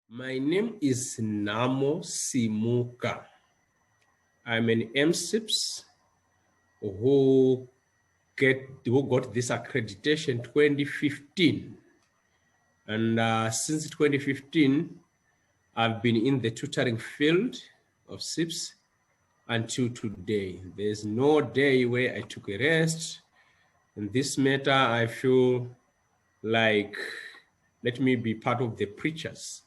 My name is Namo Simuka. I'm an MCIPS who got this accreditation 2015. And since 2015, I've been in the tutoring field of CIPS until today. There's no day where I took a rest. In this matter, I feel like, let me be part of the preachers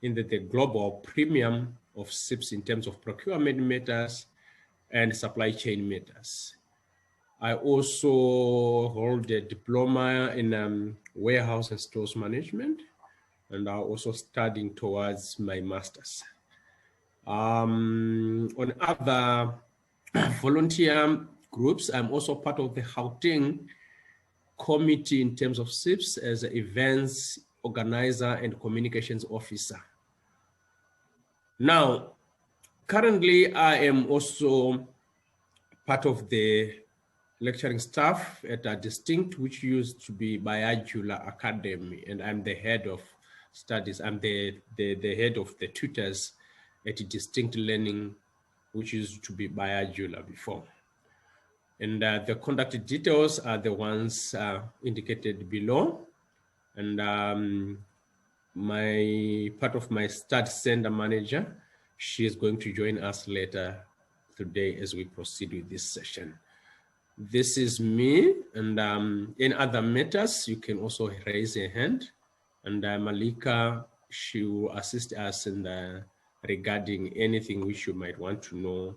in the global premium of CIPS in terms of procurement matters and supply chain matters. I also hold a diploma in warehouse and stores management, and I'm also studying towards my master's. On other volunteer groups, I'm also part of the Gauteng committee in terms of CIPS as an events organizer and communications officer. Now, currently, I am also part of the lecturing staff at a Distinct, which used to be Biagular Academy, and I'm the head of studies. I'm the head of the tutors at Distinct Learning, which used to be Biagular before. And the contact details are the ones indicated below. And my part of my study center manager, she is going to join us later today as we proceed with this session. This is me, and in other matters, you can also raise a hand, and Malika, she will assist us in regarding anything which you might want to know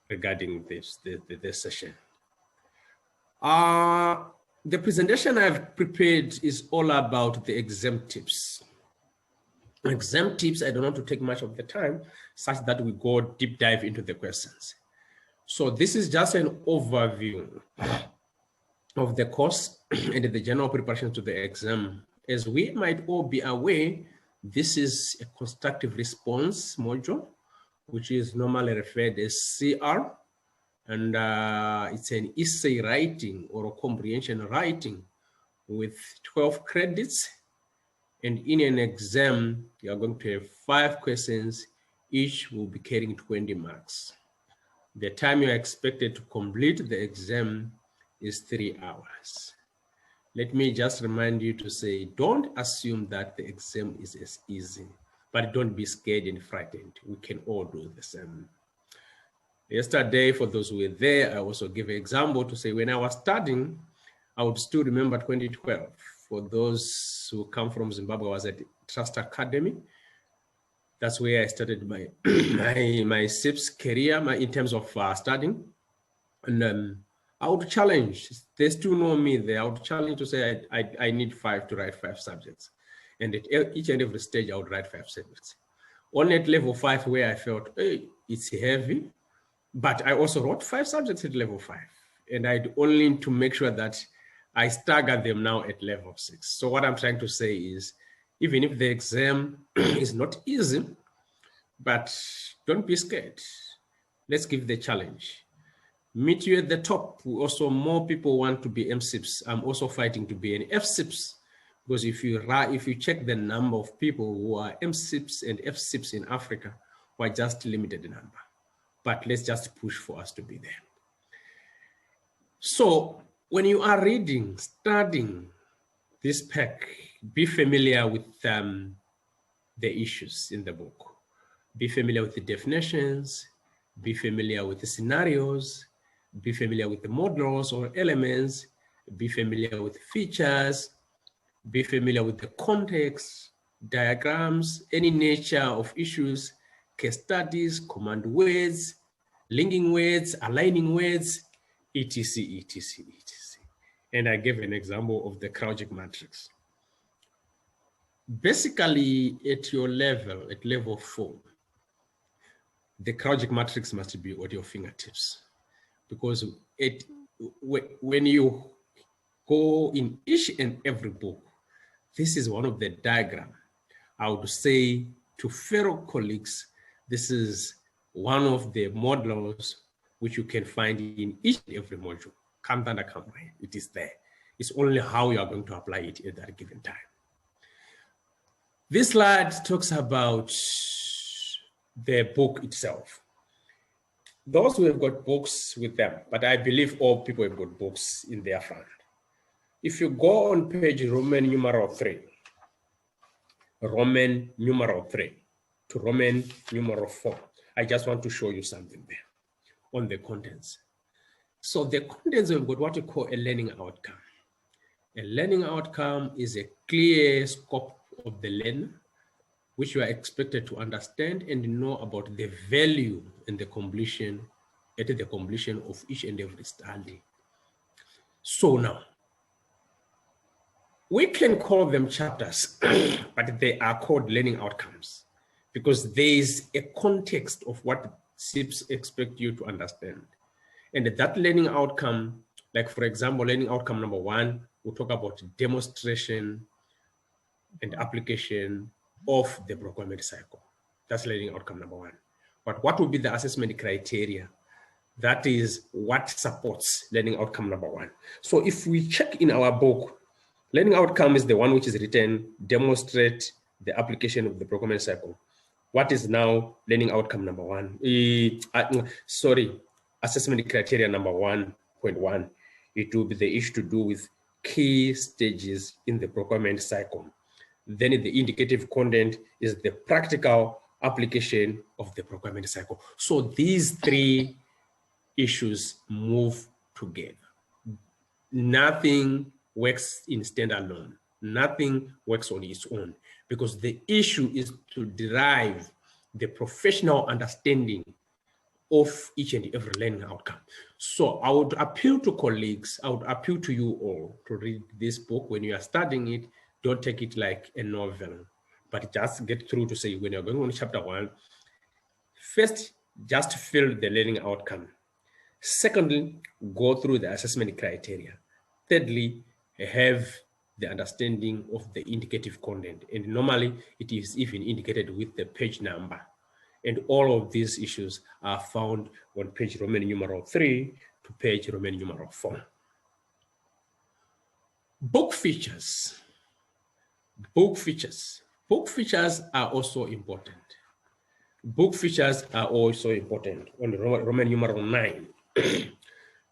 regarding this session. The presentation I've prepared is all about the exam tips. Exam tips, I don't want to take much of the time, such that we go deep dive into the questions. So this is just an overview of the course and the general preparation to the exam. As we might all be aware, this is a constructive response module, which is normally referred as CR. And it's an essay writing or a comprehension writing with 12 credits. And in an exam, you're going to have 5 questions, each will be carrying 20 marks. The time you're expected to complete the exam is 3 hours. Let me just remind you to say, don't assume that the exam is as easy, but don't be scared and frightened. We can all do the same. Yesterday, for those who were there, I also gave an example to say when I was studying, I would still remember 2012. For those who come from Zimbabwe, I was at Trust Academy. That's where I started my my CIPS career in terms of studying. And I would challenge, they still know me there, I would challenge to say I need 5 to write 5 subjects. And at each and every stage, I would write 5 subjects. Only at level 5 where I felt, hey, it's heavy, but I also wrote 5 subjects at level 5. And I'd only to make sure that I stagger them now at level 6. So what I'm trying to say is, even if the exam is not easy, but don't be scared. Let's give the challenge. Meet you at the top. Also, more people want to be MCIPS. I'm also fighting to be an FCIPS, because if you check the number of people who are MCIPS and FCIPS in Africa, we're just limited number. But let's just push for us to be there. So when you are reading, studying this pack, be familiar with the issues in the book. Be familiar with the definitions, be familiar with the scenarios, be familiar with the models or elements, be familiar with features, be familiar with the context, diagrams, any nature of issues, case studies, command words, linking words, aligning words, etc., etc., etc. And I gave an example of the Kraujik matrix. Basically, at your level, at level 4, the Kraujik matrix must be at your fingertips, because when you go in each and every book, this is one of the diagrams. I would say to fellow colleagues, this is one of the models which you can find in each and every module. It is there. It's only how you are going to apply it at that given time. This slide talks about the book itself. Those who have got books with them, but I believe all people have got books in their front. If you go on page Roman numeral 3, Roman numeral 3 to Roman numeral 4, I just want to show you something there on the contents. So the contents, we've got what we call a learning outcome. A learning outcome is a clear scope of the learner, which you are expected to understand and know about the value and the completion, at the completion of each and every study. So now, we can call them chapters, but they are called learning outcomes because there is a context of what CIPS expect you to understand. And that learning outcome, like for example, learning outcome number 1, we'll talk about demonstration and application of the procurement cycle. That's learning outcome number 1. But what will be the assessment criteria? That is what supports learning outcome number 1. So if we check in our book, learning outcome is the one which is written, demonstrate the application of the procurement cycle. What is now learning outcome number 1? Assessment criteria number 1.1. It will be the issue to do with key stages in the procurement cycle. Then the indicative content is the practical application of the procurement cycle. So these 3 issues move together. Nothing works in standalone. Nothing works on its own because the issue is to derive the professional understanding of each and every learning outcome. So I would appeal to colleagues, I would appeal to you all to read this book. When you are studying it, don't take it like a novel, but just get through to say when you're going on chapter 1, first, just fill the learning outcome. Secondly, go through the assessment criteria. Thirdly, have the understanding of the indicative content. And normally it is even indicated with the page number. And all of these issues are found on page Roman numeral 3 to page Roman numeral 4. Book features. Book features. Book features are also important. Book features are also important on the Roman numeral 9.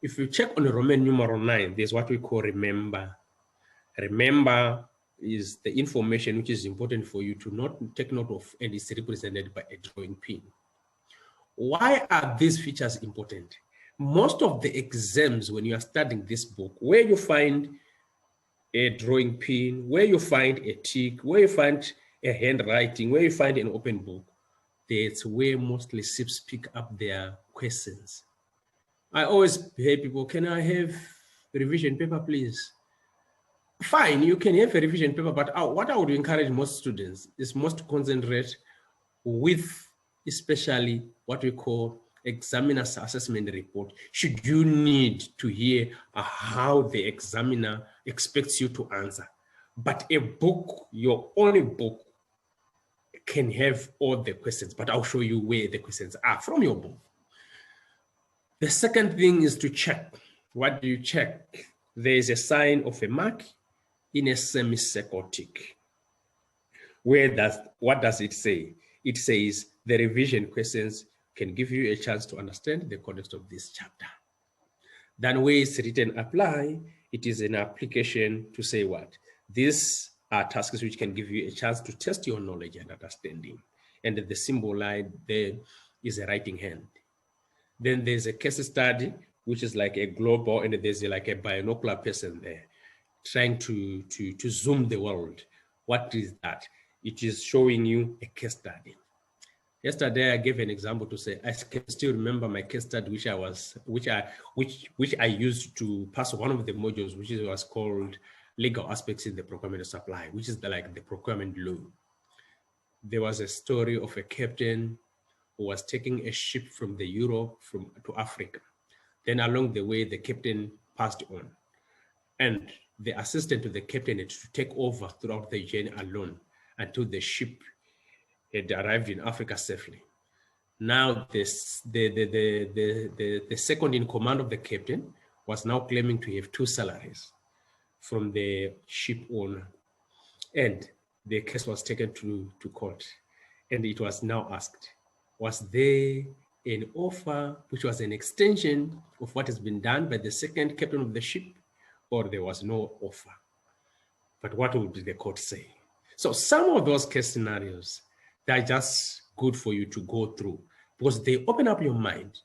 If you check on the Roman numeral 9, there's what we call remember. Remember is the information which is important for you to take note of, and is represented by a drawing pin. Why are these features important? Most of the exams, when you are studying this book, where you find a drawing pin, where you find a tick, where you find a handwriting, where you find an open book, that's where mostly CIPS pick up their questions. I always hear people, can I have revision paper, please? Fine, you can have a revision paper, but what I would encourage most students is most concentrate with especially what we call examiner's assessment report. Should you need to hear how the examiner expects you to answer. But a book, your only book, can have all the questions, but I'll show you where the questions are from your book. The second thing is to check. What do you check? There is a sign of a mark in a semicircle tick. What does it say? It says the revision questions can give you a chance to understand the context of this chapter. Then where it's written apply, it is an application to say what? These are tasks which can give you a chance to test your knowledge and understanding. And the symbol line there is a writing hand. Then there's a case study, which is like a global, and there's like a binocular person there trying to zoom the world. What is that? It is showing you a case study. Yesterday, I gave an example to say, I can still remember my case study, which I used to pass one of the modules, which was called Legal Aspects in the Procurement of Supply, which is like the procurement law. There was a story of a captain who was taking a ship from the Europe to Africa. Then along the way, the captain passed on. And the assistant to the captain had to take over throughout the journey alone until the ship had arrived in Africa safely. Now the second in command of the captain was now claiming to have 2 salaries from the ship owner. And the case was taken to court, and it was now asked, was there an offer which was an extension of what has been done by the second captain of the ship, or there was no offer? But what would the court say? So some of those case scenarios, they're just good for you to go through because they open up your mind.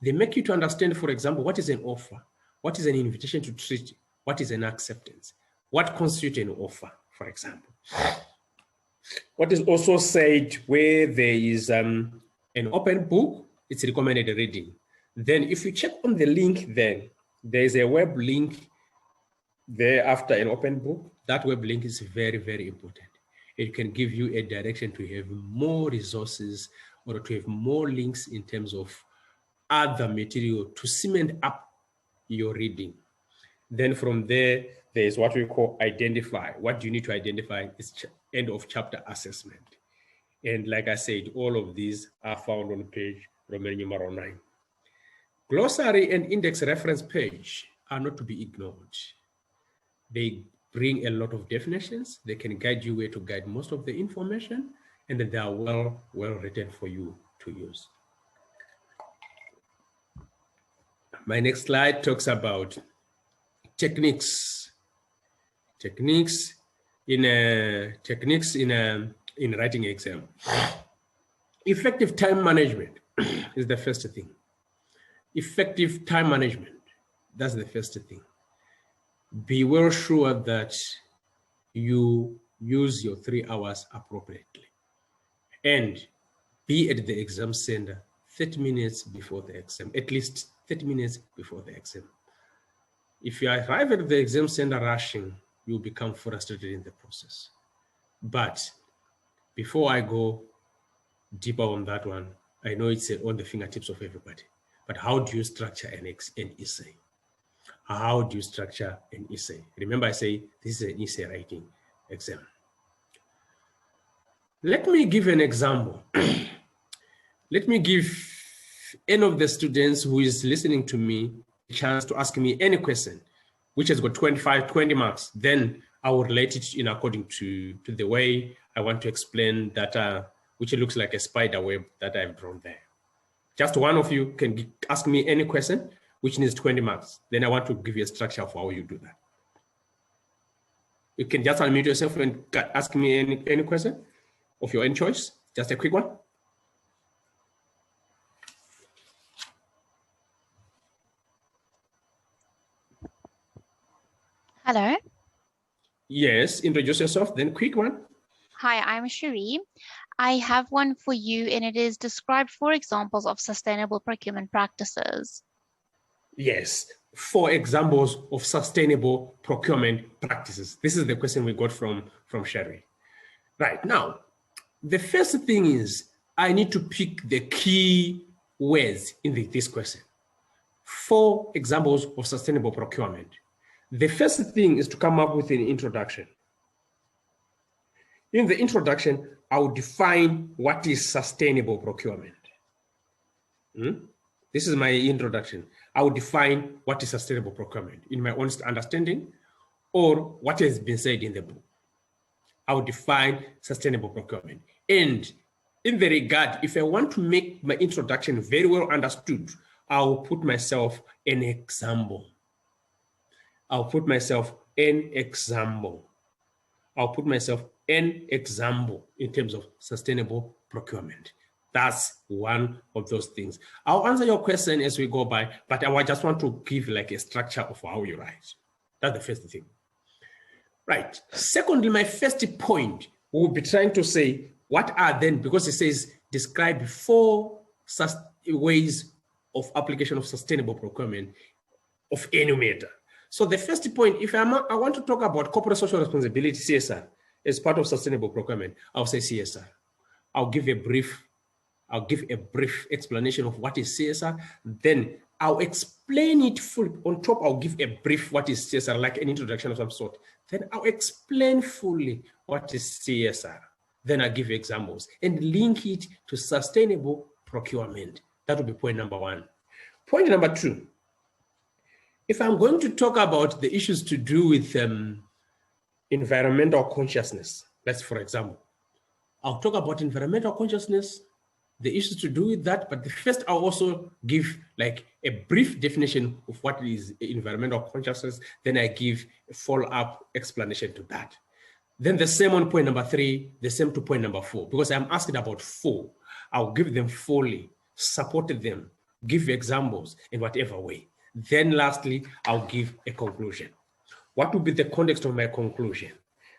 They make you to understand, for example, what is an offer? What is an invitation to treaty? What is an acceptance? What constitutes an offer, for example? What is also said where there is an open book, it's recommended reading. Then if you check on the link, then there's a web link there after an open book. That web link is very, very important. It can give you a direction to have more resources or to have more links in terms of other material to cement up your reading. Then from there, there's what we call identify. What do you need to identify is end of chapter assessment. And like I said, all of these are found on page Roman numeral 9. Glossary and index reference page are not to be ignored. They bring a lot of definitions. They can guide you where to guide most of the information, and they are well written for you to use. My next slide talks about techniques in writing exam. Effective time management is the first thing. Effective time management, that's the first thing. Be well sure that you use your 3 hours appropriately and be at the exam center 30 minutes before the exam, at least 30 minutes before the exam. If you arrive at the exam center rushing, you'll become frustrated in the process. But before I go deeper on that one, I know it's on the fingertips of everybody, but how do you structure an essay? How do you structure an essay? Remember, I say this is an essay writing exam. Let me give an example. Let me give any of the students who is listening to me a chance to ask me any question, which has got 20 marks. Then I will relate it in according to the way I want to explain that, which looks like a spider web that I've drawn there. Just one of you can ask me any question, which needs 20 marks. Then I want to give you a structure of how you do that. You can just unmute yourself and ask me any question of your own choice. Just a quick one. Hello. Yes, introduce yourself, then quick one. Hi, I'm Cherie. I have one for you, and it is describe 4 examples of sustainable procurement practices. Yes, 4 examples of sustainable procurement practices. This is the question we got from Cherie. Right, now, the first thing is I need to pick the key words in this question. 4 examples of sustainable procurement. The first thing is to come up with an introduction. In the introduction, I will define what is sustainable procurement. This is my introduction. I will define what is sustainable procurement in my honest understanding or what has been said in the book. I will define sustainable procurement. And in the regard, if I want to make my introduction very well understood, I will put myself an example. I'll put myself an example. I'll put myself an example in terms of sustainable procurement. That's one of those things. I'll answer your question as we go by, but I just want to give like a structure of how you write. That's the first thing. Right. Secondly, my first point, we'll be trying to say what are then, because it says describe 4 ways of application of sustainable procurement of any matter. So the first point, if I want to talk about corporate social responsibility, CSR, as part of sustainable procurement, I'll say CSR. I'll give a brief explanation of what is CSR. Then I'll explain it fully. On top, I'll give a brief what is CSR, like an introduction of some sort. Then I'll explain fully what is CSR. Then I'll give examples and link it to sustainable procurement. That will be point number 1. Point number 2. If I'm going to talk about the issues to do with environmental consciousness, Let's, for example, I'll talk about environmental consciousness, the issues to do with that, but first I'll also give like a brief definition of what is environmental consciousness, then I give a follow-up explanation to that. Then the same on point number 3, the same to point number 4, because I'm asking about 4. I'll give them fully, support them, give examples in whatever way. Then lastly, I'll give a conclusion. What would be the context of my conclusion?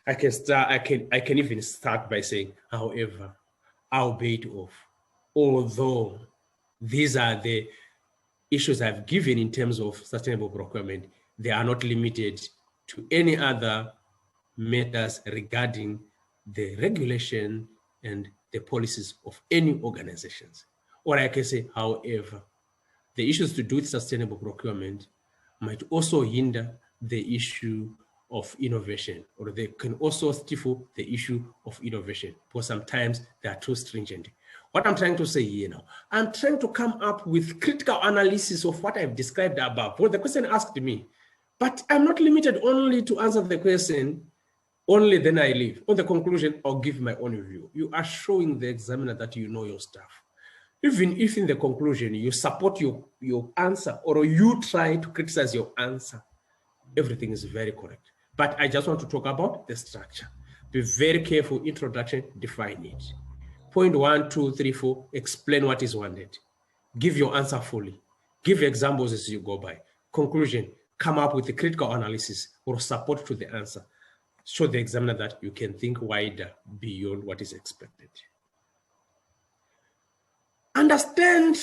I can even start by saying, however, albeit of, although these are the issues I've given in terms of sustainable procurement, they are not limited to any other matters regarding the regulation and the policies of any organizations. Or I can say, however, the issues to do with sustainable procurement might also hinder the issue of innovation, or they can also stifle the issue of innovation, because sometimes they are too stringent. What I'm trying to say here now, I'm trying to come up with critical analysis of what I've described above. Well, the question asked me, but I'm not limited only to answer the question, only then I leave. On the conclusion, I'll give my own view. You are showing the examiner that you know your stuff. Even if in the conclusion, you support your answer, or you try to criticize your answer, everything is very correct. But I just want to talk about the structure. Be very careful, introduction, define it. Point 1, 2, 3, 4, explain what is wanted. Give your answer fully. Give examples as you go by. Conclusion, come up with a critical analysis or support to the answer. Show the examiner that you can think wider beyond what is expected. Understand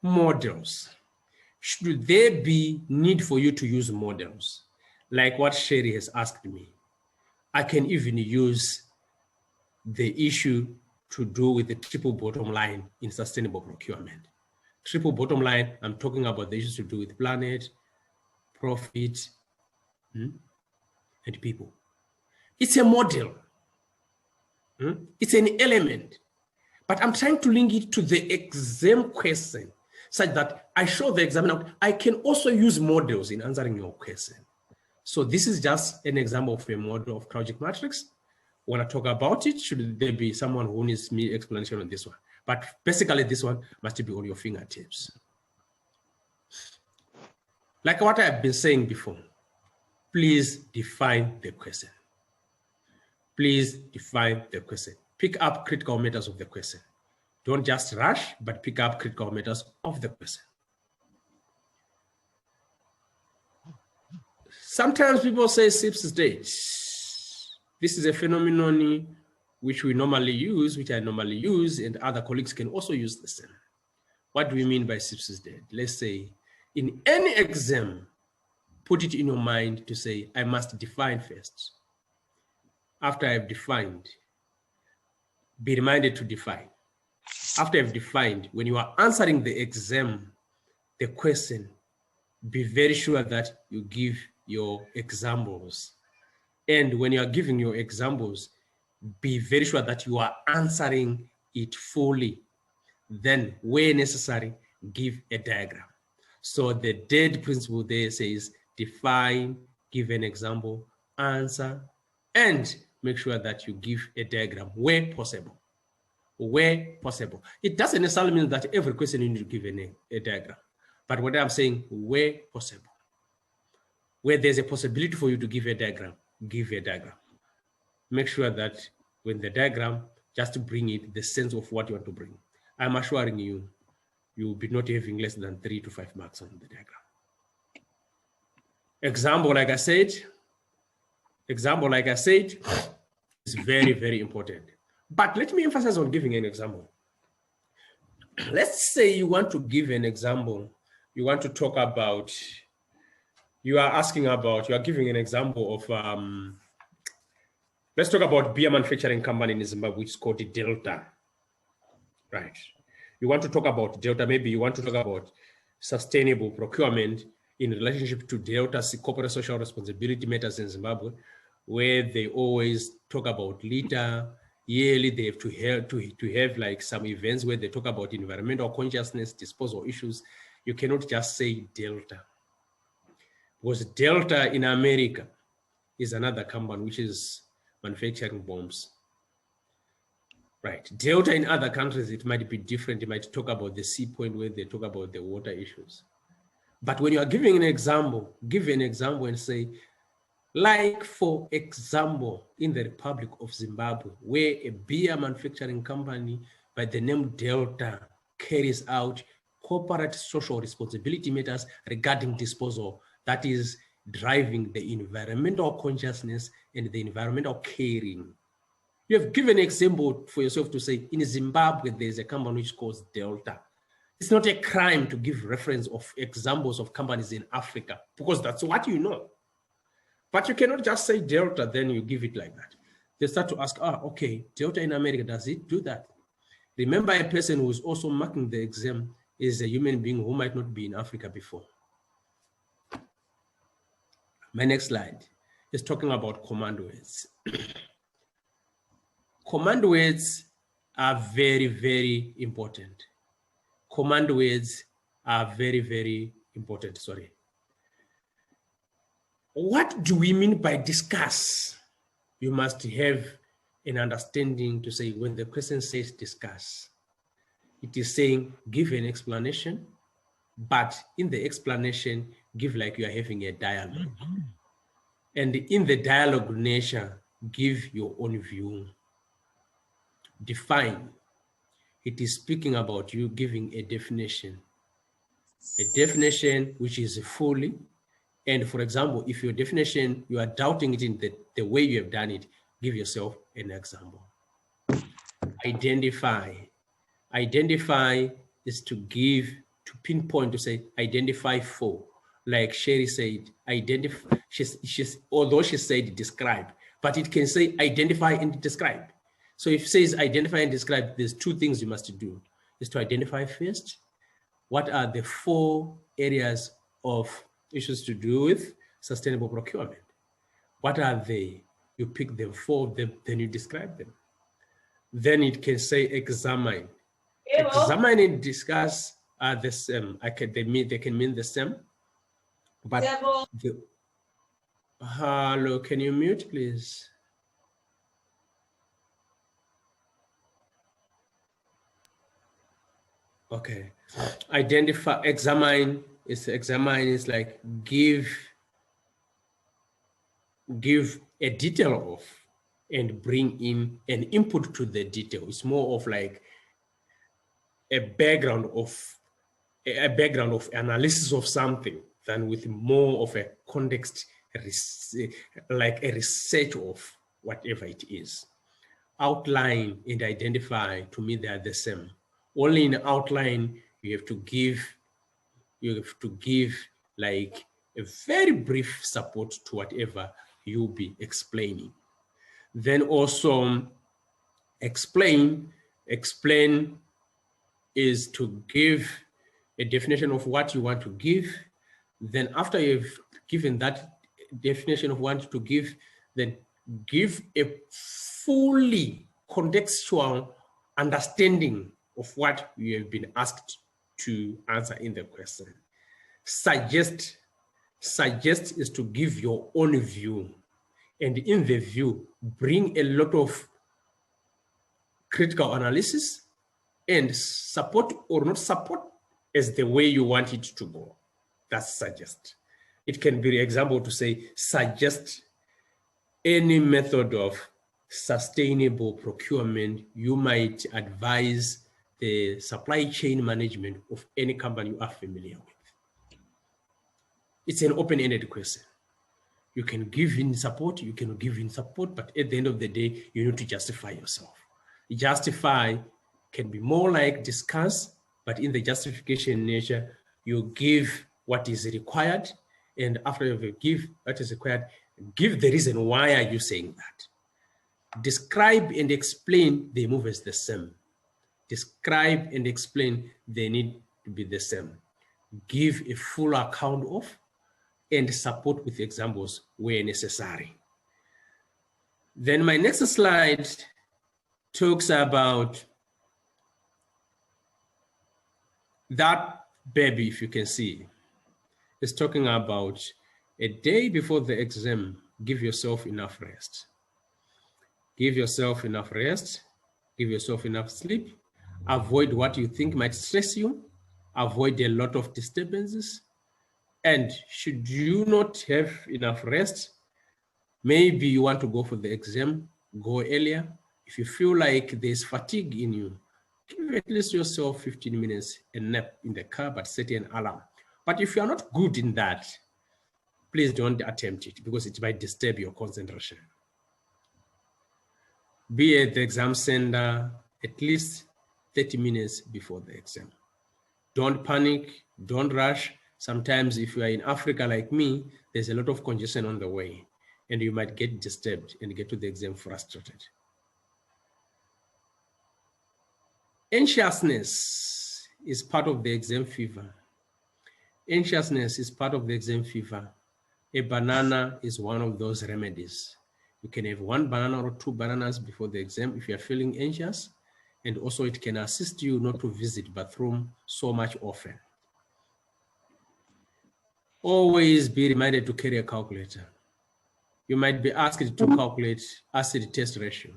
models. Should there be need for you to use models? Like what Sherry has asked me. I can even use the issue to do with the triple bottom line in sustainable procurement. Triple bottom line, I'm talking about the issues to do with planet, profit, and people. It's a model. It's an element. But I'm trying to link it to the exam question such that I show the examiner I can also use models in answering your question. So this is just an example of a model of project matrix. When I talk about it, should there be someone who needs me explanation on this one? But basically this one must be on your fingertips. Like what I've been saying before, please define the question. Please define the question. Pick up critical matters of the question. Don't just rush, but pick up critical matters of the question. Sometimes people say CIPS is dead. This is a phenomenon which we normally use, which I normally use, and other colleagues can also use the same. What do we mean by CIPS is dead? Let's say in any exam, put it in your mind to say, I must define first. After I've defined, be reminded to define. After I've defined, when you are answering the exam, the question, be very sure that you give your examples. And when you are giving your examples, be very sure that you are answering it fully. Then, where necessary, give a diagram. So the dead principle there says define, give an example, answer, and make sure that you give a diagram where possible. Where possible. It doesn't necessarily mean that every question you need to give a diagram. But what I'm saying, where possible. Where there's a possibility for you to give a diagram, give a diagram. Make sure that when the diagram, just to bring it the sense of what you want to bring. I'm assuring you, you will be not having less than 3 to 5 marks on the diagram. Example, like I said, is very, very important. But let me emphasize on giving an example. Let's say you want to give an example. You want to talk about, you are giving an example of, let's talk about beer manufacturing company in Zimbabwe, which is called Delta, right? You want to talk about Delta, maybe you want to talk about sustainable procurement in relationship to Delta's corporate social responsibility matters in Zimbabwe, where they always talk about LITA. Yearly, they have to have like some events where they talk about environmental consciousness, disposal issues. You cannot just say Delta. Because Delta in America is another company which is manufacturing bombs. Right. Delta in other countries, it might be different. It might talk about the sea point where they talk about the water issues. But when you are giving an example, give an example and say, like, for example, in the Republic of Zimbabwe, where a beer manufacturing company by the name Delta carries out corporate social responsibility matters regarding disposal, that is driving the environmental consciousness and the environmental caring. You have given an example for yourself to say, in Zimbabwe, there's a company which calls Delta. It's not a crime to give reference of examples of companies in Africa, because that's what you know. But you cannot just say Delta, then you give it like that. They start to ask, okay, Delta in America, does it do that? Remember, a person who's also marking the exam is a human being who might not be in Africa before. My next slide is talking about command words. Command words are very, very important. Command words are very, very important, sorry. What do we mean by discuss? You must have an understanding to say when the question says discuss, it is saying give an explanation, but in the explanation, give like you are having a dialogue. And in the dialogue nature, give your own view. Define. It is speaking about you giving a definition which is fully. And for example, if your definition, you are doubting it in the way you have done it, give yourself an example. Identify. Identify is to give, to pinpoint, to say, identify for. Like Sherry said, identify, although she said describe, but it can say identify and describe. So if it says identify and describe, there's two things you must do. Is to identify first, what are the 4 areas of issues to do with sustainable procurement? What are they? You pick them, 4 of them, then you describe them. Then it can say examine. Examine and discuss are the same. They can mean the same. But hello, can you mute, please? Okay. Identify, examine is like give a detail of and bring in an input to the detail. It's more of like a background of analysis of something than with more of a context, like a research of whatever it is. Outline and identify, to me, they are the same. Only in outline, you have to give like a very brief support to whatever you'll be explaining. Then also explain is to give a definition of what you want to give. Then after you've given that definition of what to give, then give a fully contextual understanding of what you have been asked to answer in the question. Suggest is to give your own view, and in the view, bring a lot of critical analysis and support or not support as the way you want it to go. That's suggest. It can be, an example, to say suggest any method of sustainable procurement you might advise the supply chain management of any company you are familiar with. It's an open-ended question. You can give in support, you can give in support, but at the end of the day, you need to justify yourself. Justify can be more like discuss, but in the justification nature, you give what is required, and after you give what is required, give the reason why are you saying that. Describe and explain, they move as the same. Describe and explain, they need to be the same. Give a full account of and support with examples where necessary. Then my next slide talks about that baby, if you can see, is talking about a day before the exam, give yourself enough rest. Give yourself enough rest, give yourself enough sleep, avoid what you think might stress you, avoid a lot of disturbances. And should you not have enough rest, maybe you want to go for the exam, go earlier. If you feel like there's fatigue in you, give at least yourself 15 minutes a nap in the car, but set an alarm. But if you are not good in that, please don't attempt it because it might disturb your concentration. Be at the exam center at least 30 minutes before the exam. Don't panic, don't rush. Sometimes if you are in Africa like me, there's a lot of congestion on the way and you might get disturbed and get to the exam frustrated. Anxiousness is part of the exam fever. Anxiousness is part of the exam fever. A banana is one of those remedies. You can have 1 banana or 2 bananas before the exam if you're feeling anxious, and also it can assist you not to visit bathroom so much often. Always be reminded to carry a calculator. You might be asked to calculate acid test ratio.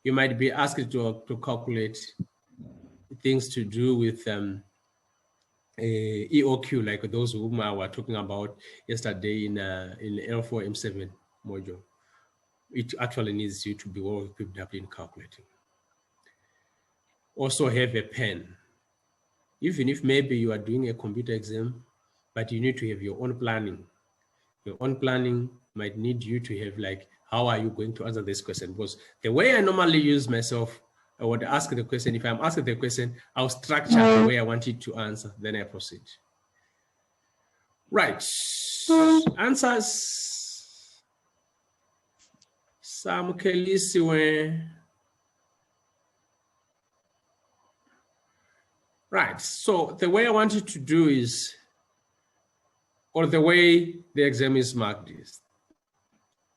You might be asked to calculate things to do with EOQ, like those whom I were talking about yesterday in L4M8 module. It actually needs you to be well equipped up in calculating. Also have a pen. Even if maybe you are doing a computer exam, but you need to have your own planning. Your own planning might need you to have like, how are you going to answer this question? Because the way I normally use myself, I would ask the question. If I'm asking the question, I'll structure the way I want it to answer, then I proceed. Right, answers. Sam Kelisiwe. Right, so the way I want you to do is, or the way the exam is marked is,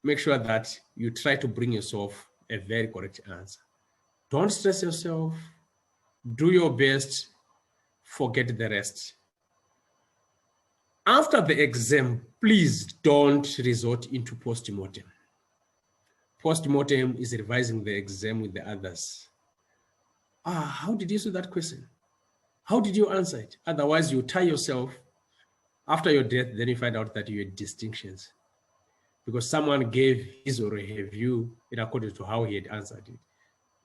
make sure that you try to bring yourself a very correct answer. Don't stress yourself, do your best, forget the rest. After the exam, please don't resort into post-mortem. Post-mortem is revising the exam with the others. How did you answer that question? How did you answer it? Otherwise, you tie yourself. After your death, then you find out that you had distinctions because someone gave his or her view in accordance to how he had answered it.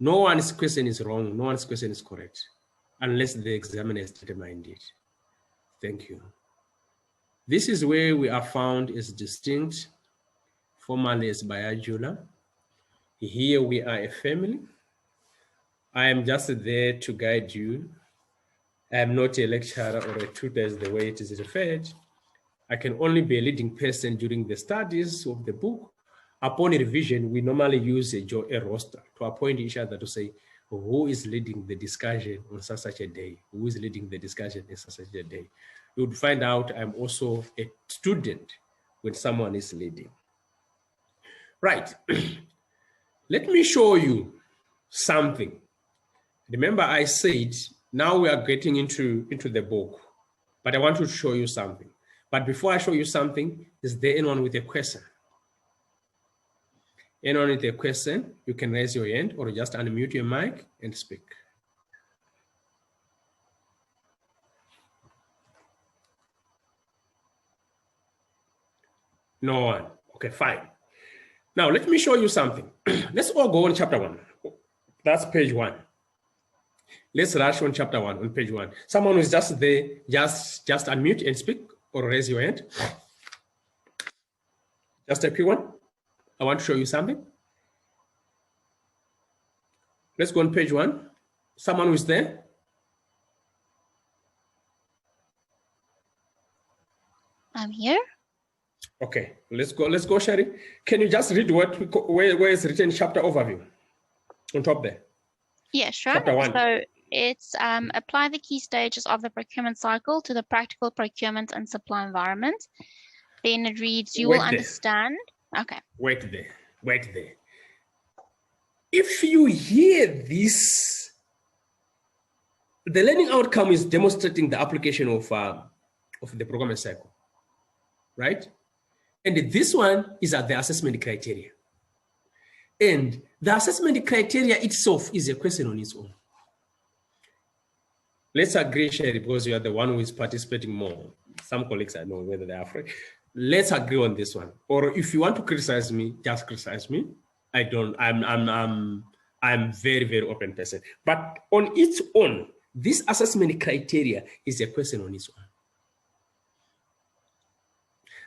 No one's question is wrong. No one's question is correct unless the examiner has determined it. Thank you. This is where we are found as distinct, formerly as Bayajula. Here we are a family. I am just there to guide you. I am not a lecturer or a tutor as the way it is referred. I can only be a leading person during the studies of the book. Upon revision, we normally use a roster to appoint each other to say, who is leading the discussion on such a day? Who is leading the discussion on such a day? You would find out I'm also a student when someone is leading. Right. Let me show you something. Remember I said, now we are getting into the book, but I want to show you something. But before I show you something, is there anyone with a question? Anyone with a question, you can raise your hand or just unmute your mic and speak. No one. Okay, fine. Now, let me show you something. Let's all go on chapter 1. That's page 1. Let's rush on chapter 1 on page 1. Someone who's just there, just unmute and speak or raise your hand. Just a quick one. I want to show you something. Let's go on page 1. Someone who's there. I'm here. Okay, let's go, Sherry. Can you just read where is written chapter overview on top there? Yeah, sure. Chapter 1. So it's apply the key stages of the procurement cycle to the practical procurement and supply environment. Then it reads, you will understand. Okay. Wait there. If you hear this, the learning outcome is demonstrating the application of the procurement cycle, right? And this one is at the assessment criteria. And the assessment criteria itself is a question on its own. Let's agree, Sherry, because you are the one who is participating more. Some colleagues, I know whether they are afraid. Let's agree on this one. Or if you want to criticize me, just criticize me. I'm very, very open person. But on its own, this assessment criteria is a question on its own.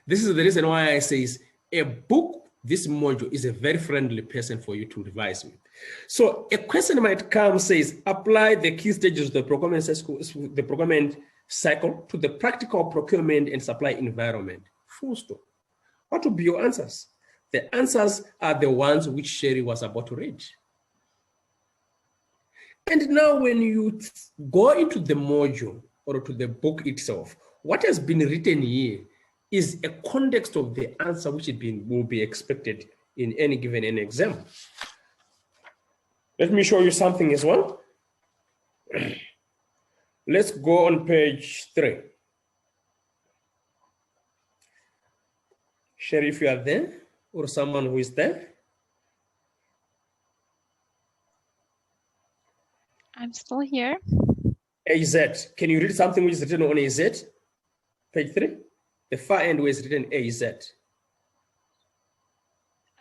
This is the reason why I say a book, this module is a very friendly person for you to revise with. So a question might come, says, apply the key stages of the procurement cycle to the practical procurement and supply environment. Full stop. What would be your answers? The answers are the ones which Sherry was about to read. And now when you go into the module or to the book itself, what has been written here is a context of the answer which will be expected in any given exam. Let me show you something as well. Let's go on page 3. Sherry, if you are there, or someone who is there. I'm still here. AZ. Can you read something which is written on AZ? Page 3. The far end where it's written AZ.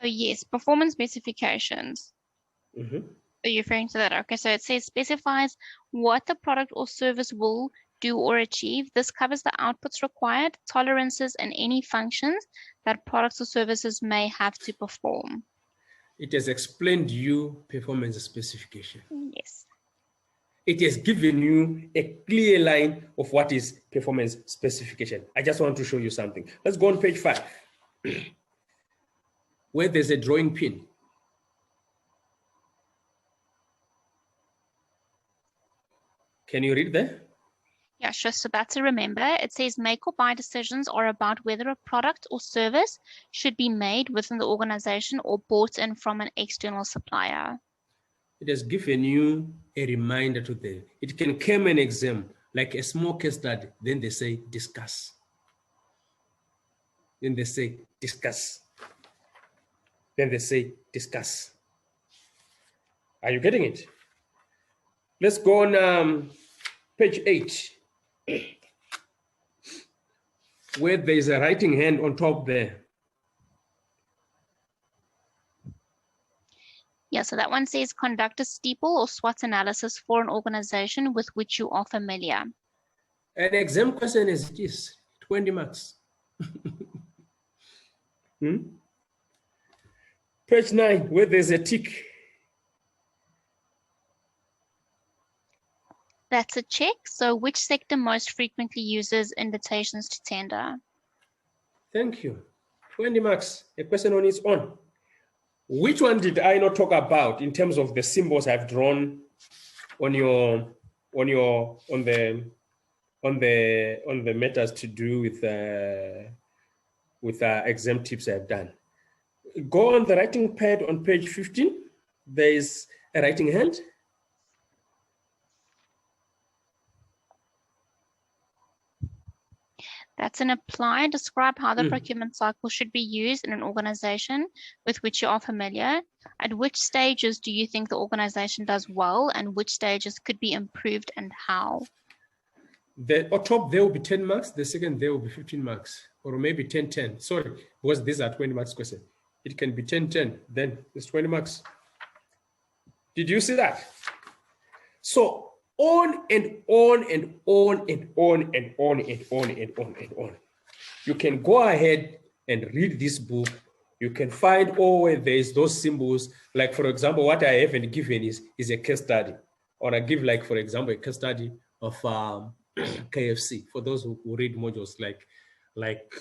Oh, yes. Performance specifications. Mm-hmm. Are you referring to that? Okay, so it says specifies what the product or service will do or achieve. This covers the outputs required, tolerances, and any functions that products or services may have to perform. It has explained you performance specification. Yes. It has given you a clear line of what is performance specification. I just want to show you something. Let's go on page 5, where there's a drawing pin. Can you read there? Yeah, sure. So that's to remember. It says make or buy decisions are about whether a product or service should be made within the organization or bought in from an external supplier. It has given you a reminder to them. It can come an exam, like a small case study, then they say discuss. Then they say discuss. Then they say discuss. Are you getting it? Let's go on page 8, where there is a writing hand on top there. Yeah, so that one says conduct a steeple or SWOT analysis for an organization with which you are familiar. An exam question is this, 20 marks. Page 9, where there's a tick. That's a check. So which sector most frequently uses invitations to tender? Thank you. 20 marks, a question on its own. Which one did I not talk about in terms of the symbols I've drawn on the matters to do with exam tips I've done? Go on the writing pad on page 15. There is a writing hand. That's an apply. Describe how the procurement cycle should be used in an organization with which you are familiar. At which stages do you think the organization does well, and which stages could be improved and how? The top there will be 10 marks. The second there will be 15 marks, or maybe 10-10. Sorry, because these are 20 marks question. It can be 10-10. Then it's 20 marks. Did you see that? So on and on and on and on and on and on and on and on. You can go ahead and read this book. You can find where there's those symbols. Like, for example, what I haven't given is a case study. Or I give, like, for example, a case study of KFC, for those who read modules like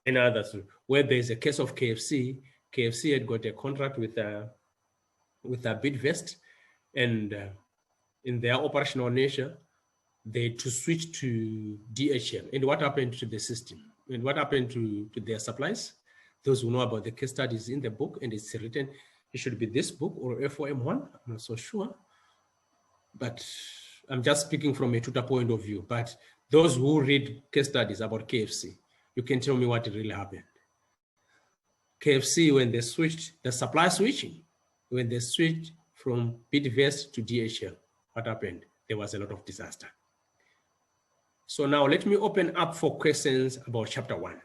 any others, where there's a case of KFC. KFC had got a contract with a Bidvest, and in their operational nature, they to switch to DHL. And what happened to the system? And what happened to their supplies? Those who know about the case studies in the book, and it's written, it should be this book or L4M8. I'm not so sure, but I'm just speaking from a tutor point of view. But those who read case studies about KFC, you can tell me what really happened. KFC, when they switched, the supply switching, when they switched from Bidvest to DHL, what happened? There was a lot of disaster. So now let me open up for questions about chapter 1.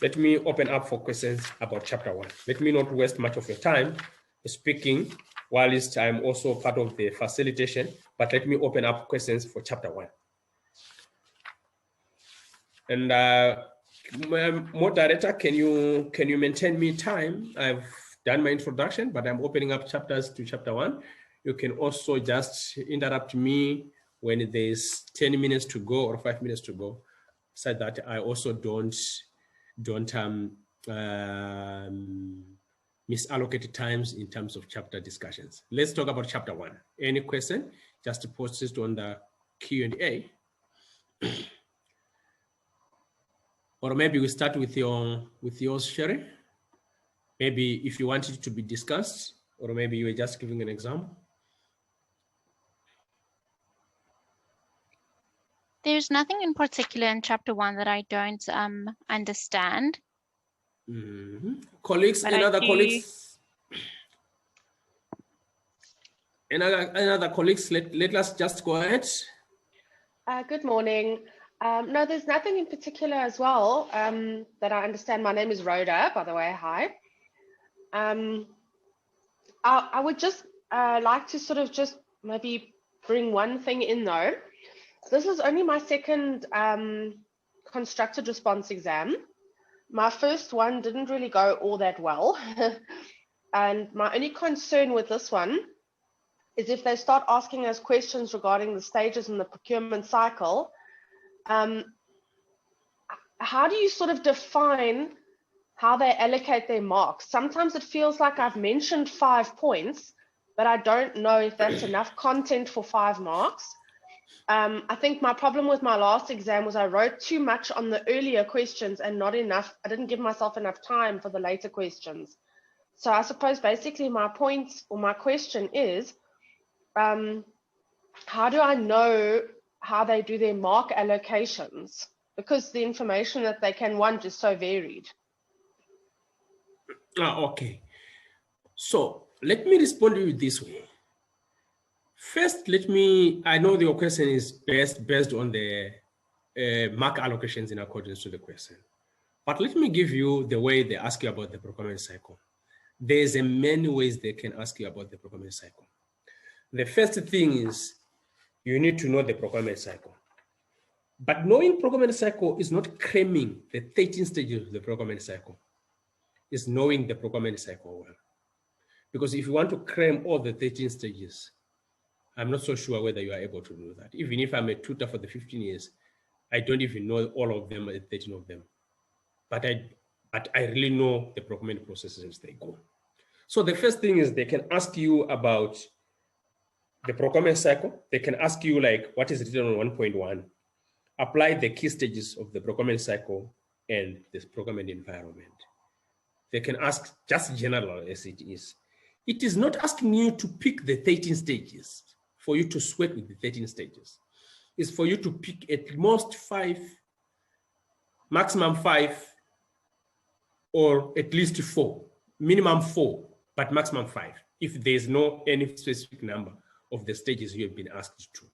Let me open up for questions about chapter 1. Let me not waste much of your time speaking, whilst I'm also part of the facilitation, but let me open up questions for chapter 1. And moderator, can you maintain me time? I've done my introduction, but I'm opening up chapters to chapter 1. You can also just interrupt me when there's 10 minutes to go or 5 minutes to go, so that I also don't misallocate times in terms of chapter discussions. Let's talk about chapter 1. Any question? Just post it on the Q&A. Or maybe we start with yours, Sherry. Maybe if you want it to be discussed, or maybe you were just giving an example. There's nothing in particular in chapter 1 that I don't understand. Colleagues, But another colleagues, let us just go ahead. Good morning. No, there's nothing in particular as well that I understand. My name is Rhoda, by the way. Hi. I would just like to sort of just maybe bring one thing in though. This is only my second constructed response exam. My first one didn't really go all that well. And my only concern with this one is if they start asking us questions regarding the stages in the procurement cycle, how do you sort of define how they allocate their marks? Sometimes it feels like I've mentioned 5 points, but I don't know if that's enough content for 5 marks. I think my problem with my last exam was I wrote too much on the earlier questions and not enough. I didn't give myself enough time for the later questions. So I suppose basically my point or my question is, how do I know how they do their mark allocations? Because the information that they can want is so varied. Okay. So let me respond to you this way. First, I know your question is based on the mark allocations in accordance to the question. But let me give you the way they ask you about the procurement cycle. There's many ways they can ask you about the procurement cycle. The first thing is you need to know the procurement cycle. But knowing procurement cycle is not cramming the 13 stages of the procurement cycle. It's knowing the procurement cycle well. Because if you want to cram all the 13 stages, I'm not so sure whether you are able to do that. Even if I'm a tutor for the 15 years, I don't even know all of them, 13 of them. But I really know the procurement processes as they go. So the first thing is they can ask you about the procurement cycle. They can ask you like, what is written on 1.1? Apply the key stages of the procurement cycle and this procurement environment. They can ask just general as it is. It is not asking you to pick the 13 stages for you to sweat with the 13 stages. It's for you to pick at most 5, maximum 5, or at least 4, minimum 4, but maximum 5, if there's no any specific number of the stages you have been asked to.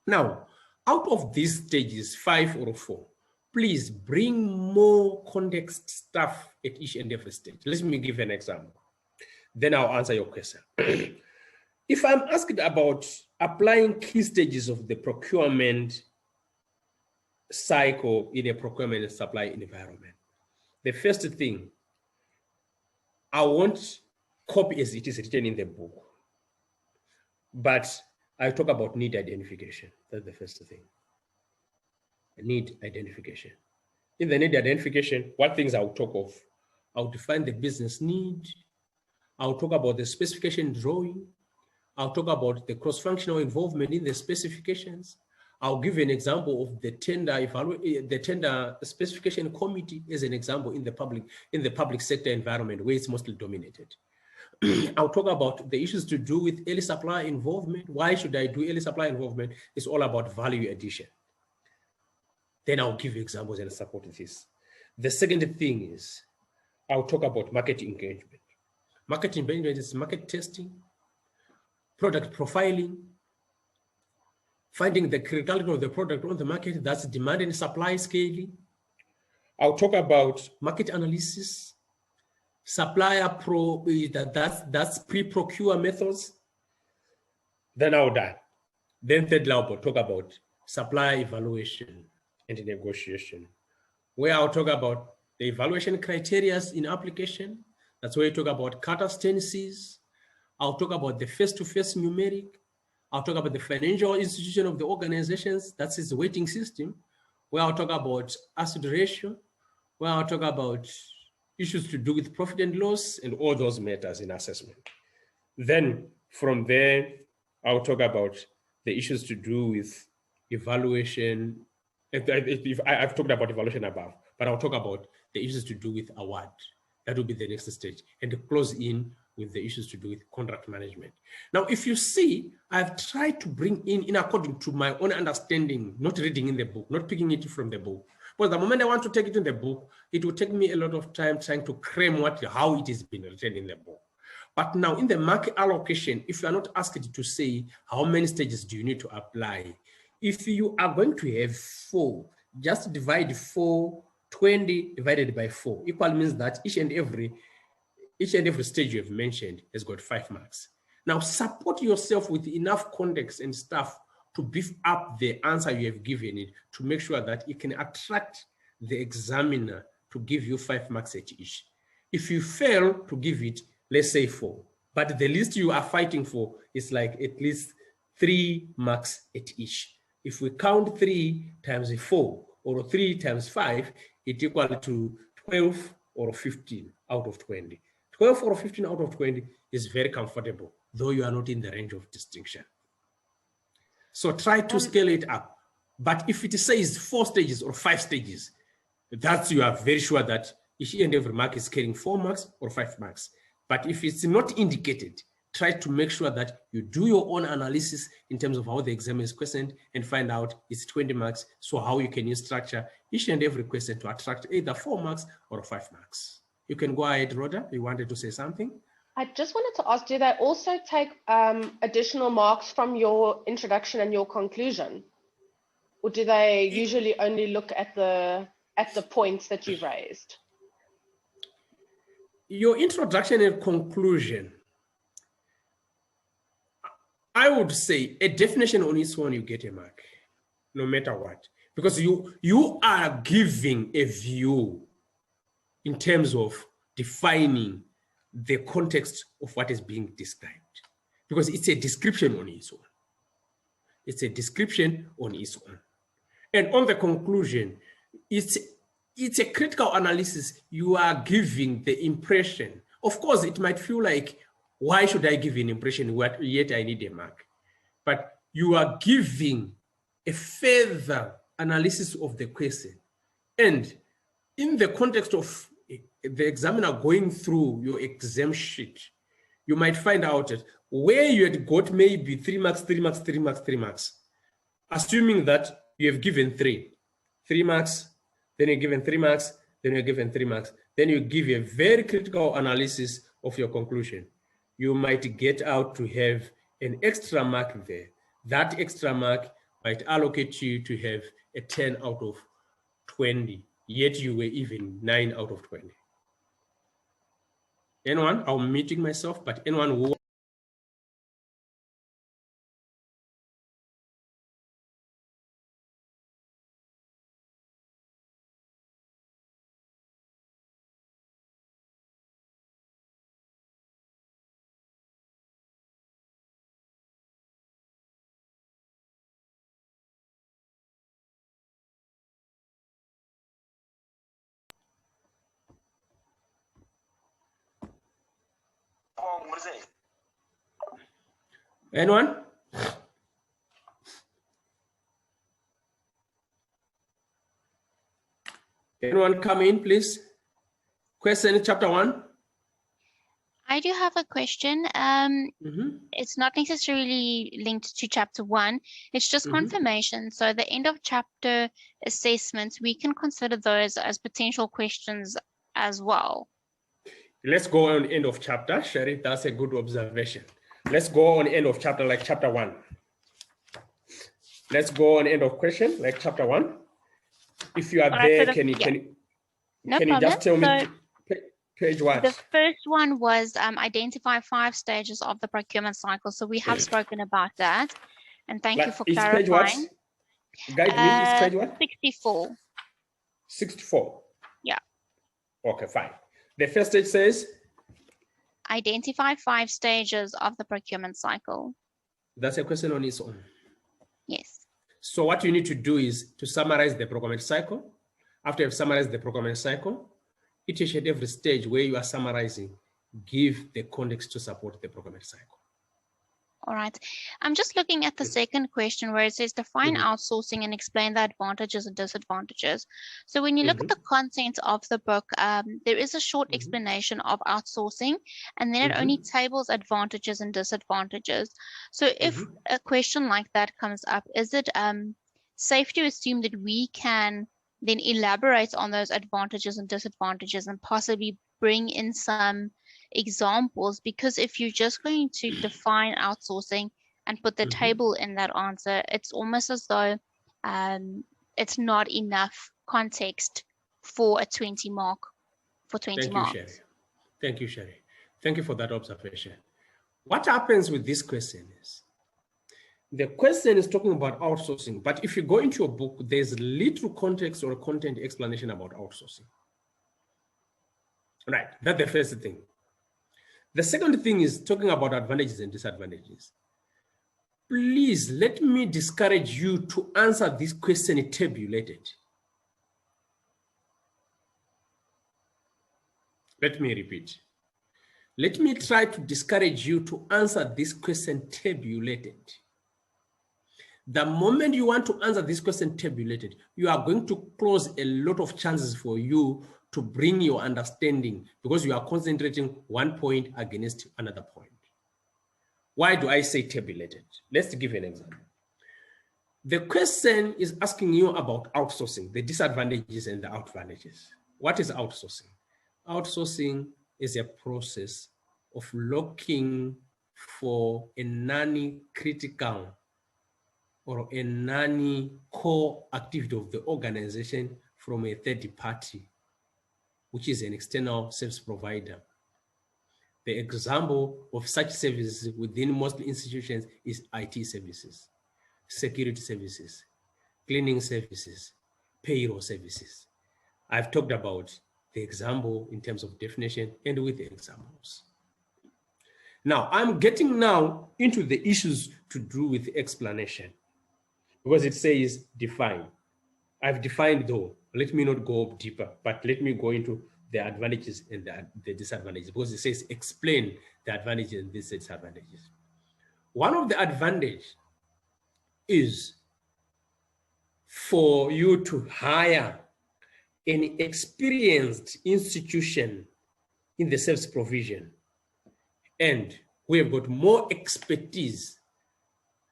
Now, out of these stages, 5 or 4, please bring more context stuff at each and every stage. Let me give an example. Then I'll answer your question. If I'm asked about applying key stages of the procurement cycle in a procurement and supply environment, the first thing, I won't copy as it is written in the book, but I talk about need identification. That's the first thing. Need identification. In the need identification, what things I'll talk of? I'll define the business need. I'll talk about the specification drawing. I'll talk about the cross-functional involvement in the specifications. I'll give an example of the tender specification committee as an example in the public sector environment where it's mostly dominated. I'll talk about the issues to do with early supplier involvement. Why should I do early supplier involvement? It's all about value addition. Then I'll give you examples and support this. The second thing is I'll talk about market engagement. Market engagement is market testing, product profiling, finding the criticality of the product on the market, that's demand and supply scaling. I'll talk about market analysis, supplier that's pre-procure methods. Then I'll die. Then thirdly, I'll talk about supplier evaluation and negotiation, where I'll talk about the evaluation criteria in application. That's where you talk about consistencies. I'll talk about the face-to-face numeric. I'll talk about the financial institution of the organizations. That's its weighting system. Where I'll talk about asset ratio. Where I'll talk about issues to do with profit and loss and all those matters in assessment. Then from there, I'll talk about the issues to do with evaluation. I've talked about evaluation above, but I'll talk about the issues to do with award. That will be the next stage, and to close in with the issues to do with contract management. Now, if you see, I've tried to bring in according to my own understanding, not reading in the book, not picking it from the book. But the moment I want to take it in the book, it will take me a lot of time trying to cram how it has been written in the book. But now in the market allocation, if you are not asked to say how many stages do you need to apply, if you are going to have 4, just divide 20 divided by 4. Equal means that each and every stage you have mentioned has got 5 marks. Now support yourself with enough context and stuff to beef up the answer you have given it, to make sure that it can attract the examiner to give you 5 marks at each. If you fail to give it, let's say 4, but the least you are fighting for is like at least 3 marks at each. If we count 3 times 4 or 3 times 5, it equals to 12 or 15 out of 20. 12 or 15 out of 20 is very comfortable, though you are not in the range of distinction. So try to scale it up. But if it says 4 stages or 5 stages, that's you are very sure that each and every mark is carrying 4 marks or 5 marks. But if it's not indicated, try to make sure that you do your own analysis in terms of how the exam is questioned and find out it's 20 marks. So how you can use structure each and every question to attract either 4 marks or 5 marks. You can go ahead, Rhoda. You wanted to say something? I just wanted to ask, do they also take additional marks from your introduction and your conclusion? Or do they usually only look at the points that you've raised? Your introduction and conclusion, I would say a definition on its own, you get a mark, no matter what, because you are giving a view in terms of defining the context of what is being described, because it's a description on its own. It's a description on its own. And on the conclusion, it's a critical analysis. You are giving the impression. Of course, it might feel like, why should I give an impression yet I need a mark? But you are giving a further analysis of the question. And in the context of the examiner going through your exam sheet, you might find out that where you had got maybe 3 marks, 3 marks, 3 marks, 3 marks, assuming that you have given 3 marks, then you're given 3 marks, then you're given 3 marks, then you give a very critical analysis of your conclusion. You might get out to have an extra mark there. That extra mark might allocate you to have a 10 out of 20, yet you were even 9 out of 20. Anyone? I'm muting myself, but anyone who anyone? Anyone come in, please? Question chapter 1. I do have a question. It's not necessarily linked to chapter 1. It's just confirmation. So the end of chapter assessments, we can consider those as potential questions as well. Let's go on end of chapter. Sherry, that's a good observation. Let's go on end of chapter like chapter 1. Let's go on end of question like chapter 1. If you are there, so can you just tell me page what? The first one was identify 5 stages of the procurement cycle. So we have spoken about that. And thank you for clarifying. Guide me, is page what? 64. 64. Yeah. Okay, fine. The first stage says? Identify 5 stages of the procurement cycle. That's a question on its own. Yes. So what you need to do is to summarize the procurement cycle. After you've summarized the procurement cycle, each at every stage where you are summarizing, give the context to support the procurement cycle. All right. I'm just looking at the second question where it says define outsourcing and explain the advantages and disadvantages. So when you look at the content of the book, there is a short explanation of outsourcing, and then it only tables advantages and disadvantages. So if a question like that comes up, is it safe to assume that we can then elaborate on those advantages and disadvantages and possibly bring in some examples? Because if you're just going to define outsourcing and put the table in that answer, it's almost as though it's not enough context for a 20 mark for 20 marks. Sherry. Thank you, Sherry. Thank you for that observation. What happens with this question is the question is talking about outsourcing, but if you go into your book, there's little context or content explanation about outsourcing. Right, that's the first thing. The second thing is talking about advantages and disadvantages. Please let me discourage you to answer this question tabulated. Let me repeat. Let me try to discourage you to answer this question tabulated. The moment you want to answer this question tabulated, you are going to close a lot of chances for you to bring your understanding because you are concentrating one point against another point. Why do I say tabulated? Let's give an example. The question is asking you about outsourcing, the disadvantages and the advantages. What is outsourcing? Outsourcing is a process of looking for a non-critical or a non-core activity of the organization from a third party, which is an external service provider. The example of such services within most institutions is IT services, security services, cleaning services, payroll services. I've talked about the example in terms of definition and with the examples. Now, I'm getting now into the issues to do with explanation because it says define. I've defined though. Let me not go deeper, but let me go into the advantages and the disadvantages because it says explain the advantages and disadvantages. One of the advantages is for you to hire an experienced institution in the service provision, and we have got more expertise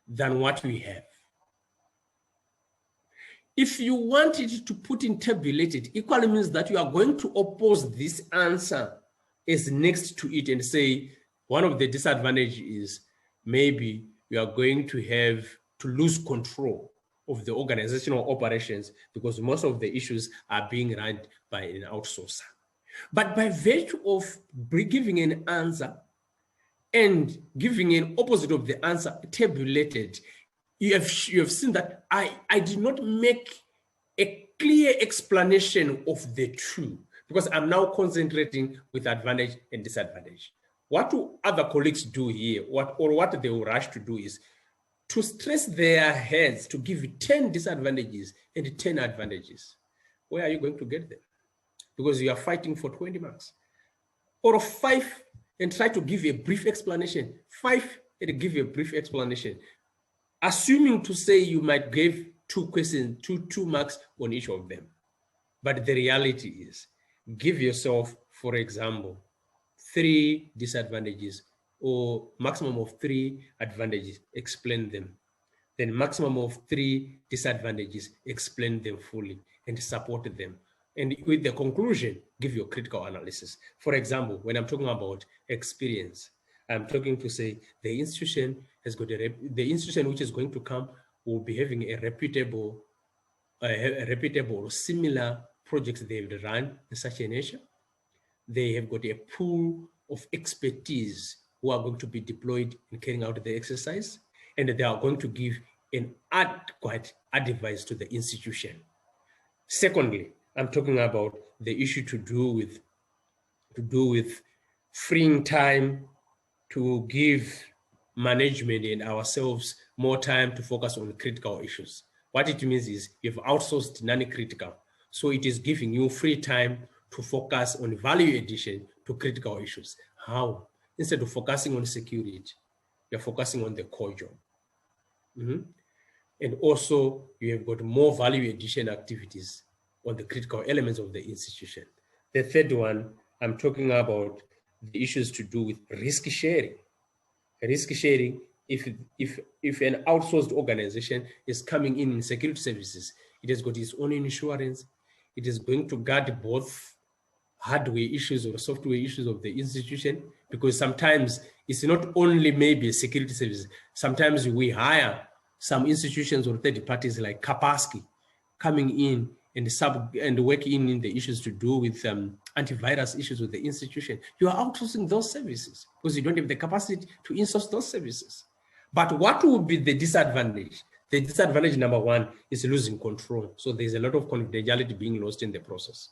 than what we have. If you want it to put in tabulated, equally means that you are going to oppose this answer as next to it and say, one of the disadvantages is maybe you are going to have to lose control of the organizational operations because most of the issues are being run by an outsourcer. But by virtue of giving an answer and giving an opposite of the answer tabulated, you have seen that I did not make a clear explanation of the two because I'm now concentrating with advantage and disadvantage. What do other colleagues do here? What they will rush to do is to stress their heads to give you 10 disadvantages and 10 advantages. Where are you going to get them? Because you are fighting for 20 marks. Or 5 and try to give a brief explanation. 5 and give you a brief explanation. Assuming to say you might give 2 questions, 2 marks on each of them. But the reality is, give yourself, for example, 3 disadvantages or maximum of 3 advantages, explain them. Then maximum of 3 disadvantages, explain them fully and support them. And with the conclusion, give your critical analysis. For example, when I'm talking about experience, I'm talking to say the institution has got the institution which is going to come will be having a reputable or similar projects they've run in such a nature. They have got a pool of expertise who are going to be deployed in carrying out the exercise, and they are going to give an adequate advice to the institution. Secondly, I'm talking about the issue to do with freeing time to give management and ourselves more time to focus on critical issues. What it means is you've outsourced non-critical, so it is giving you free time to focus on value addition to critical issues. How? Instead of focusing on security, you're focusing on the core job. And also, you have got more value addition activities on the critical elements of the institution. The third one, I'm talking about the issues to do with risk sharing. Risk sharing, if an outsourced organization is coming in security services, it has got its own insurance. It is going to guard both hardware issues or software issues of the institution, because sometimes it's not only maybe a security service. Sometimes we hire some institutions or third parties like Kaspersky coming in and working in the issues to do with antivirus issues with the institution. You are outsourcing those services because you don't have the capacity to insource those services. But what will be the disadvantage? The disadvantage number one is losing control. So there's a lot of confidentiality being lost in the process.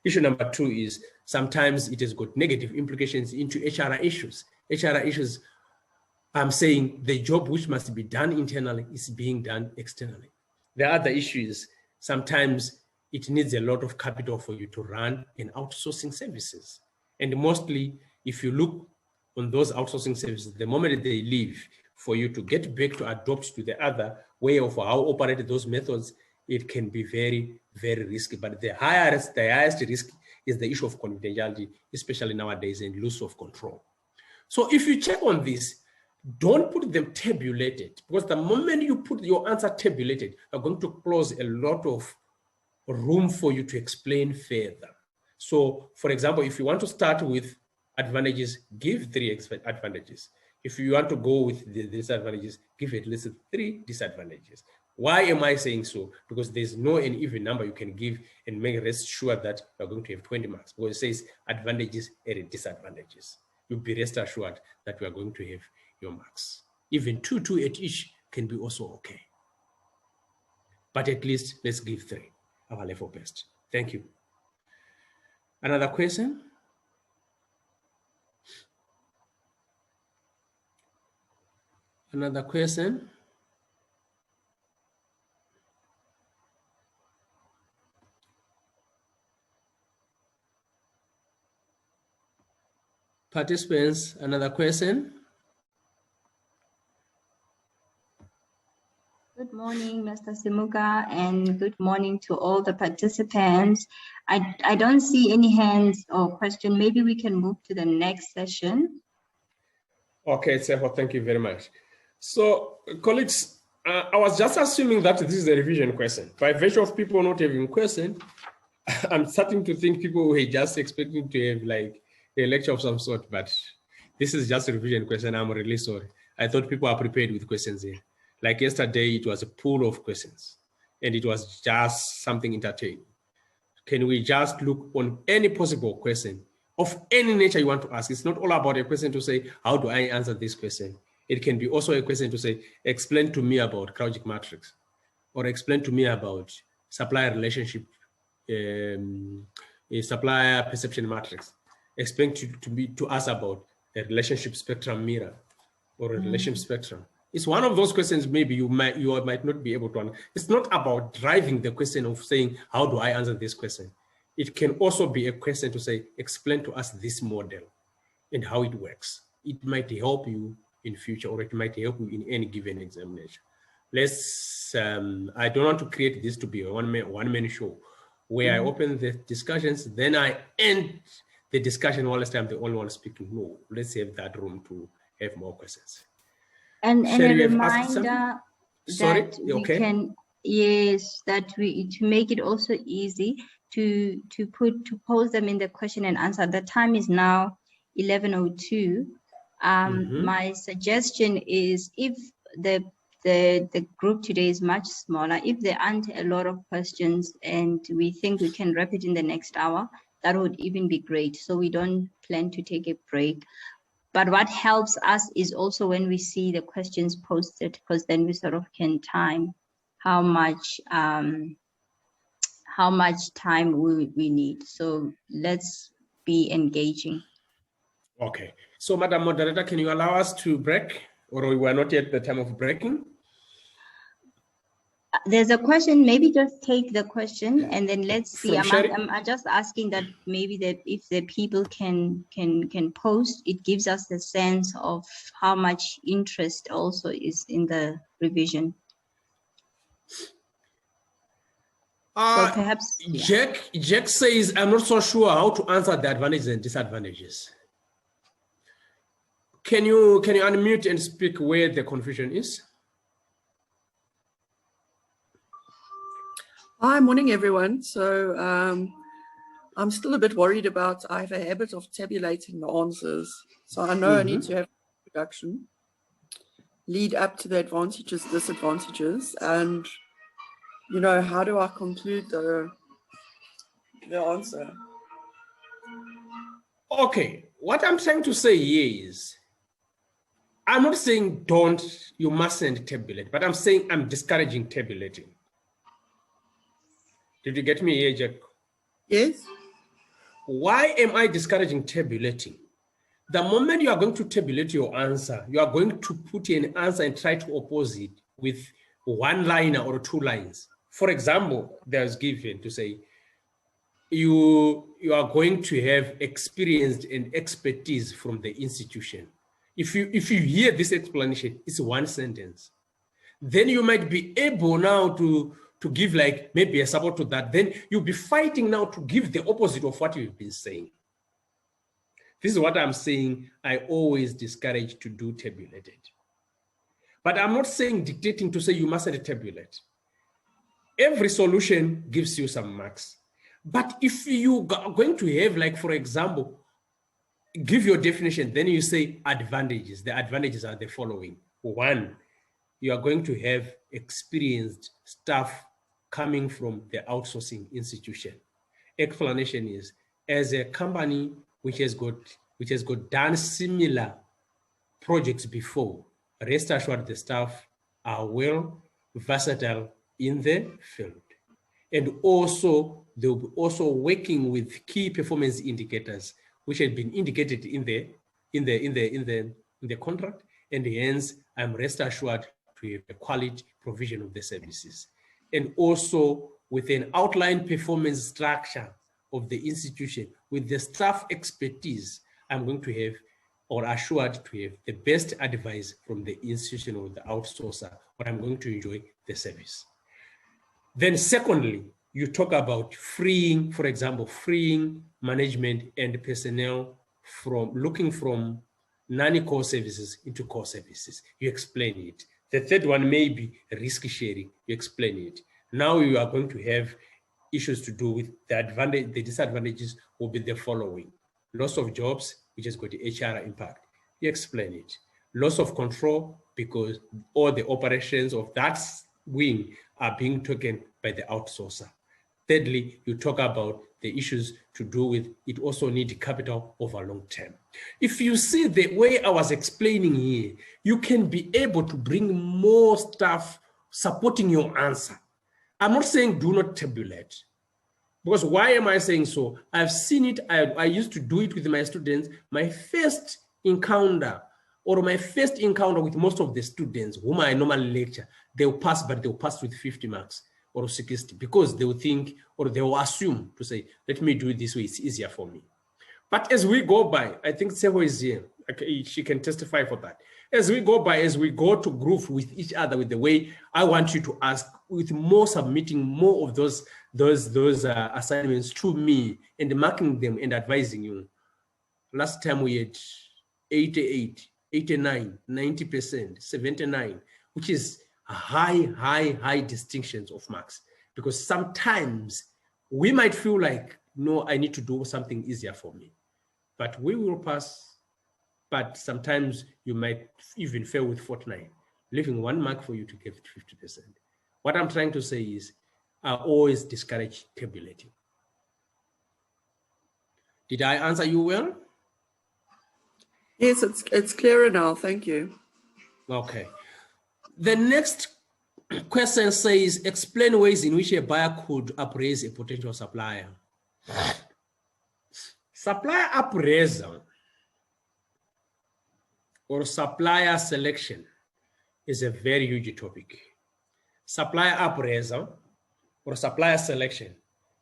Issue number two is sometimes it has got negative implications into HR issues. HR issues, I'm saying the job which must be done internally is being done externally. The other issue is sometimes it needs a lot of capital for you to run an outsourcing services. And mostly, if you look on those outsourcing services, the moment they leave, for you to get back to adopt to the other way of how operate those methods, it can be very, very risky. But the highest risk is the issue of confidentiality, especially nowadays, and loss of control. So if you check on this, don't put them tabulated, because the moment you put your answer tabulated, you're going to close a lot of room for you to explain further. So for example, if you want to start with advantages, give 3 advantages. If you want to go with the disadvantages, give at least 3 disadvantages. Why am I saying so? Because there's no an even number you can give and make rest sure that you're going to have 20 marks, because it says advantages and disadvantages. You'll be rest assured that we are going to have your marks. Even 2 at each can be also okay. But at least let's give 3, our level best. Thank you. Another question? Another question? Participants, another question? Good morning, Mr. Simuka, and good morning to all the participants. I don't see any hands or question. Maybe we can move to the next session. Okay, Sefa, thank you very much. So, colleagues, I was just assuming that this is a revision question. By virtue of people not having question, I'm starting to think people were just expecting to have like a lecture of some sort, but this is just a revision question. I'm really sorry. I thought people are prepared with questions here. Like yesterday, it was a pool of questions and it was just something entertaining. Can we just look on any possible question of any nature you want to ask? It's not all about a question to say, how do I answer this question? It can be also a question to say, explain to me about Kraujik matrix, or explain to me about supplier relationship, a supplier perception matrix. Explain to us about a relationship spectrum mirror or a relationship spectrum. It's one of those questions maybe you might not be able to answer. It's not about driving the question of saying, how do I answer this question? It can also be a question to say, explain to us this model and how it works. It might help you in future, or it might help you in any given examination. Let's, I don't want to create this to be a one-man show where I open the discussions, then I end the discussion whilst I'm the only one speaking. No, let's have that room to have more questions. And a reminder that we can, yes, that to make it also easy, to pose them in the question and answer. The time is now 11:02. My suggestion is, if the group today is much smaller, if there aren't a lot of questions and we think we can wrap it in the next hour, that would even be great. So we don't plan to take a break. But what helps us is also when we see the questions posted, because then we sort of can time how much time we need. So let's be engaging. Okay. So, Madam Moderator, can you allow us to break, or we were not yet at the time of breaking? There's a question, maybe just take the question and then let's see. From I'm just asking that maybe if the people can post, it gives us a sense of how much interest also is in the revision. So perhaps, yeah. Jack says, I'm not so sure how to answer the advantages and disadvantages. Can you unmute and speak where the confusion is? Hi, morning, everyone. So I'm still a bit worried about, I have a habit of tabulating the answers. So I know I need to have introduction, lead up to the advantages, disadvantages, and, you know, how do I conclude the answer? Okay, what I'm trying to say here is, I'm not saying you mustn't tabulate, but I'm saying I'm discouraging tabulating. Did you get me here, Jack? Yes. Why am I discouraging tabulating? The moment you are going to tabulate your answer, you are going to put an answer and try to oppose it with one liner or two lines. For example, there's given to say, you are going to have experience and expertise from the institution. If you hear this explanation, it's one sentence. Then you might be able now to give like maybe a support to that. Then you'll be fighting now to give the opposite of what you've been saying. This is what I'm saying. I always discourage to do tabulated. But I'm not saying dictating to say you mustn't tabulate. Every solution gives you some marks. But if you are going to have, like, for example, give your definition, then you say advantages. The advantages are the following. One, you are going to have experienced staff coming from the outsourcing institution. Explanation is, as a company which has got done similar projects before, rest assured the staff are well versatile in the field. And also, they'll be also working with key performance indicators, which have been indicated in the contract, and hence I'm rest assured to have a quality provision of the services. And also with an outline performance structure of the institution, with the staff expertise, I'm going to have, or assured to have, the best advice from the institution or the outsourcer, but I'm going to enjoy the service. Then secondly, you talk about freeing, for example, freeing management and personnel from looking from non-core services into core services. You explain it. The third one may be risk sharing. You explain it. Now you are going to have issues to do with the advantage. The disadvantages will be the following: loss of jobs, which has got the HR impact. You explain it. Loss of control, because all the operations of that wing are being taken by the outsourcer. Thirdly, you talk about the issues to do with it also need capital over long term. If you see the way I was explaining here, you can be able to bring more stuff supporting your answer. I'm not saying do not tabulate, because why am I saying so? I've seen it. I used to do it with my students. My first encounter with most of the students whom I normally lecture, they'll pass, but they'll pass with 50 marks or 60, because they will think, or they will assume to say, let me do it this way, it's easier for me. But as we go by, I think Seho is here, okay, she can testify for that. As we go by, as we go to groove with each other with the way I want you to ask, with more submitting more of those assignments to me and marking them and advising you. Last time we had 88, 89, 90%, 79, which is high distinctions of marks, because sometimes We might feel like, no, I need to do something easier for me, but we will pass. But sometimes you might even fail with 49, leaving 1 mark for you to get 50%. What I'm trying to say is, I always discourage tabulating. Did I answer you well? Yes, it's clearer now. Thank you. Okay. The next question says, explain ways in which a buyer could appraise a potential supplier. Supplier appraisal or supplier selection is a very huge topic. Supplier appraisal or supplier selection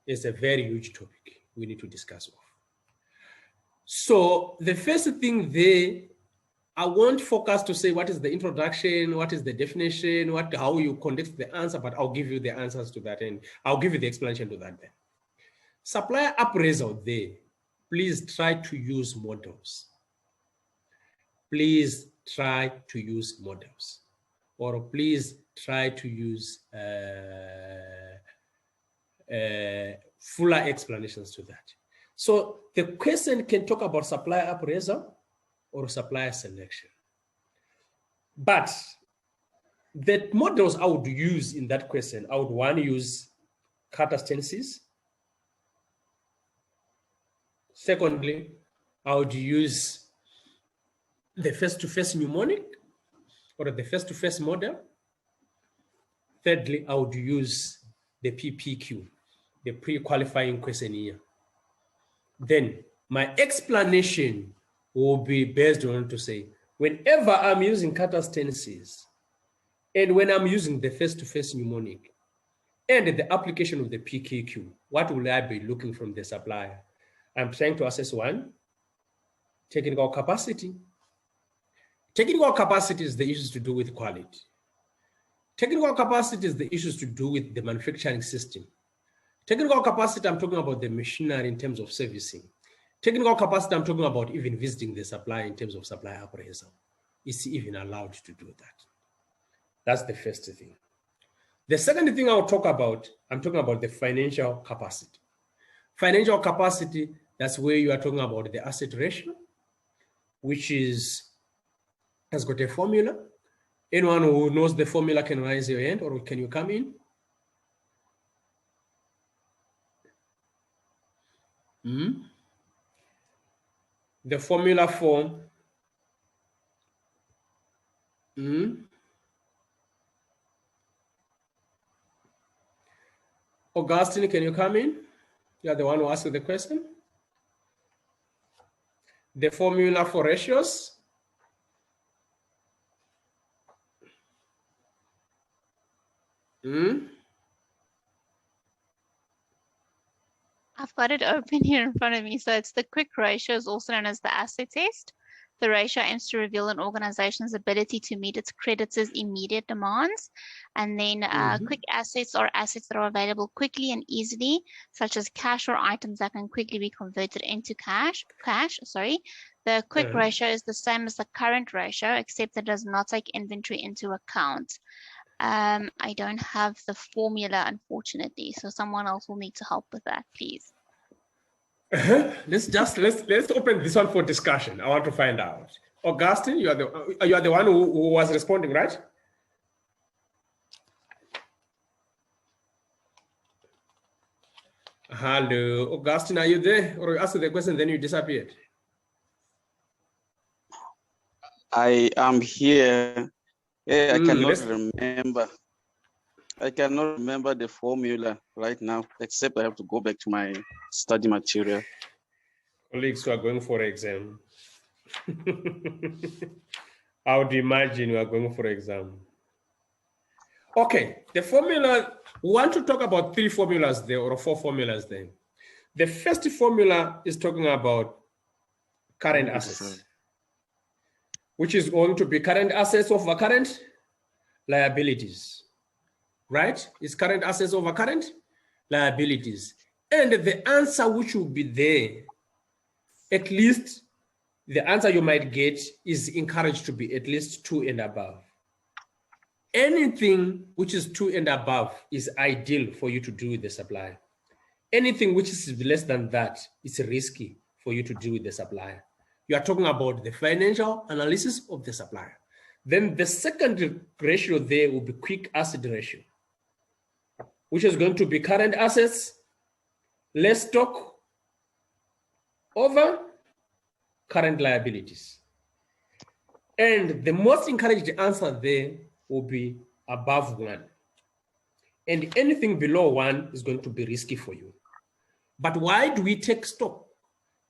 is a very huge topic we need to discuss. So the first thing there, I won't focus to say what is the introduction, what is the definition, how you conduct the answer, but I'll give you the answers to that and I'll give you the explanation to that then. Supplier appraisal there, please try to use models. Please try to use models, or please try to use fuller explanations to that. So the question can talk about supplier appraisal or supplier selection. But the models I would use in that question, I would want to use Carter's tenses. Secondly, I would use the face-to-face mnemonic or the face-to-face model. Thirdly, I would use the PPQ, the pre-qualifying questionnaire. Then my explanation will be based on to say, whenever I'm using Carter's tenses, and when I'm using the face-to-face mnemonic, and the application of the PKQ, what will I be looking from the supplier? I'm trying to assess one, technical capacity. Technical capacity is the issues to do with quality. Technical capacity is the issues to do with the manufacturing system. Technical capacity, I'm talking about the machinery in terms of servicing. Technical capacity, I'm talking about even visiting the supplier in terms of supplier appraisal. Is he even allowed to do that? That's the first thing. The second thing I'll talk about, I'm talking about the financial capacity. Financial capacity, that's where you are talking about the asset ratio, which has got a formula. Anyone who knows the formula can raise your hand, or can you come in? The formula for Augustine, can you come in? You are the one who asked the question. The formula for ratios. I've got it open here in front of me. So it's the quick ratio, is also known as the asset test. The ratio aims to reveal an organization's ability to meet its creditors' immediate demands. And then quick assets are assets that are available quickly and easily, such as cash or items that can quickly be converted into cash. The quick ratio is the same as the current ratio, except it does not take inventory into account. I don't have the formula, unfortunately, so someone else will need to help with that, please. Let's open this one for discussion. I want to find out. Augustine, you are the one who was responding, right? Hello, Augustine, are you there? Or you asked the question, then you disappeared? I am here. Yeah, I cannot remember. I cannot remember the formula right now, except I have to go back to my study material. Colleagues who are going for exam. I would imagine we are going for exam. Okay, the formula, we want to talk about 3 formulas there, or 4 formulas there. The first formula is talking about current assets, which is going to be current assets over current liabilities, right? It's current assets over current liabilities. And the answer which will be there, at least the answer you might get is encouraged to be at least 2 and above. Anything which is 2 and above is ideal for you to do with the supplier. anything which is less than that, it's risky for you to deal with the supplier. You are talking about the financial analysis of the supplier. Then the second ratio there will be quick asset ratio, which is going to be current assets, less stock over current liabilities. And the most encouraged answer there will be above 1. And anything below 1 is going to be risky for you. But why do we take stock?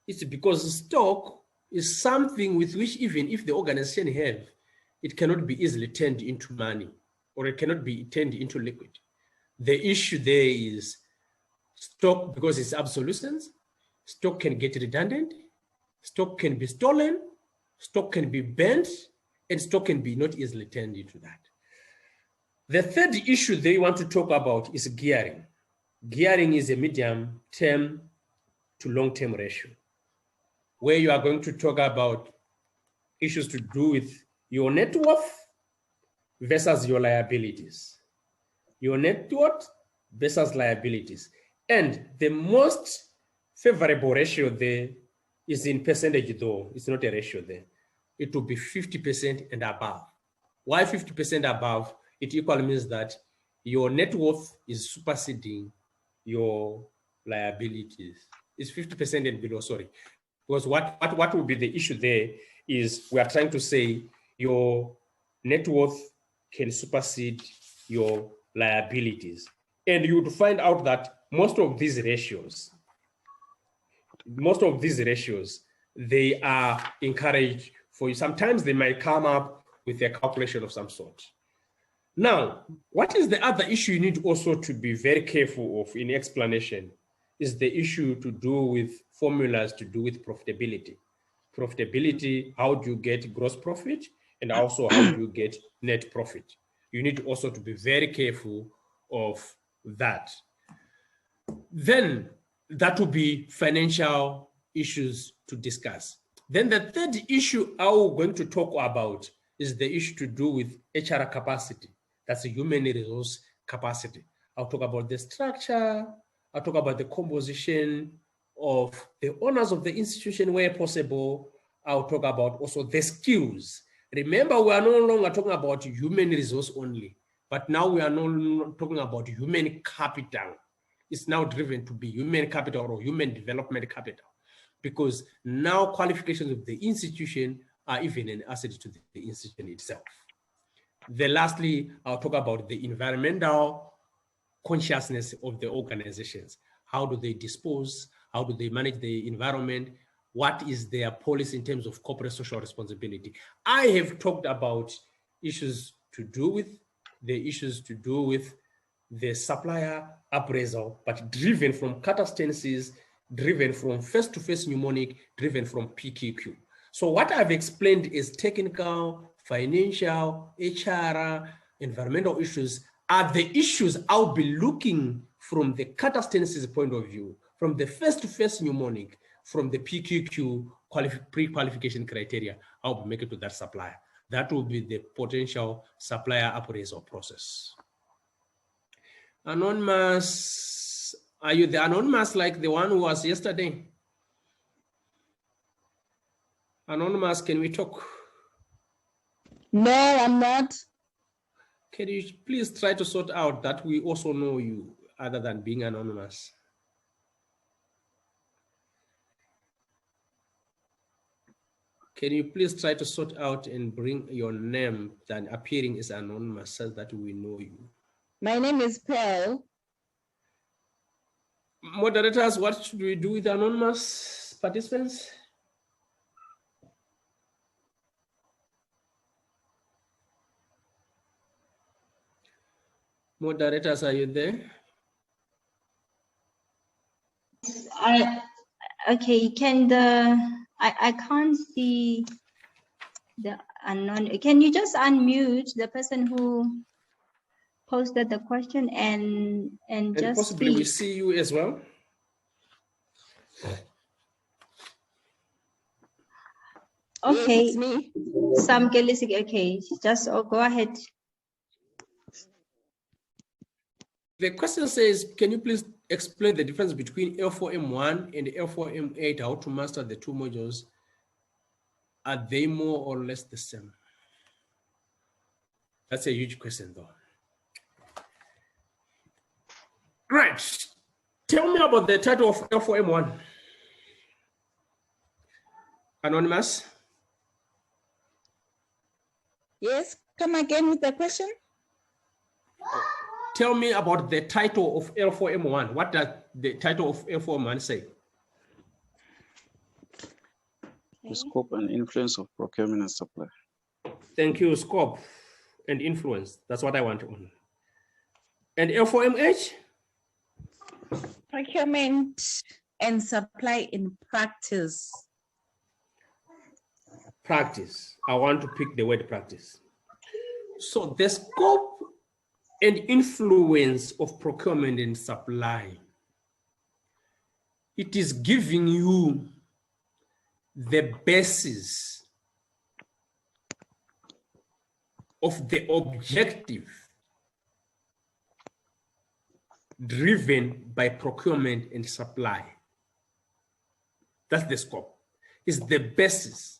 It's because stock is something with which even if the organization have, it cannot be easily turned into money, or it cannot be turned into liquid. The issue there is stock, because it's obsolescence, stock can get redundant, stock can be stolen, stock can be bent, and stock can be not easily turned into that. The third issue they want to talk about is gearing. Gearing is a medium-term to long-term ratio, where you are going to talk about issues to do with your net worth versus your liabilities. Your net worth versus liabilities. And the most favorable ratio there is in percentage though, it's not a ratio there. It will be 50% and above. Why 50% above? It equally means that your net worth is superseding your liabilities. It's 50% and below, sorry. Because what will be the issue there is we are trying to say your net worth can supersede your liabilities. And you would find out that most of these ratios, they are encouraged for you. Sometimes they might come up with a calculation of some sort. Now, what is the other issue you need also to be very careful of in explanation is the issue to do with formulas to do with profitability. Profitability, how do you get gross profit? And also how do you get net profit? You need also to be very careful of that. Then that will be financial issues to discuss. Then the third issue I'm going to talk about is the issue to do with HR capacity. That's a human resource capacity. I'll talk about the structure. I'll talk about the composition of the owners of the institution where possible. I'll talk about also the skills. Remember, we are no longer talking about human resource only, but now we are no longer talking about human capital. It's now driven to be human capital or human development capital, because now qualifications of the institution are even an asset to the institution itself. Then lastly, I'll talk about the environmental consciousness of the organizations. How do they dispose? How do they manage the environment? What is their policy in terms of corporate social responsibility? I have talked about issues to do with the supplier appraisal, but driven from catastensis, driven from face-to-face mnemonic, driven from PQQ. So what I've explained is technical, financial, HR, environmental issues are the issues I'll be looking from the catastensis point of view, from the face-to-face mnemonic, from the PQQ pre-qualification criteria. I'll make it to that supplier. That will be the potential supplier appraisal process. Anonymous, are you the anonymous like the one who was yesterday? Anonymous, can we talk? No, I'm not. Can you please try to sort out that we also know you other than being anonymous? Can you please try to sort out and bring your name than appearing as anonymous so that we know you? My name is Pearl. Moderators, what should we do with anonymous participants? Moderators, are you there? Okay, I can't see the unknown. Can you just unmute the person who posted the question and just possibly speak? We see you as well. Okay, Yes, it's me. Sam Kelly, okay, just go ahead. The question says, can you please explain the difference between L4M1 and L4M8, how to master the two modules. Are they more or less the same? That's a huge question though. Right. Tell me about the title of L4M1. Anonymous? Yes, come again with the question. Tell me about the title of L4M1. What does the title of L4M1 say? The scope and influence of procurement and supply. Thank you, scope and influence. That's what I want to own. And L4M8? Procurement and supply in practice. Practice. I want to pick the word practice. So the scope and influence of procurement and supply, it is giving you the basis of the objective driven by procurement and supply. That's the scope. It's the basis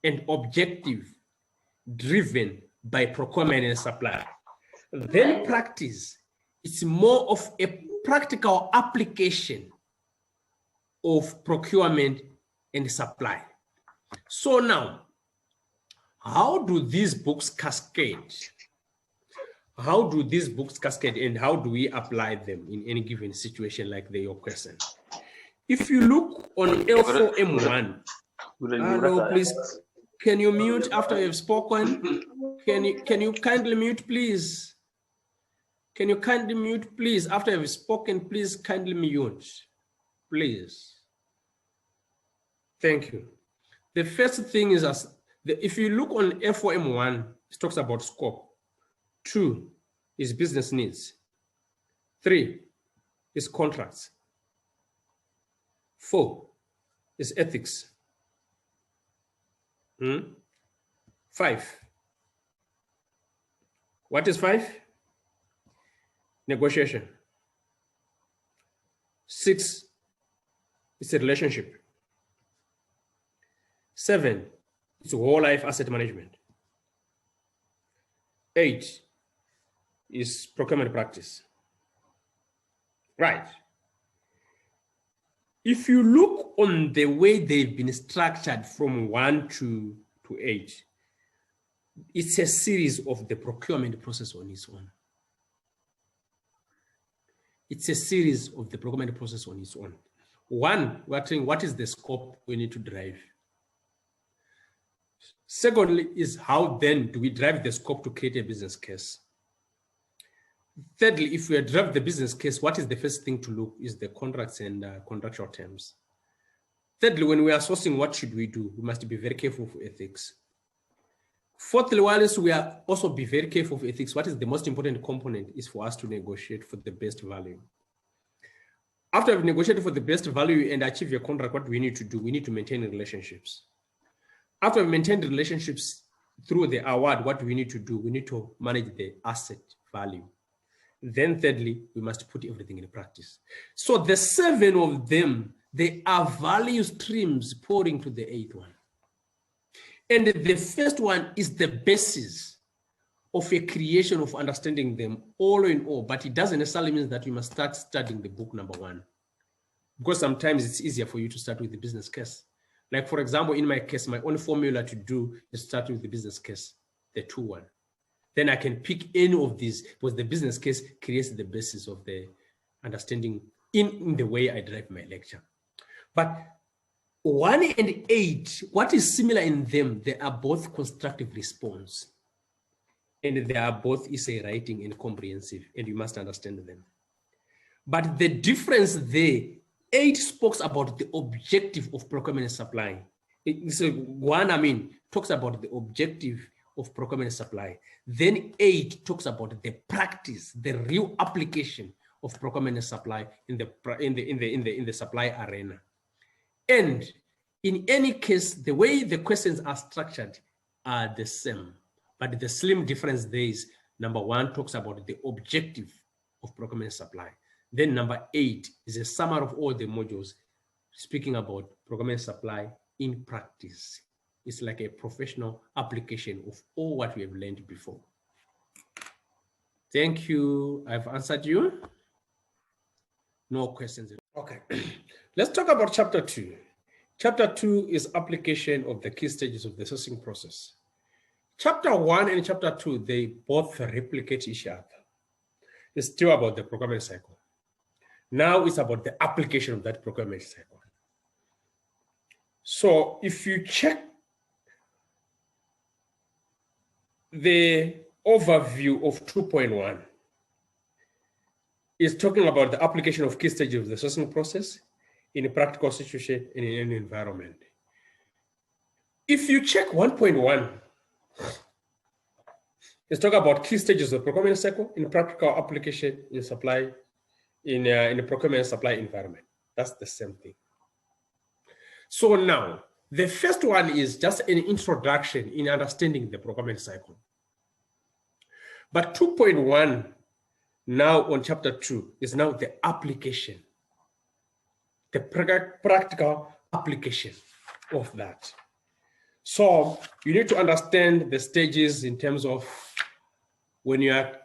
and objective driven by procurement and supply. Then practice, it's more of a practical application of procurement and supply. So now, how do these books cascade? How do these books cascade and how do we apply them in any given situation like your question? If you look on L4M1, hello, please, can you mute after you've spoken? Can you kindly mute, please? Can you kindly mute, please? After you've spoken, please kindly mute, please. Thank you. The first thing is, if you look on L4M1, it talks about scope. 2 is business needs. 3 is contracts. 4 is ethics. 5. What is 5? Negotiation. 6 is a relationship. 7 is whole life asset management. 8 is procurement practice. Right. If you look on the way they've been structured from 1 to 8, it's a series of the procurement process on its own. It's a series of the procurement process on its own. 1, we're saying what is the scope we need to drive. Secondly, is how then do we drive the scope to create a business case? Thirdly, if we drive the business case, what is the first thing to look is the contracts and contractual terms. Thirdly, when we are sourcing, what should we do? We must be very careful for ethics. Fourthly, while we are also be very careful for ethics, what is the most important component is for us to negotiate for the best value. After we've negotiated for the best value and achieve your contract, what do we need to do? We need to maintain relationships. After we maintain relationships through the award, what do we need to do? We need to manage the asset value. Then thirdly, we must put everything in practice. So the 7 of them, they are value streams pouring to the 8th one. And the first one is the basis of a creation of understanding them all in all, but it doesn't necessarily mean that you must start studying the book number 1. Because sometimes it's easier for you to start with the business case. Like for example, in my case, my only formula to do is start with the business case, the 2-1. Then I can pick any of these because the business case creates the basis of the understanding in the way I drive my lecture. But 1 and 8, what is similar in them? They are both constructive response. And they are both essay writing and comprehensive, and you must understand them. But the difference there, 8 speaks about the objective of procurement and supply. So 1, talks about the objective of procurement and supply. Then 8 talks about the practice, the real application of procurement and supply in the supply arena. And in any case, the way the questions are structured are the same, but the slim difference there is number 1 talks about the objective of procurement and supply. Then number 8 is a summary of all the modules speaking about procurement supply in practice. It's like a professional application of all what we have learned before. Thank you. I've answered you. No questions. Okay. Let's talk about chapter 2. Chapter 2 is application of the key stages of the sourcing process. Chapter 1 and chapter 2, they both replicate each other. It's still about the procurement cycle. Now it's about the application of that procurement cycle. So if you check the overview of 2.1, it's talking about the application of key stages of the sourcing process in a practical situation and in an environment. If you check 1.1, it's talking about key stages of the procurement cycle in practical application in supply, in a procurement supply environment. That's the same thing. So now, the first one is just an introduction in understanding the procurement cycle. But 2.1 now on chapter 2 is now the application, the practical application of that. So you need to understand the stages in terms of when you are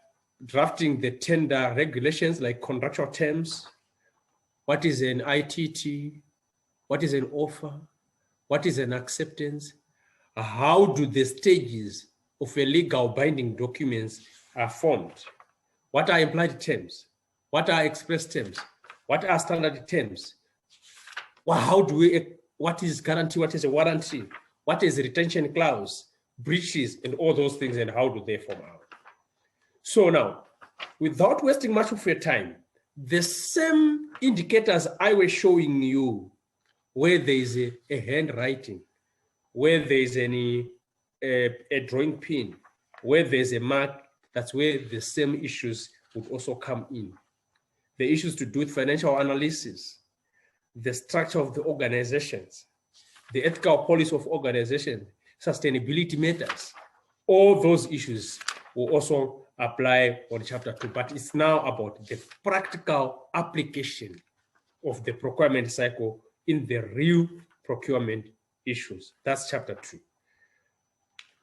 drafting the tender regulations like contractual terms, what is an ITT, what is an offer, what is an acceptance, how do the stages of a legal binding documents are formed, what are implied terms, what are express terms, what are standard terms, well, how do we, what is guarantee, what is a warranty, what is a retention clause, breaches, and all those things, and how do they form out. So now, without wasting much of your time, the same indicators I was showing you, where there is a handwriting, where there is a drawing pin, where there's a mark, that's where the same issues would also come in. The issues to do with financial analysis, the structure of the organizations, the ethical policy of organization, sustainability matters, all those issues will also apply on chapter 2, but it's now about the practical application of the procurement cycle in the real procurement issues. That's chapter 2.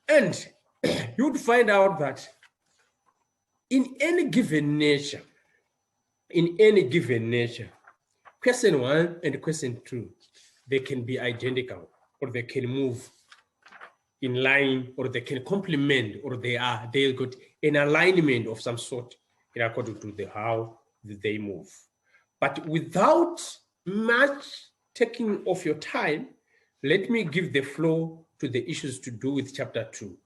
And you would find out that in any given nature, question 1 and question 2, they can be identical, or they can move in line, or they can complement, or they got an alignment of some sort in according to how they move. But without much taking of your time, let me give the floor to the issues to do with chapter 2.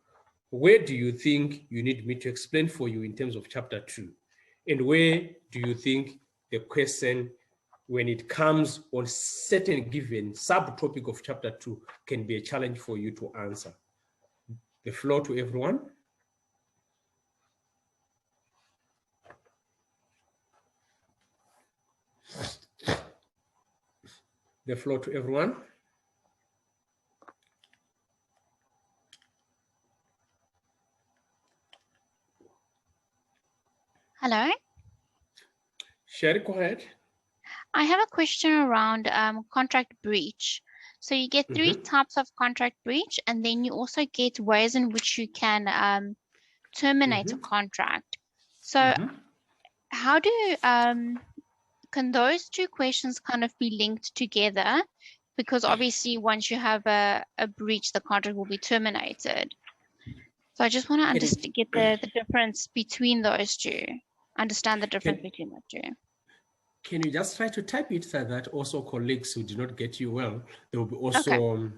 Where do you think you need me to explain for you in terms of chapter 2? And where do you think the question, when it comes on certain given subtopic of chapter 2, can be a challenge for you to answer? The floor to everyone. The floor to everyone. Hello. Sherry, go ahead. I have a question around contract breach. So you get 3 types of contract breach, and then you also get ways in which you can terminate a contract. So how do can those 2 questions kind of be linked together? Because obviously once you have a breach, the contract will be terminated. So I just want to understand, get the difference between those 2. Understand the difference between the 2. Can you just try to type it so that also colleagues who did not get you well, they will be also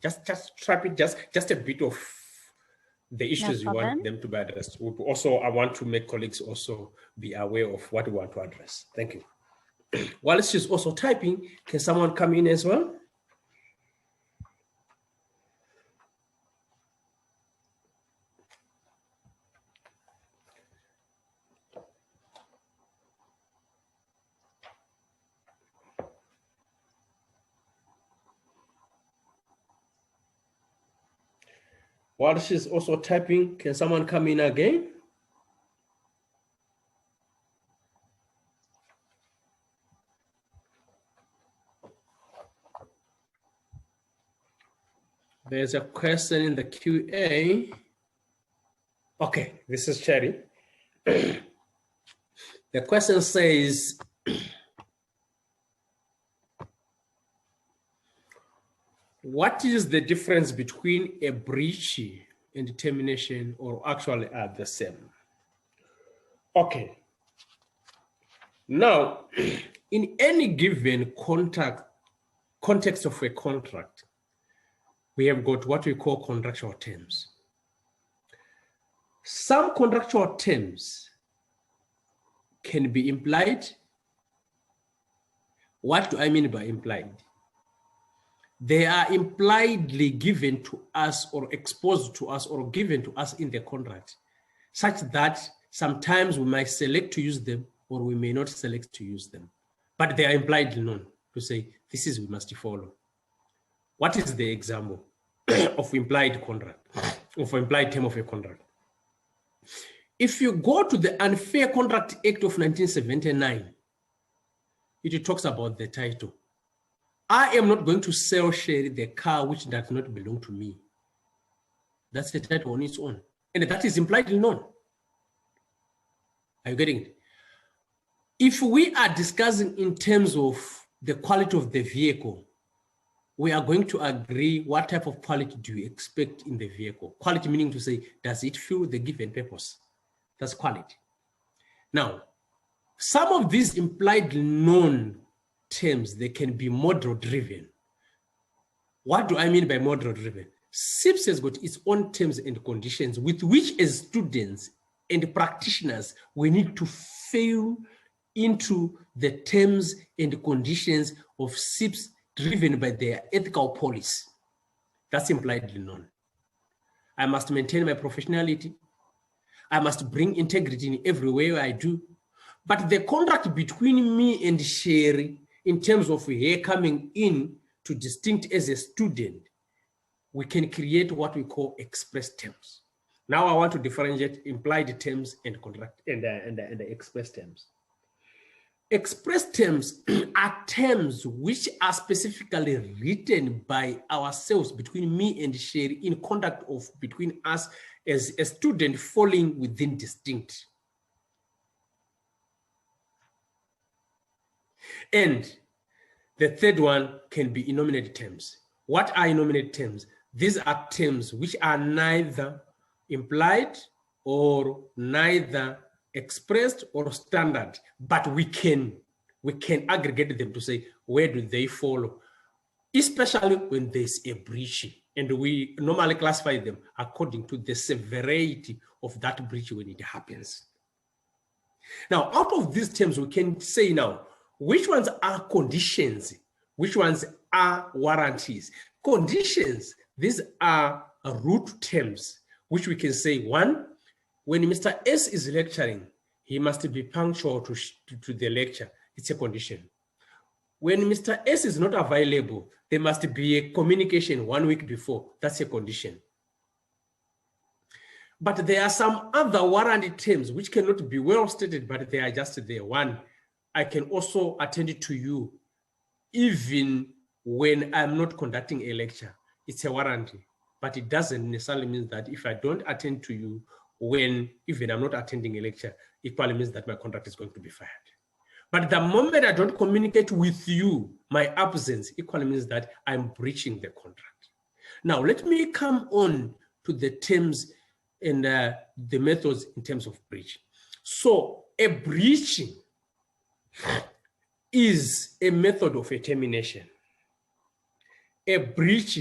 just type it, just a bit of the issues you want them to be addressed. Also, I want to make colleagues also be aware of what we want to address. Thank you. While she's also typing, can someone come in as well? While she's also typing, can someone come in again? There's a question in the QA. Okay, this is Cherry. The question says, what is the difference between a breach and termination, or actually are the same? Okay. Now, in any given context of a contract, we have got what we call contractual terms. Some contractual terms can be implied. What do I mean by implied? They are impliedly given to us or exposed to us or given to us in the contract, such that sometimes we might select to use them or we may not select to use them. But they are impliedly known to say, this is we must follow. What is the example of implied contract, of implied term of a contract? If you go to the Unfair Contract Act of 1979, it talks about the title. I am not going to sell share the car which does not belong to me. That's the title on its own. And that is impliedly known. Are you getting it? If we are discussing in terms of the quality of the vehicle, we are going to agree what type of quality do you expect in the vehicle. Quality meaning to say, does it fill the given purpose? That's quality. Now, some of these implied known terms, they can be model driven. What do I mean by model driven? CIPS has got its own terms and conditions with which as students and practitioners, we need to fill into the terms and conditions of CIPS driven by their ethical policy. That's impliedly known. I must maintain my professionality. I must bring integrity in every way I do. But the contract between me and Sherry, in terms of her coming in to distinct as a student, we can create what we call express terms. Now I want to differentiate implied terms and contract and the express terms. Express terms are terms which are specifically written by ourselves between me and Sherry in conduct of between us as a student falling within distinct. And the third one can be innominate terms. What are innominate terms? These are terms which are neither implied or neither expressed or standard, but we can aggregate them to say, where do they follow? Especially when there's a breach, and we normally classify them according to the severity of that breach when it happens. Now, out of these terms, we can say now, which ones are conditions? Which ones are warranties? Conditions, these are root terms, which we can say, one, when Mr. S is lecturing, he must be punctual to the lecture. It's a condition. When Mr. S is not available, there must be a communication 1 week before. That's a condition. But there are some other warranty terms which cannot be well stated, but they are just there. One, I can also attend to you even when I'm not conducting a lecture. It's a warranty, but it doesn't necessarily mean that if I don't attend to you when even I'm not attending a lecture, it probably means that my contract is going to be fired. But the moment I don't communicate with you, my absence equally means that I'm breaching the contract. Now, let me come on to the terms and the methods in terms of breach. So a breach is a method of a termination. A breach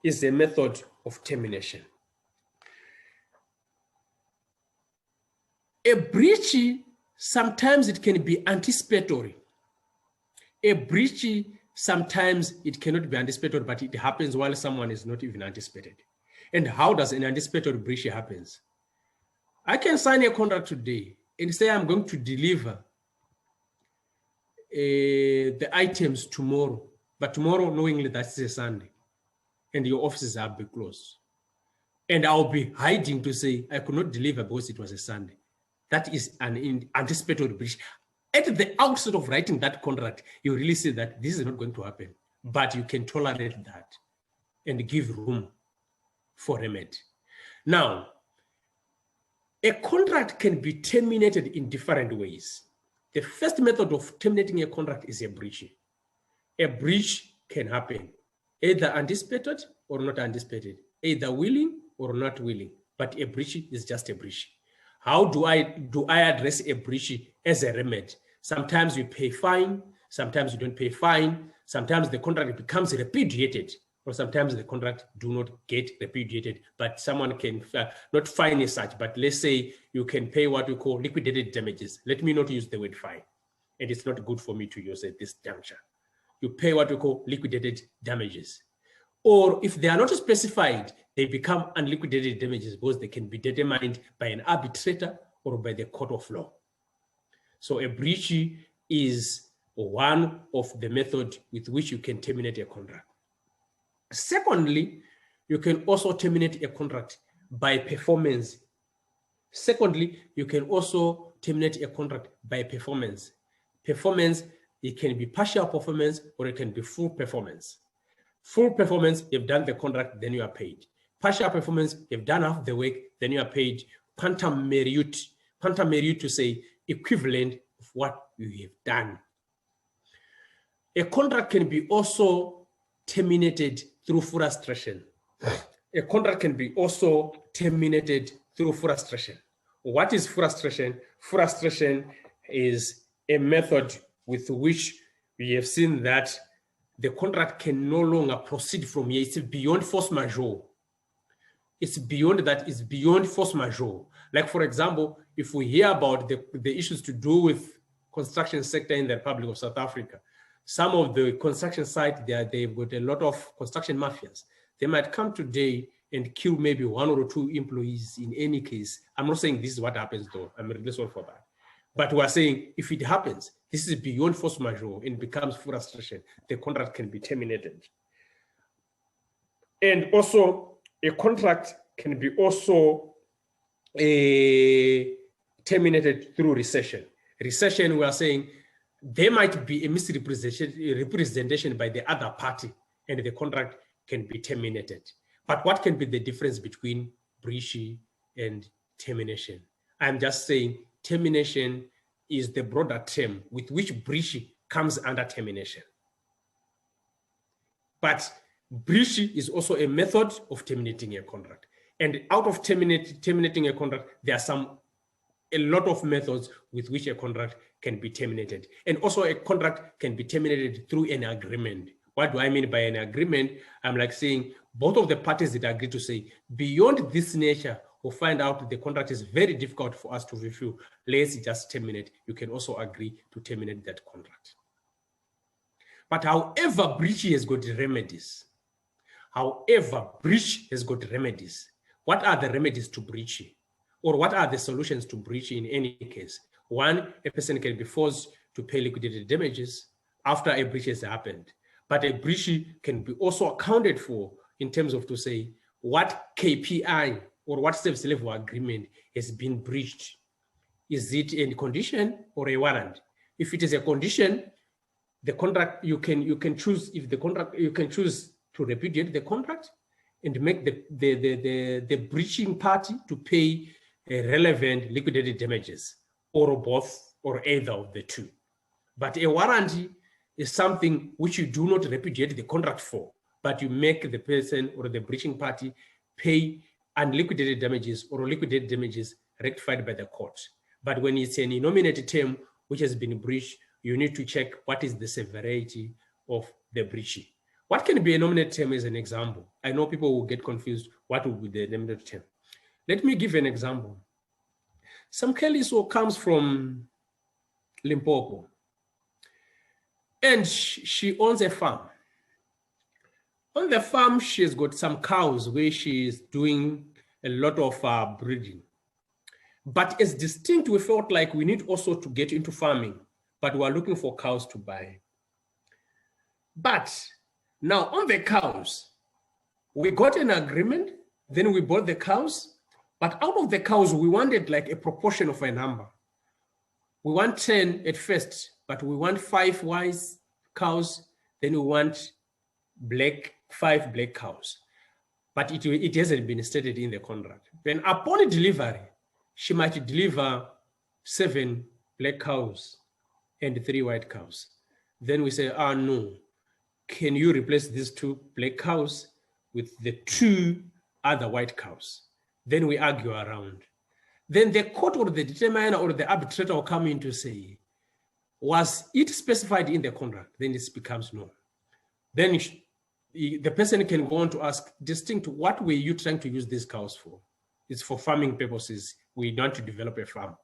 is a method of termination. A breach, sometimes it can be anticipatory. A breach, sometimes it cannot be anticipatory, but it happens while someone is not even anticipated. And how does an anticipatory breach happen? I can sign a contract today and say I'm going to deliver the items tomorrow, but tomorrow knowingly that's a Sunday and your offices are be closed. And I'll be hiding to say I could not deliver because it was a Sunday. That is an anticipatory breach. At the outset of writing that contract, you really see that this is not going to happen, but you can tolerate that. and give room for remedy. Now, a contract can be terminated in different ways. The first method of terminating a contract is a breach. A breach can happen either anticipated or not anticipated, either willing or not willing, but a breach is just a breach. How do I address a breach as a remedy? Sometimes you pay fine, sometimes you don't pay fine, sometimes the contract becomes repudiated, or sometimes the contract do not get repudiated, but someone can not fine as such, but let's say you can pay what we call liquidated damages. Let me not use the word fine, and it's not good for me to use at this juncture. You pay what we call liquidated damages. Or if they are not specified, they become unliquidated damages because they can be determined by an arbitrator or by the court of law. So a breach is one of the methods with which you can terminate a contract. Secondly, you can also terminate a contract by performance. Secondly, you can also terminate a contract by performance. Performance, it can be partial performance or it can be full performance. Full performance, you've done the contract, then you are paid. Partial performance, you've done half the work, then you are paid. Quantum merit to say equivalent of what you have done. A contract can be also terminated through frustration. A contract can be also terminated through frustration. What is frustration? Frustration is a method with which we have seen that the contract can no longer proceed from here. It's beyond force majeure. It's beyond that, it's beyond force majeure. Like for example, if we hear about the issues to do with construction sector in the Republic of South Africa, some of the construction sites there, they've got a lot of construction mafias. They might come today and kill maybe 1 or 2 employees in any case. I'm not saying this is what happens though, I'm really sorry for that. But we're saying if it happens, this is beyond force majeure and becomes frustration, the contract can be terminated. And also a contract can be also terminated through recession. Recession, we are saying there might be a misrepresentation by the other party and the contract can be terminated. But what can be the difference between breach and termination? I'm just saying termination is the broader term with which breach comes under termination. But breach is also a method of terminating a contract. And out of terminating a contract, there are a lot of methods with which a contract can be terminated. And also a contract can be terminated through an agreement. What do I mean by an agreement? I'm like saying both of the parties that agree to say, beyond this nature, we'll find out the contract is very difficult for us to fulfill. Let's just terminate. You can also agree to terminate that contract. But however, breach has got remedies. However, breach has got remedies. What are the remedies to breach? Or what are the solutions to breach in any case? One, a person can be forced to pay liquidated damages after a breach has happened. But a breach can be also accounted for in terms of to say what KPI or what service level agreement has been breached. Is it a condition or a warrant? If it is a condition, the contract you can choose if the contract you can choose to repudiate the contract and make the breaching party to pay a relevant liquidated damages, or both or either of the two. But a warranty is something which you do not repudiate the contract for, but you make the person or the breaching party pay unliquidated damages or liquidated damages rectified by the court. But when it's an innominate term which has been breached, you need to check what is the severity of the breach. What can be a nominate term as an example? I know people will get confused. What will be the nominate term? Let me give an example. Some Keliso comes from Limpopo and she owns a farm. On the farm, she's got some cows where she's doing a lot of breeding. But as distinct, we felt like we need also to get into farming, but we're looking for cows to buy. But now on the cows, we got an agreement, then we bought the cows, but out of the cows, we wanted like a proportion of a number. We want 10 at first, but we want 5 wise cows, then we want black 5 black cows, but it hasn't been stated in the contract. Then upon delivery, she might deliver 7 black cows and 3 white cows. Then we say, ah, no, can you replace these 2 black cows with the 2 other white cows? Then we argue around. Then the court or the determiner or the arbitrator will come in to say, was it specified in the contract? Then it becomes no. Then the person can go on to ask, distinct, what were you trying to use these cows for? It's for farming purposes. We want to develop a farm.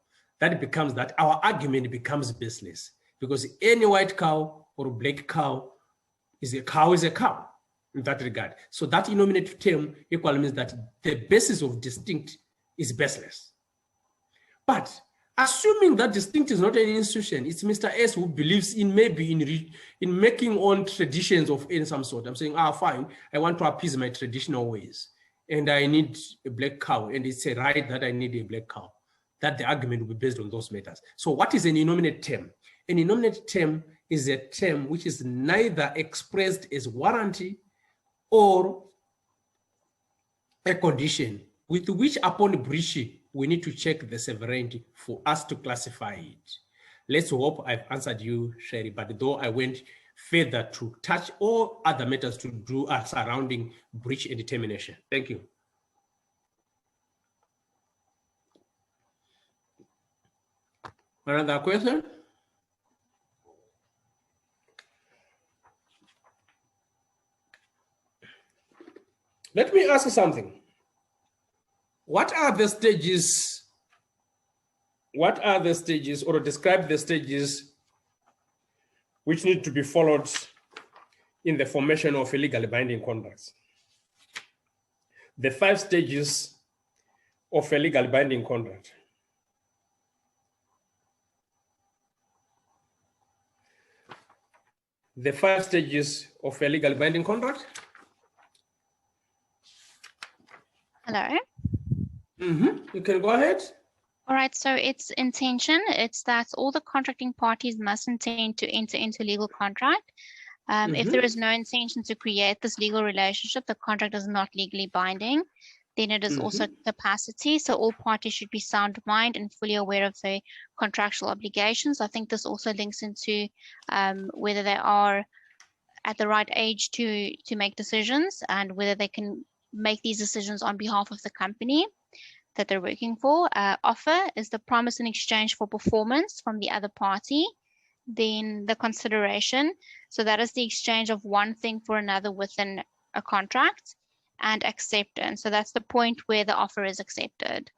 That becomes that our argument becomes baseless, because any white cow or black cow is a cow in that regard. So that innominate term equal means that the basis of distinct is baseless. But assuming that distinct is not an institution, it's Mr. S who believes in maybe in making on traditions of in some sort. I'm saying, fine, I want to appease my traditional ways and I need a black cow, and it's a right that I need a black cow. That the argument will be based on those matters. So what is an innominate term? An innominate term is a term which is neither expressed as warranty or a condition with which upon breach we need to check the severity for us to classify it. Let's hope I've answered you, Sherry, but though I went further to touch all other matters to do surrounding breach and determination. Thank you. Another question? Let me ask you something. What are the stages? What are the stages, or describe the stages which need to be followed in the formation of a legally binding contracts? The 5 stages of a legally binding contract. The 5 stages of a legally binding contract. Hello. You can go ahead. All right, so it's intention. It's that all the contracting parties must intend to enter into a legal contract. If there is no intention to create this legal relationship, the contract is not legally binding. Then it is also capacity. So all parties should be sound mind and fully aware of their contractual obligations. I think this also links into whether they are at the right age to make decisions, and whether they can make these decisions on behalf of the company that they're working for. Offer is the promise in exchange for performance from the other party. Then the consideration, so that is the exchange of one thing for another within a contract. And acceptance, so that's the point where the offer is accepted.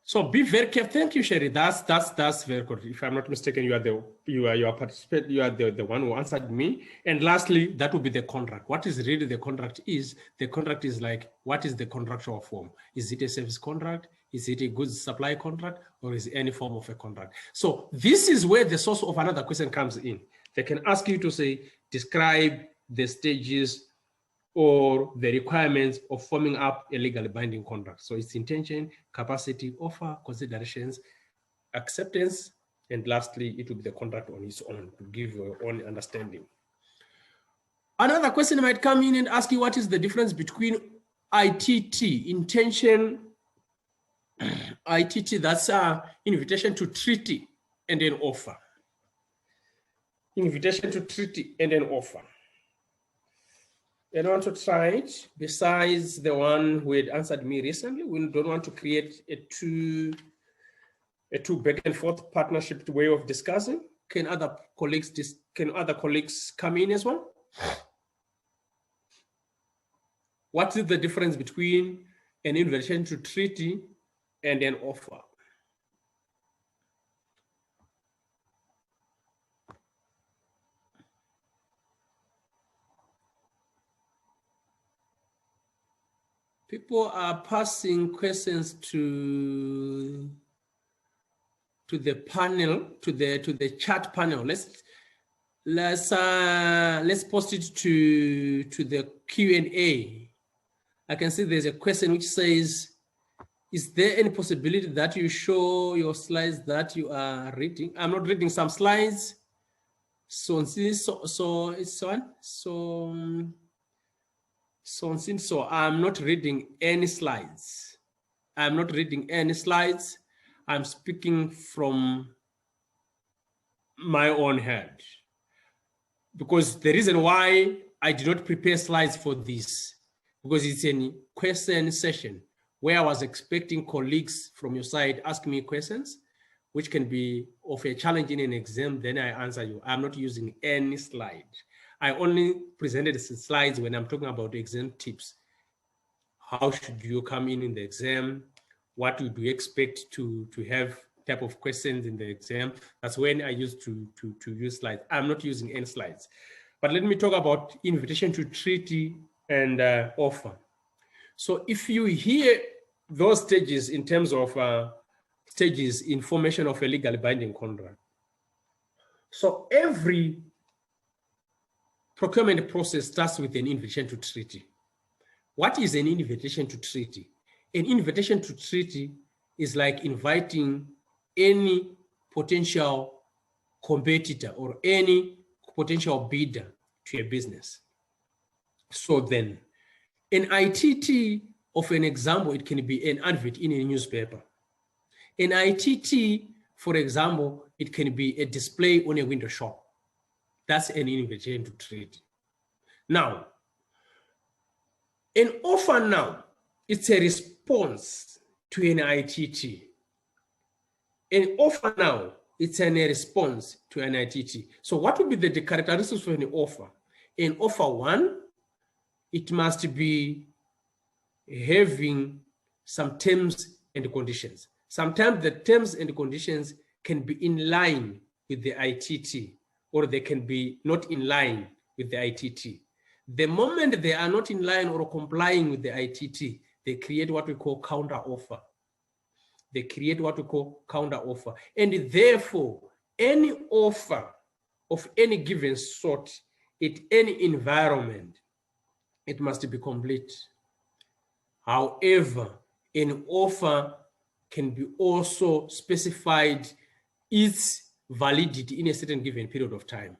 So be very careful. Thank you, Sherry. That's very good. If I'm not mistaken, you are participant. You are the one who answered me. And lastly, that would be the contract. What is really the contract is? The contract is like, what is the contractual form? Is it a service contract? Is it a goods supply contract? Or is it any form of a contract? So this is where the source of another question comes in. They can ask you to say, describe the stages or the requirements of forming up a legally binding contract. So it's intention, capacity, offer, considerations, acceptance, and lastly, it will be the contract on its own to give your own understanding. Another question might come in and ask you, what is the difference between ITT, intention, ITT, that's invitation to treaty, and an offer. Invitation to treaty and an offer. I don't want to try it. Besides the one who had answered me recently, we don't want to create a two back and forth partnership way of discussing. Can other colleagues come in as well? What is the difference between an invitation to treaty and an offer? People are passing questions to the panel, to the chat panel. Let's post it to the Q&A. I can see there's a question which says, is there any possibility that you show your slides that you are reading? I'm not reading some slides. So I'm not reading any slides. I'm not reading any slides. I'm speaking from my own head. Because the reason why I did not prepare slides for this, because it's a question session where I was expecting colleagues from your side ask me questions, which can be of a challenge in an exam, then I answer you. I'm not using any slide. I only presented slides when I'm talking about exam tips. How should you come in the exam? What would you expect to have type of questions in the exam? That's when I used to use slides. I'm not using any slides. But let me talk about invitation to treaty and offer. So if you hear those stages in terms of stages in formation of a legally binding contract. So every procurement process starts with an invitation to treaty. What is an invitation to treaty? An invitation to treaty is like inviting any potential competitor or any potential bidder to a business. So then, an ITT of an example, it can be an advert in a newspaper. An ITT, for example, it can be a display on a window shop. That's an invitation to treaty. Now, an offer now, it's a response to an ITT. An offer now, it's a response to an ITT. So what would be the characteristics of an offer? An offer one, it must be having some terms and conditions. Sometimes the terms and conditions can be in line with the ITT, or they can be not in line with the ITT. The moment they are not in line or complying with the ITT, they create what we call counter offer. They create what we call counter offer. And therefore, any offer of any given sort at any environment, it must be complete. However, an offer can be also specified its validity in a certain given period of time.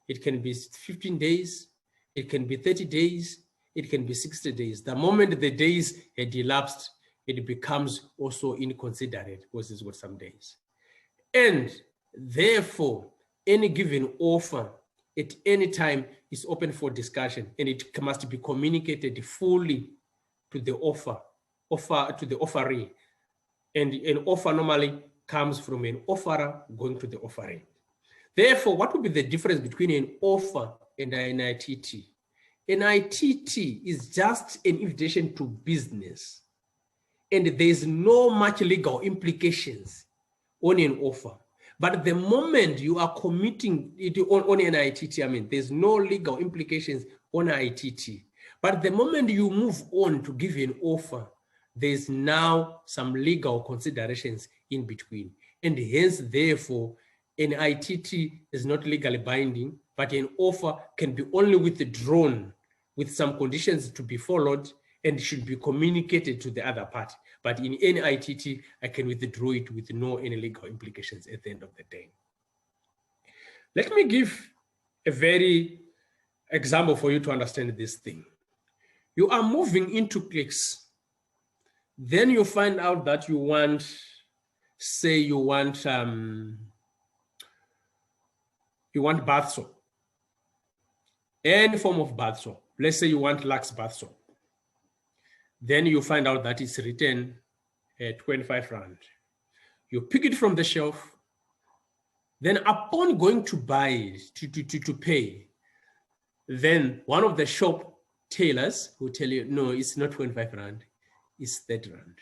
It can be 15 days, it can be 30 days, it can be 60 days. The moment the days had elapsed, it becomes also inconsiderate, because it's got some days. And therefore, any given offer at any time is open for discussion, and it must be communicated fully to the to the offeree. And an offer normally comes from an offerer going to the offeree. Therefore, what would be the difference between an offer and an ITT? An ITT is just an invitation to business, and there's no much legal implications on an offer. But the moment you are committing it on an ITT, I mean, there's no legal implications on an ITT. But the moment you move on to give an offer, there's now some legal considerations in between. And hence, therefore, an ITT is not legally binding, but an offer can be only withdrawn with some conditions to be followed and should be communicated to the other party. But in any ITT, I can withdraw it with no any legal implications at the end of the day. Let me give a very example for you to understand this thing. You are moving into clicks. Then you find out that you want, say you want bath soap, any form of bath soap. Let's say you want Lux bath soap. Then you find out that it's written at 25 Rand. You pick it from the shelf. Then upon going to buy it, to pay, then one of the shop tailors will tell you, no, it's not 25 Rand, it's 30 Rand.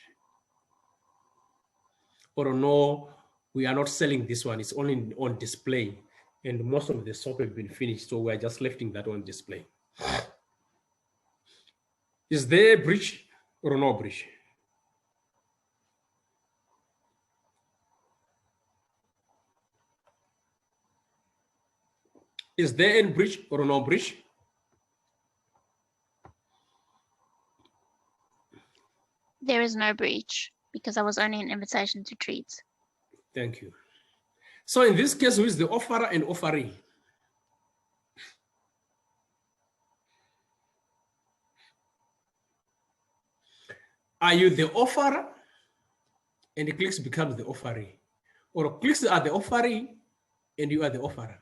Or no, we are not selling this one, it's only on display. And most of the soap have been finished, so we're just lefting that on display. Is there a breach or no breach? Is there a breach or no breach? There is no breach because I was only an invitation to treat. Thank you. So in this case, who is the offerer and offeree? Are you the offerer and the clicks becomes the offeree? Or clicks are the offeree and you are the offerer?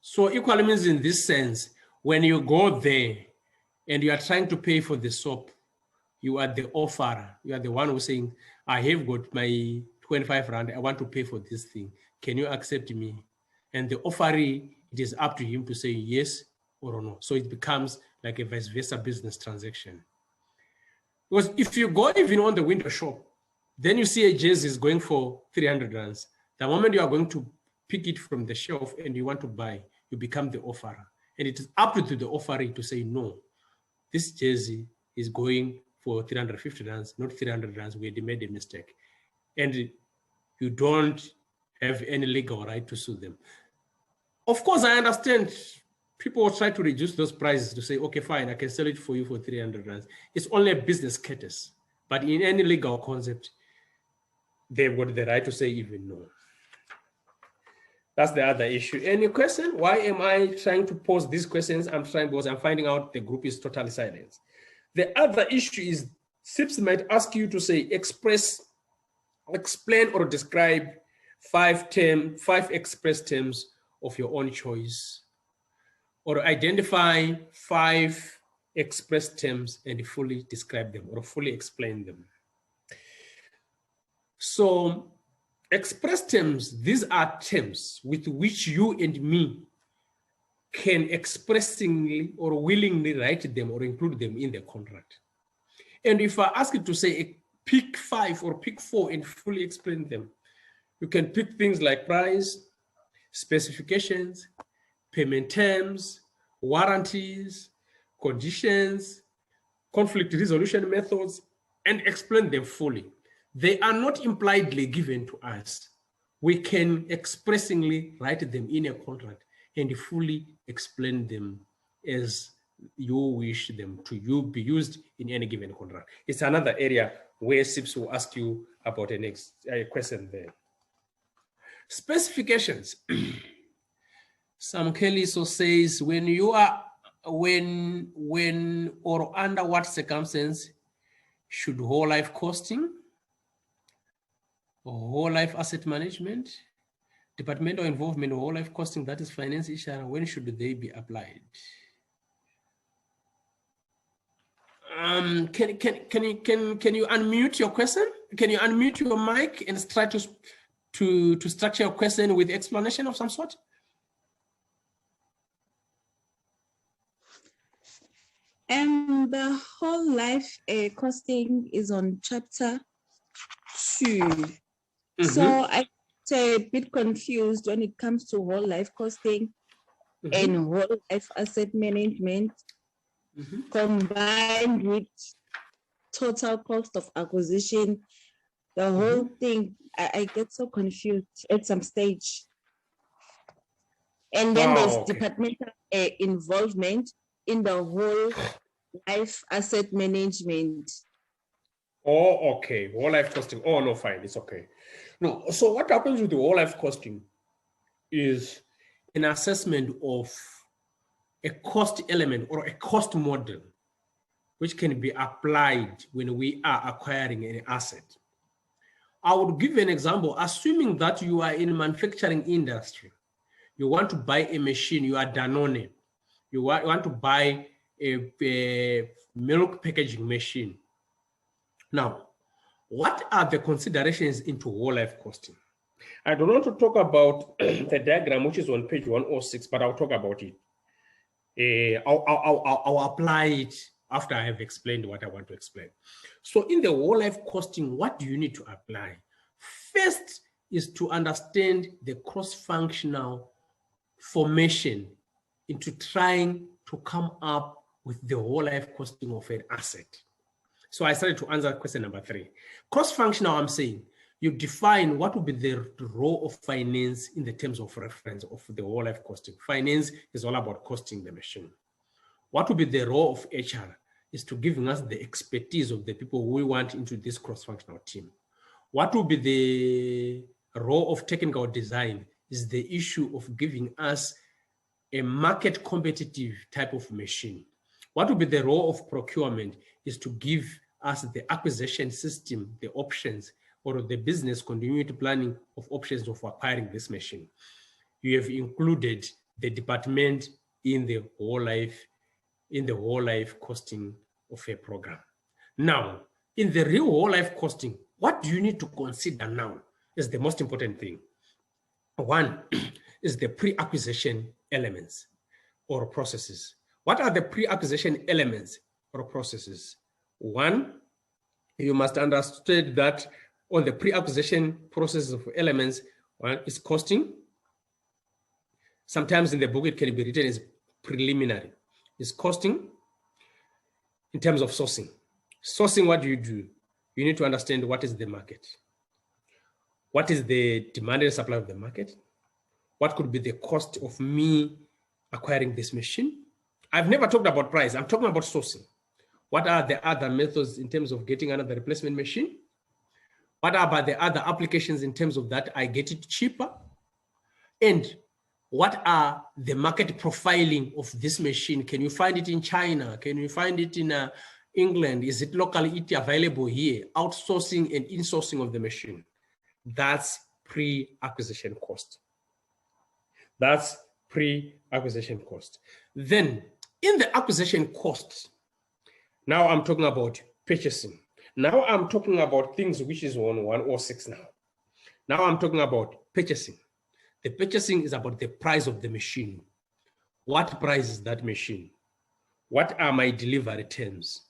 So equal means in this sense, when you go there and you are trying to pay for the soap, you are the offerer. You are the one who's saying, I have got my 25 rand, I want to pay for this thing. Can you accept me? And the offeree, it is up to him to say yes or no. So it becomes like a vice versa business transaction. Because if you go even on the window shop, then you see a jersey is going for 300 rands. The moment you are going to pick it from the shelf and you want to buy, you become the offerer. And it is up to the offeree to say, no, this jersey is going for 350 rands, not 300 rands. We had made a mistake. And you don't have any legal right to sue them. Of course, I understand people will try to reduce those prices to say, okay, fine, I can sell it for you for 300 rands. It's only a business courtesy. But in any legal concept, they've got the right to say even no. That's the other issue. Any question? Why am I trying to pose these questions? I'm trying because I'm finding out the group is totally silent. The other issue is CIPS might ask you to say, explain or describe 5 express terms of your own choice, or identify 5 express terms and fully describe them or fully explain them. So express terms, these are terms with which you and me can expressingly or willingly write them or include them in the contract. And if I ask you to say pick 5 or pick 4 and fully explain them, you can pick things like price, specifications, payment terms, warranties, conditions, conflict resolution methods, and explain them fully. They are not impliedly given to us. We can expressingly write them in a contract and fully explain them as you wish them to be used in any given contract. It's another area where CIPS will ask you about a question there. Specifications. Sam Kelly so says, when you are, when or under what circumstance should whole life costing, or whole life asset management, departmental involvement, or whole life costing, that is finance issue, when should they be applied? Can you unmute your question? Can you unmute your mic and try to structure your question with explanation of some sort? The whole life costing is on chapter 2. So I'm a bit confused when it comes to whole life costing and whole life asset management combined with total cost of acquisition. The whole thing, I get so confused at some stage. And then there's departmental involvement in the whole life asset management. Oh, okay. Whole life costing. Oh, no, fine. It's okay. No. So what happens with the whole life costing is an assessment of a cost element or a cost model, which can be applied when we are acquiring an asset. I would give an example, assuming that you are in manufacturing industry, you want to buy a machine, you are Danone, you want to buy a milk packaging machine. Now, what are the considerations into whole life costing? I don't want to talk about the diagram, which is on page 106, but I'll talk about it. I'll apply it after I have explained what I want to explain. So in the whole life costing, what do you need to apply? First is to understand the cross-functional formation into trying to come up with the whole life costing of an asset. So I started to answer question number 3. Cross-functional, I'm saying, you define what would be the role of finance in the terms of reference of the whole life costing. Finance is all about costing the machine. What would be the role of HR is to giving us the expertise of the people we want into this cross-functional team. What will be the role of technical design is the issue of giving us a market competitive type of machine. What will be the role of procurement is to give us the acquisition system, the options, or the business continuity planning of options of acquiring this machine. You have included the department in the whole life costing of a program. Now, in the real whole life costing, what do you need to consider now is the most important thing. One is the pre-acquisition elements or processes. What are the pre-acquisition elements or processes? One, you must understand that on the pre-acquisition processes of elements, one is costing. Sometimes in the book, it can be written as preliminary. It's costing in terms of sourcing. Sourcing, what do? You need to understand what is the market. What is the demand and supply of the market? What could be the cost of me acquiring this machine? I've never talked about price. I'm talking about sourcing. What are the other methods in terms of getting another replacement machine? What are about the other applications in terms of that I get it cheaper? And what are the market profiling of this machine? Can you find it in China? Can you find it in England? Is it locally available here? Outsourcing and insourcing of the machine. That's pre-acquisition cost. That's pre-acquisition cost. Then in the acquisition cost, now I'm talking about purchasing. Now I'm talking about things which is on 106 now. Now I'm talking about purchasing. The purchasing is about the price of the machine. What price is that machine? What are my delivery terms?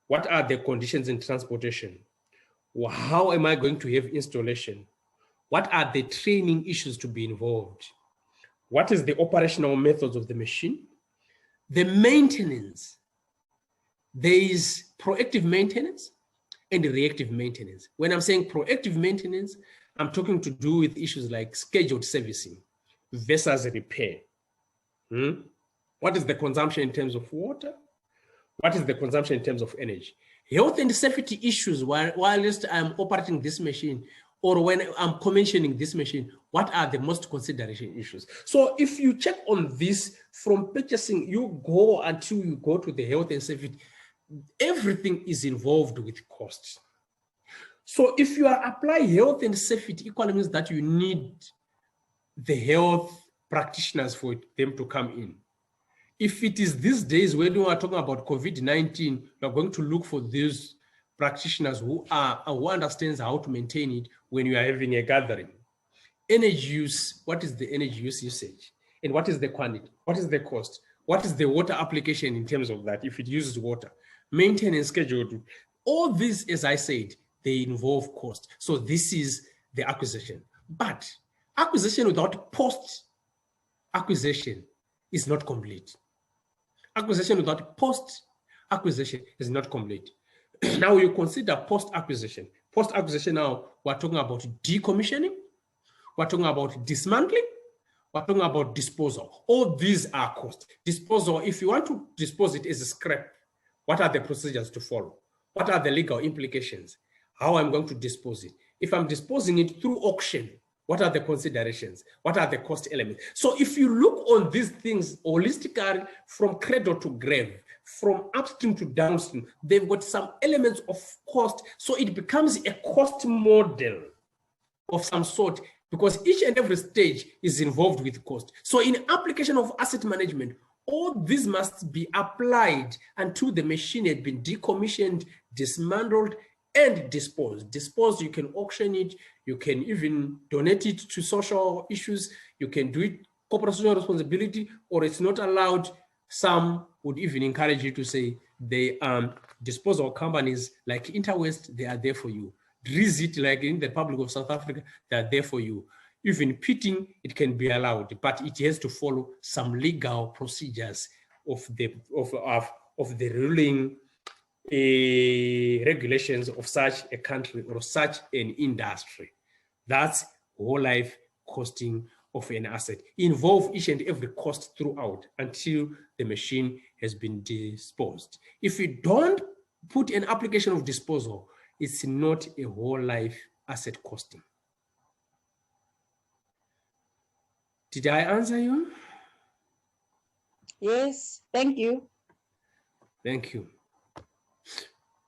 What are the conditions in transportation? How am I going to have installation? What are the training issues to be involved? What is the operational methods of the machine? The maintenance. There is proactive maintenance and reactive maintenance. When I'm saying proactive maintenance, I'm talking to do with issues like scheduled servicing versus repair. What is the consumption in terms of water? What is the consumption in terms of energy? Health and safety issues whilst I'm operating this machine or when I'm commissioning this machine, what are the most consideration issues? So if you check on this from purchasing, you go until you go to the health and safety, everything is involved with cost. So if you are applying health and safety, equally means that you need the health practitioners for them to come in. If it is these days when we are talking about COVID-19, we are going to look for these practitioners who understands how to maintain it when you are having a gathering. Energy use, what is the energy use usage? And what is the quantity? What is the cost? What is the water application in terms of that, if it uses water? Maintenance schedule. All these, as I said, they involve cost. So this is the acquisition. But acquisition without post-acquisition is not complete. Acquisition without post-acquisition is not complete. Now you consider post-acquisition. Post-acquisition now, we're talking about decommissioning, we're talking about dismantling, we're talking about disposal. All these are costs. Disposal, if you want to dispose it as a scrap, what are the procedures to follow? What are the legal implications? How I'm going to dispose it? If I'm disposing it through auction, what are the considerations? What are the cost elements? So if you look on these things holistically from cradle to grave, from upstream to downstream, they've got some elements of cost. So it becomes a cost model of some sort because each and every stage is involved with cost. So in application of asset management, all this must be applied until the machine had been decommissioned, dismantled, and disposed. Disposed, you can auction it, you can even donate it to social issues, you can do it corporate social responsibility, or it's not allowed. Some would even encourage you to say the disposal companies like Interwaste, they are there for you. Drizzt, like in the Republic of South Africa, they are there for you. Even pitting, it can be allowed, but it has to follow some legal procedures of the ruling regulations of such a country or such an industry. That's whole life costing of an asset. Involve each and every cost throughout until the machine has been disposed. If you don't put an application of disposal, it's not a whole life asset costing. Did I answer you? Yes, thank you. Thank you.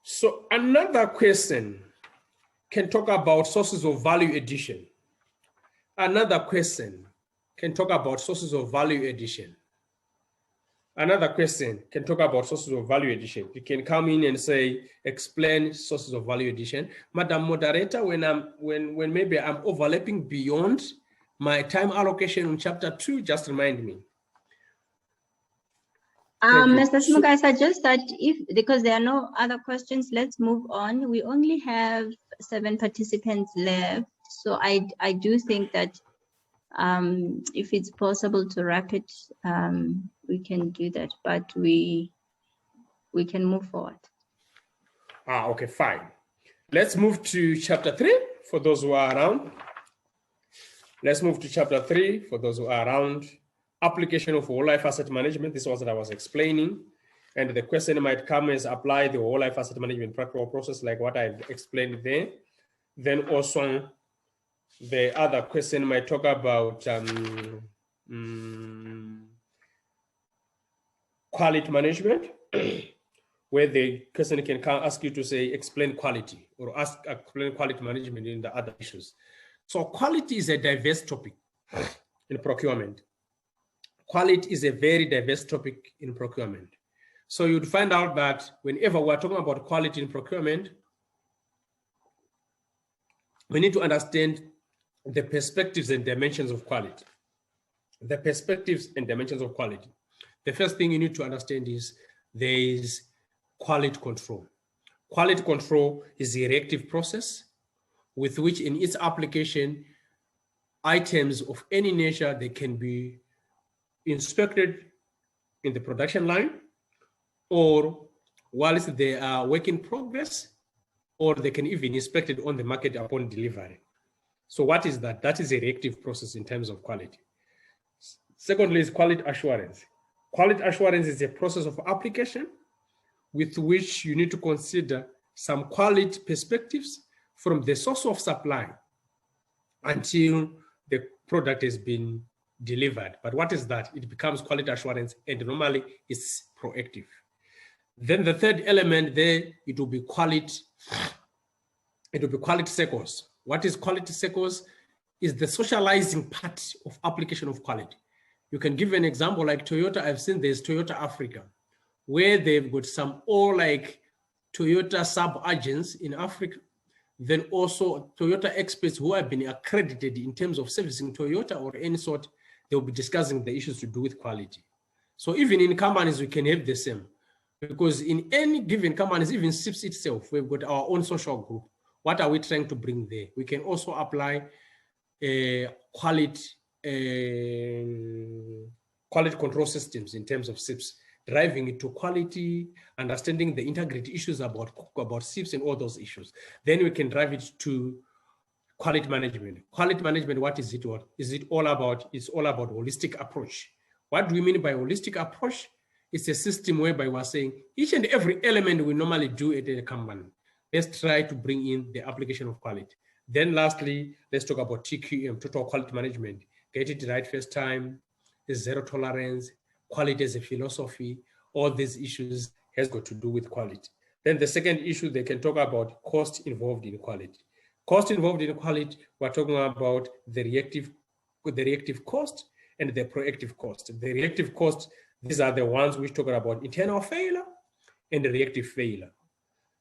So another question can talk about sources of value addition. Another question can talk about sources of value addition. Another question can talk about sources of value addition. You can come in and say, explain sources of value addition. Madam Moderator, when maybe I'm overlapping beyond my time allocation in chapter 2, just remind me. Mr. Smuka, I suggest that because there are no other questions, let's move on. We only have 7 participants left. So I do think that if it's possible to wrap it, we can do that, but we can move forward. Okay, fine. Let's move to chapter 3 for those who are around. Let's move to chapter 3 for those who are around. Application of whole life asset management. This was what I was explaining. And the question might come as apply the whole life asset management practical process like what I've explained there. Then also the other question might talk about quality management, where the question can ask you to say, explain quality, or explain quality management in the other issues. So quality is a diverse topic in procurement. Quality is a very diverse topic in procurement. So you'd find out that whenever we're talking about quality in procurement, we need to understand the perspectives and dimensions of quality. The perspectives and dimensions of quality. The first thing you need to understand is there is quality control. Quality control is a reactive process with which in its application, items of any nature, they can be inspected in the production line, or whilst they are work in progress, or they can even be inspected on the market upon delivery. So what is that? That is a reactive process in terms of quality. Secondly is quality assurance. Quality assurance is a process of application with which you need to consider some quality perspectives from the source of supply until the product has been delivered. But what is that? It becomes quality assurance, and normally it's proactive. Then the third element there, it will be quality cycles. What is quality cycles? Is the socializing part of application of quality. You can give an example like Toyota. I've seen there's Toyota Africa, where they've got some all like Toyota sub-agents in Africa. Then also Toyota experts who have been accredited in terms of servicing Toyota or any sort, they'll be discussing the issues to do with quality. So even in companies, we can have the same, because in any given companies, even CIPS itself, we've got our own social group. What are we trying to bring there? We can also apply quality control systems in terms of CIPS, driving it to quality, understanding the integrity issues about CIPS and all those issues. Then we can drive it to quality management. Quality management, what is it? What is it all about? It's all about holistic approach. What do we mean by holistic approach? It's a system whereby we're saying each and every element we normally do at a company, let's try to bring in the application of quality. Then lastly, let's talk about TQM, total quality management. Get it right first time, zero tolerance, quality as a philosophy. All these issues has got to do with quality. Then the second issue, they can talk about cost involved in quality. Cost involved in quality, we're talking about the reactive cost and the proactive cost. The reactive cost, these are the ones which talk about internal failure and the reactive failure.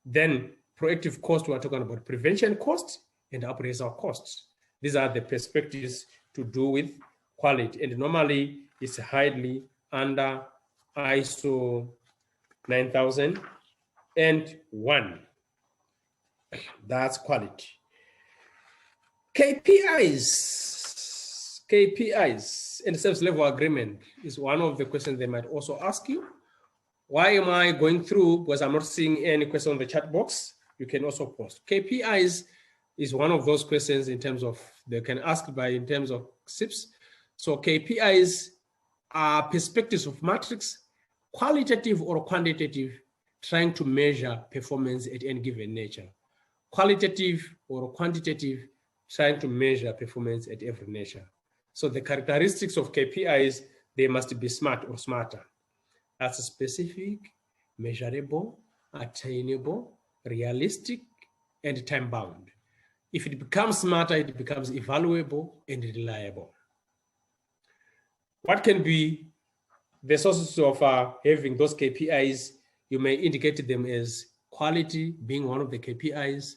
Then proactive cost, we're talking about prevention cost and appraisal costs. These are the perspectives to do with quality, and normally it's highly under ISO 9001. That's quality. KPIs and service level agreement is one of the questions they might also ask you. Why am I going through? Because I'm not seeing any question on the chat box. You can also post. KPIs is one of those questions in terms of, they can ask by in terms of CIPS. So KPIs are perspectives of matrix, qualitative or quantitative, trying to measure performance at any given nature. qualitative or quantitative, trying to measure performance at every nature. So the characteristics of KPIs, they must be smart or smarter. That's specific, measurable, attainable, realistic, and time-bound. If it becomes smarter, it becomes evaluable and reliable. What can be the sources of having those KPIs? You may indicate them as quality being one of the KPIs,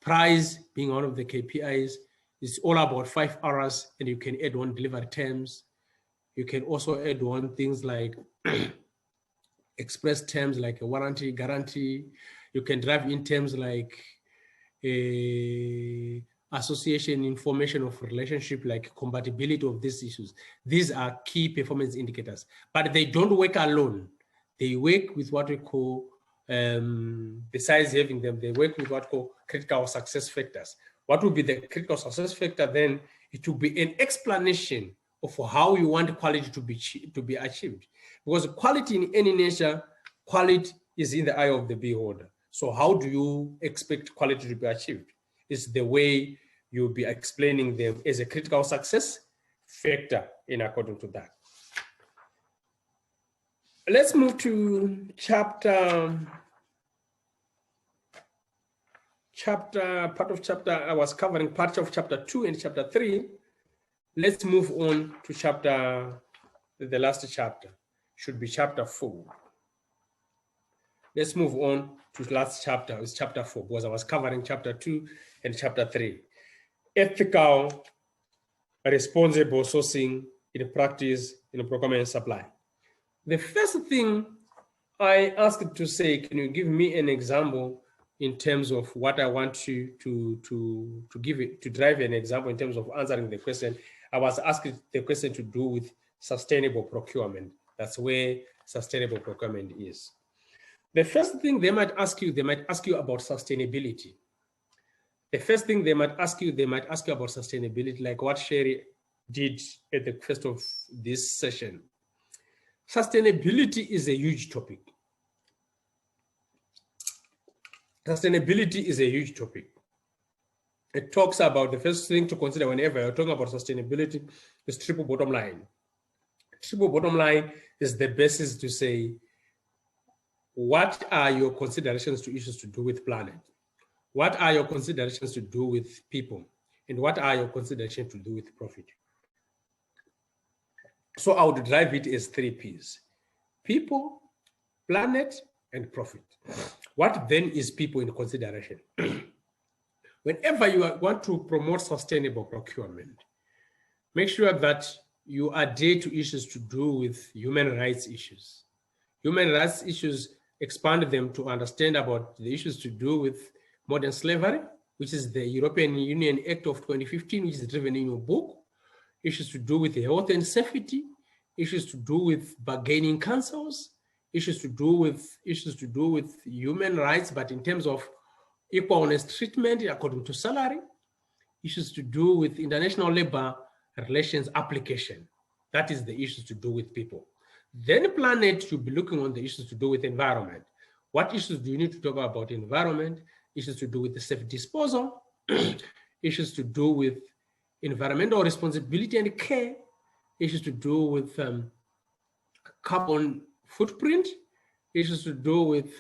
price being one of the KPIs. It's all about 5 hours, and you can add on delivery terms. You can also add on things like express terms like a warranty, guarantee. You can drive in terms like association, information of relationship, like compatibility of these issues. These are key performance indicators, but they don't work alone. They work with what we call, besides having them, they work with what we call critical success factors. What will be the critical success factor then? It will be an explanation of how you want quality to be achieved. Because quality in any nature, quality is in the eye of the beholder. So how do you expect quality to be achieved? It's the way you'll be explaining them as a critical success factor in according to that. Let's move to I was covering part of chapter 2 and chapter 3. Let's move on to the last chapter, should be chapter 4. Let's move on to the last chapter, it's chapter 4, because I was covering chapter 2 and chapter 3. Ethical, responsible sourcing in practice in procurement and supply. The first thing I asked to say, can you give me an example in terms of what I want to drive an example in terms of answering the question. I was asking the question to do with sustainable procurement. That's where sustainable procurement is. The first thing they might ask you about sustainability. The first thing they might ask you about sustainability, like what Sherry did at the first of this session. Sustainability is a huge topic. Sustainability is a huge topic. It talks about, the first thing to consider whenever you're talking about sustainability is triple bottom line. Triple bottom line is the basis to say, what are your considerations to issues to do with planet? What are your considerations to do with people? And what are your considerations to do with profit? So I would drive it as 3 P's: people, planet, and profit. What then is people in consideration? Whenever you want to promote sustainable procurement, make sure that you adhere to issues to do with human rights issues. Human rights issues, expand them to understand about the issues to do with modern slavery, which is the European Union Act of 2015, which is driven in your book. Issues to do with health and safety, issues to do with bargaining councils, issues to do with human rights, but in terms of equal honest treatment according to salary, issues to do with international labor relations application. That is the issues to do with people. Then planet should be looking on the issues to do with environment. What issues do you need to talk about environment? Issues to do with the safe disposal, issues to do with environmental responsibility and care, issues to do with carbon footprint, issues to do with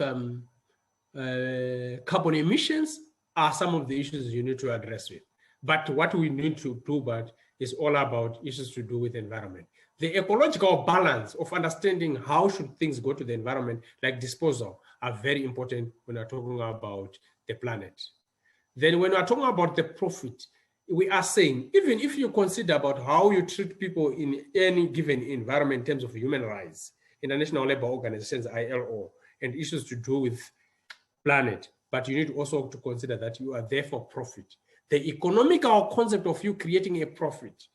carbon emissions are some of the issues you need to address with. But what we need to do is all about issues to do with environment. The ecological balance of understanding how should things go to the environment, like disposal, are very important when we're talking about the planet. Then when we're talking about the profit, we are saying, even if you consider about how you treat people in any given environment in terms of human rights, International Labour Organizations, ILO, and issues to do with planet, but you need also to consider that you are there for profit. The economical concept of you creating a profit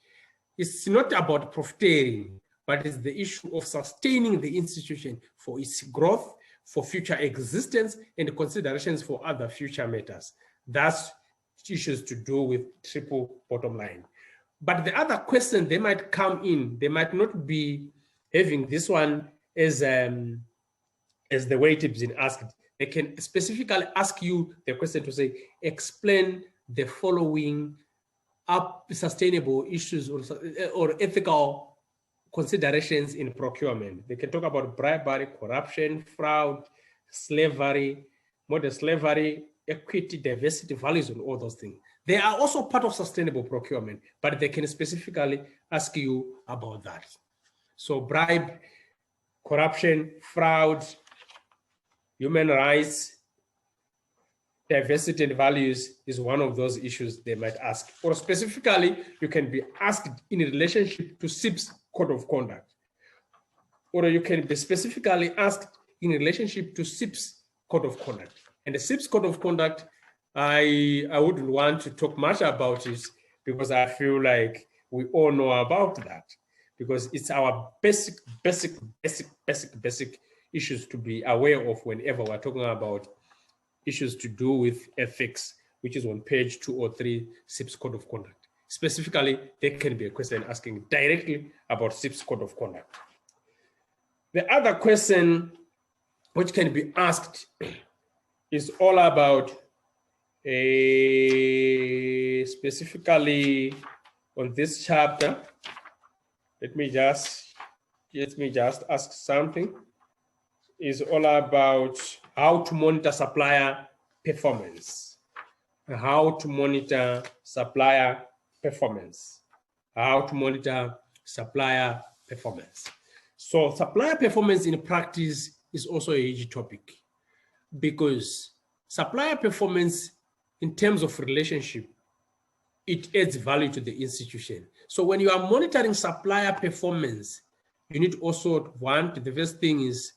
is not about profiteering, but it's the issue of sustaining the institution for its growth, for future existence, and considerations for other future matters. That's issues to do with triple bottom line. But the other question they might come in, they might not be having this one as the way it has been asked. They can specifically ask you the question to say, explain the following sustainable issues or ethical considerations in procurement. They can talk about bribery, corruption, fraud, slavery, modern slavery, equity, diversity, values, and all those things. They are also part of sustainable procurement, but they can specifically ask you about that. So bribe, corruption, fraud, human rights, diversity and values is one of those issues they might ask. Or specifically, you can be asked in relationship to CIPS Code of Conduct. Or you can be specifically asked in relationship to CIPS Code of Conduct. And the CIPS Code of Conduct, I wouldn't want to talk much about it because I feel like we all know about that, because it's our basic issues to be aware of whenever we're talking about issues to do with ethics, which is on page 203, CIPS Code of Conduct. Specifically, there can be a question asking directly about CIPS Code of Conduct. The other question which can be asked is all about specifically on this chapter. Let me just ask something. Is all about how to monitor supplier performance. How to monitor supplier performance. How to monitor supplier performance. So supplier performance in practice is also a huge topic, because supplier performance in terms of relationship, it adds value to the institution. So when you are monitoring supplier performance, you need also the first thing is,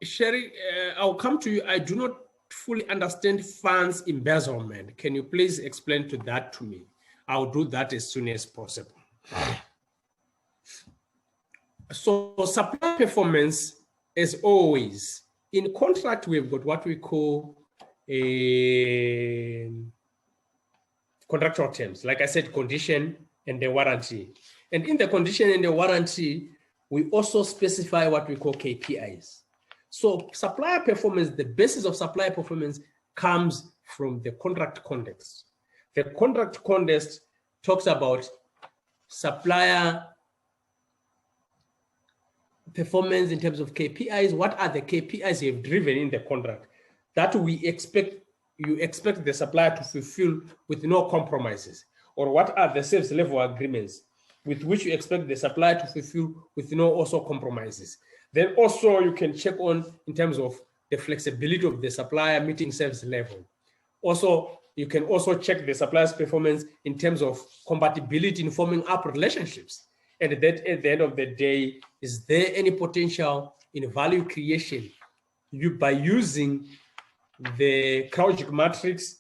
Sherry, I'll come to you. I do not fully understand funds embezzlement. Can you please explain that to me? I'll do that as soon as possible. So supplier performance, as always, in contract, we've got what we call a contractual terms. Like I said, condition and the warranty. And in the condition and the warranty, we also specify what we call KPIs. So supplier performance, the basis of supplier performance comes from the contract context. The contract context talks about supplier performance in terms of KPIs. What are the KPIs you have driven in the contract that you expect the supplier to fulfill with no compromises? Or what are the service level agreements with which you expect the supplier to fulfill with no also compromises? Then also you can check on in terms of the flexibility of the supplier meeting service level. Also, you can also check the supplier's performance in terms of compatibility in forming up relationships. And that at the end of the day, is there any potential in value creation by using the Kraujic matrix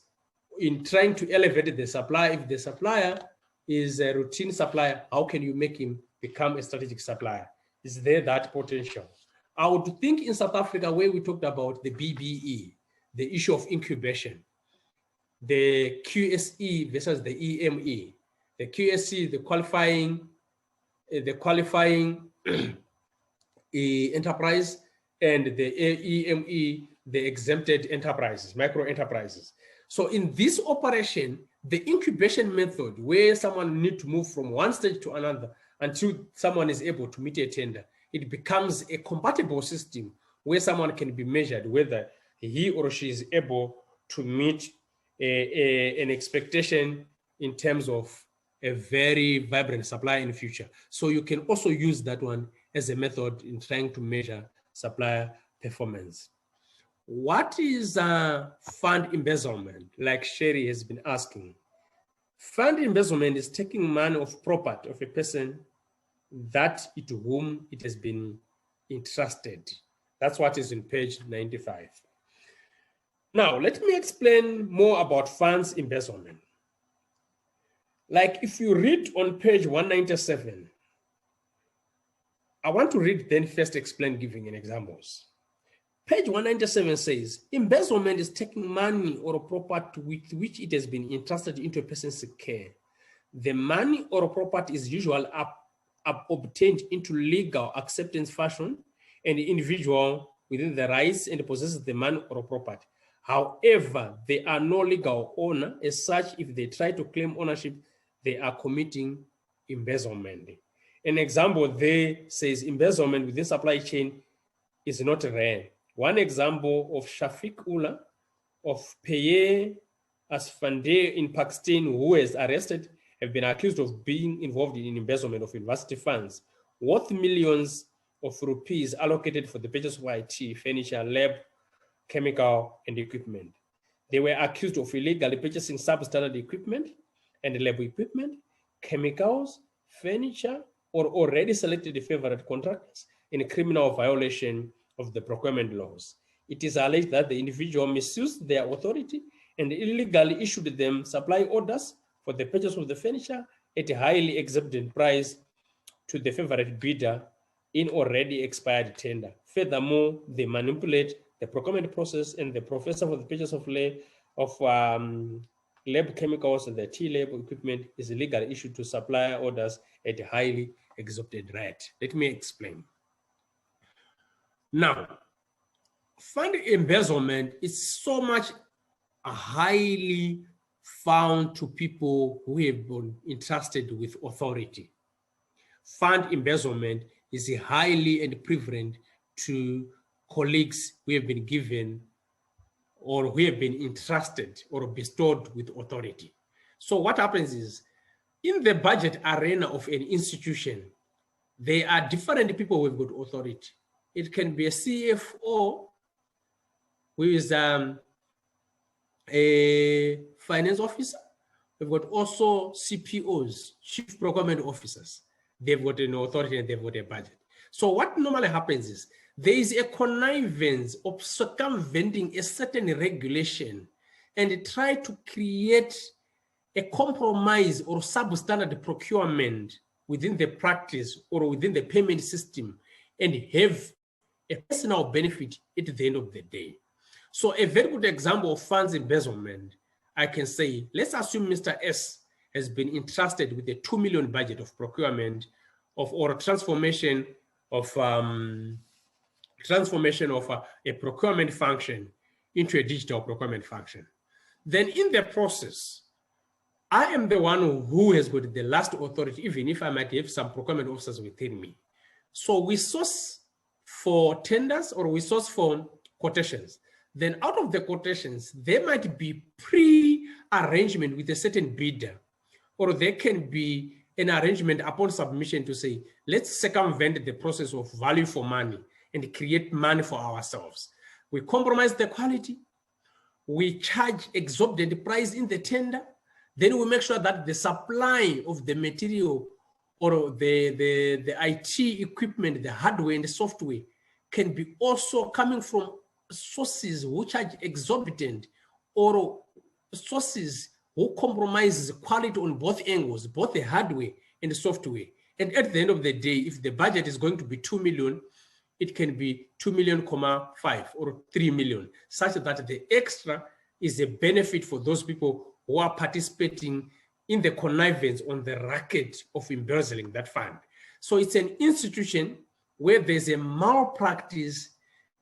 in trying to elevate the supplier? If the supplier is a routine supplier, how can you make him become a strategic supplier? Is there that potential? I would think in South Africa, where we talked about the BBE, the issue of incubation, the QSE versus the EME, the QSE, the qualifying enterprise, and the EME, the exempted enterprises, micro enterprises. So in this operation, the incubation method, where someone needs to move from one stage to another until someone is able to meet a tender, it becomes a compatible system where someone can be measured whether he or she is able to meet an expectation in terms of a very vibrant supply in the future. So you can also use that one as a method in trying to measure supplier performance. What is fund embezzlement, like Sherry has been asking? Fund embezzlement is taking money of property of a person to whom it has been entrusted. That's what is in page 95. Now, let me explain more about funds embezzlement. Like if you read on page 197, I want to read then first explain giving an examples. Page 197 says, embezzlement is taking money or a property with which it has been entrusted into a person's care. The money or property is usually obtained into legal acceptance fashion and the individual within the rights and possesses the money or property. However, they are no legal owner. As such, if they try to claim ownership, they are committing embezzlement. An example there says embezzlement within supply chain is not rare. One example of Shafiq Ullah of Paye Asfande in Pakistan, who was arrested, have been accused of being involved in embezzlement of university funds worth millions of rupees allocated for the purchase of IT, furniture, lab, chemical, and equipment. They were accused of illegally purchasing substandard equipment and lab equipment, chemicals, furniture, or already selected favorite contractors in a criminal violation of the procurement laws. It is alleged that the individual misused their authority and illegally issued them supply orders for the purchase of the furniture at a highly exorbitant price to the favorite bidder in already expired tender. Furthermore, they manipulate the procurement process, and the professor for the purchase of lab chemicals and the T-lab equipment is legally issued to supplier orders at a highly exorbitant rate. Let me explain. Now, fund embezzlement is so much highly found to people who have been entrusted with authority. Fund embezzlement is highly and prevalent to colleagues who have been given or who have been entrusted or bestowed with authority. So what happens is, in the budget arena of an institution, there are different people who have got authority. It can be a CFO who is a finance officer. We've got also CPOs, chief procurement officers. They've got an authority and they've got a budget. So what normally happens is there is a connivance of circumventing a certain regulation and try to create a compromise or substandard procurement within the practice or within the payment system and have a personal benefit at the end of the day. So a very good example of funds embezzlement, I can say, let's assume Mr. S has been entrusted with a 2 million budget of procurement or transformation of a procurement function into a digital procurement function. Then in the process, I am the one who has got the last authority, even if I might have some procurement officers within me. So we source for tenders or we source for quotations. Then out of the quotations, there might be pre-arrangement with a certain bidder, or there can be an arrangement upon submission to say, let's circumvent the process of value for money and create money for ourselves. We compromise the quality, we charge exorbitant price in the tender, then we make sure that the supply of the material or the IT equipment, the hardware and the software can be also coming from sources which are exorbitant or sources who compromises quality on both angles, both the hardware and the software. And at the end of the day, if the budget is going to be 2 million, it can be 2 million, 5 or 3 million, such that the extra is a benefit for those people who are participating in the connivance on the racket of embezzling that fund. So it's an institution where there's a malpractice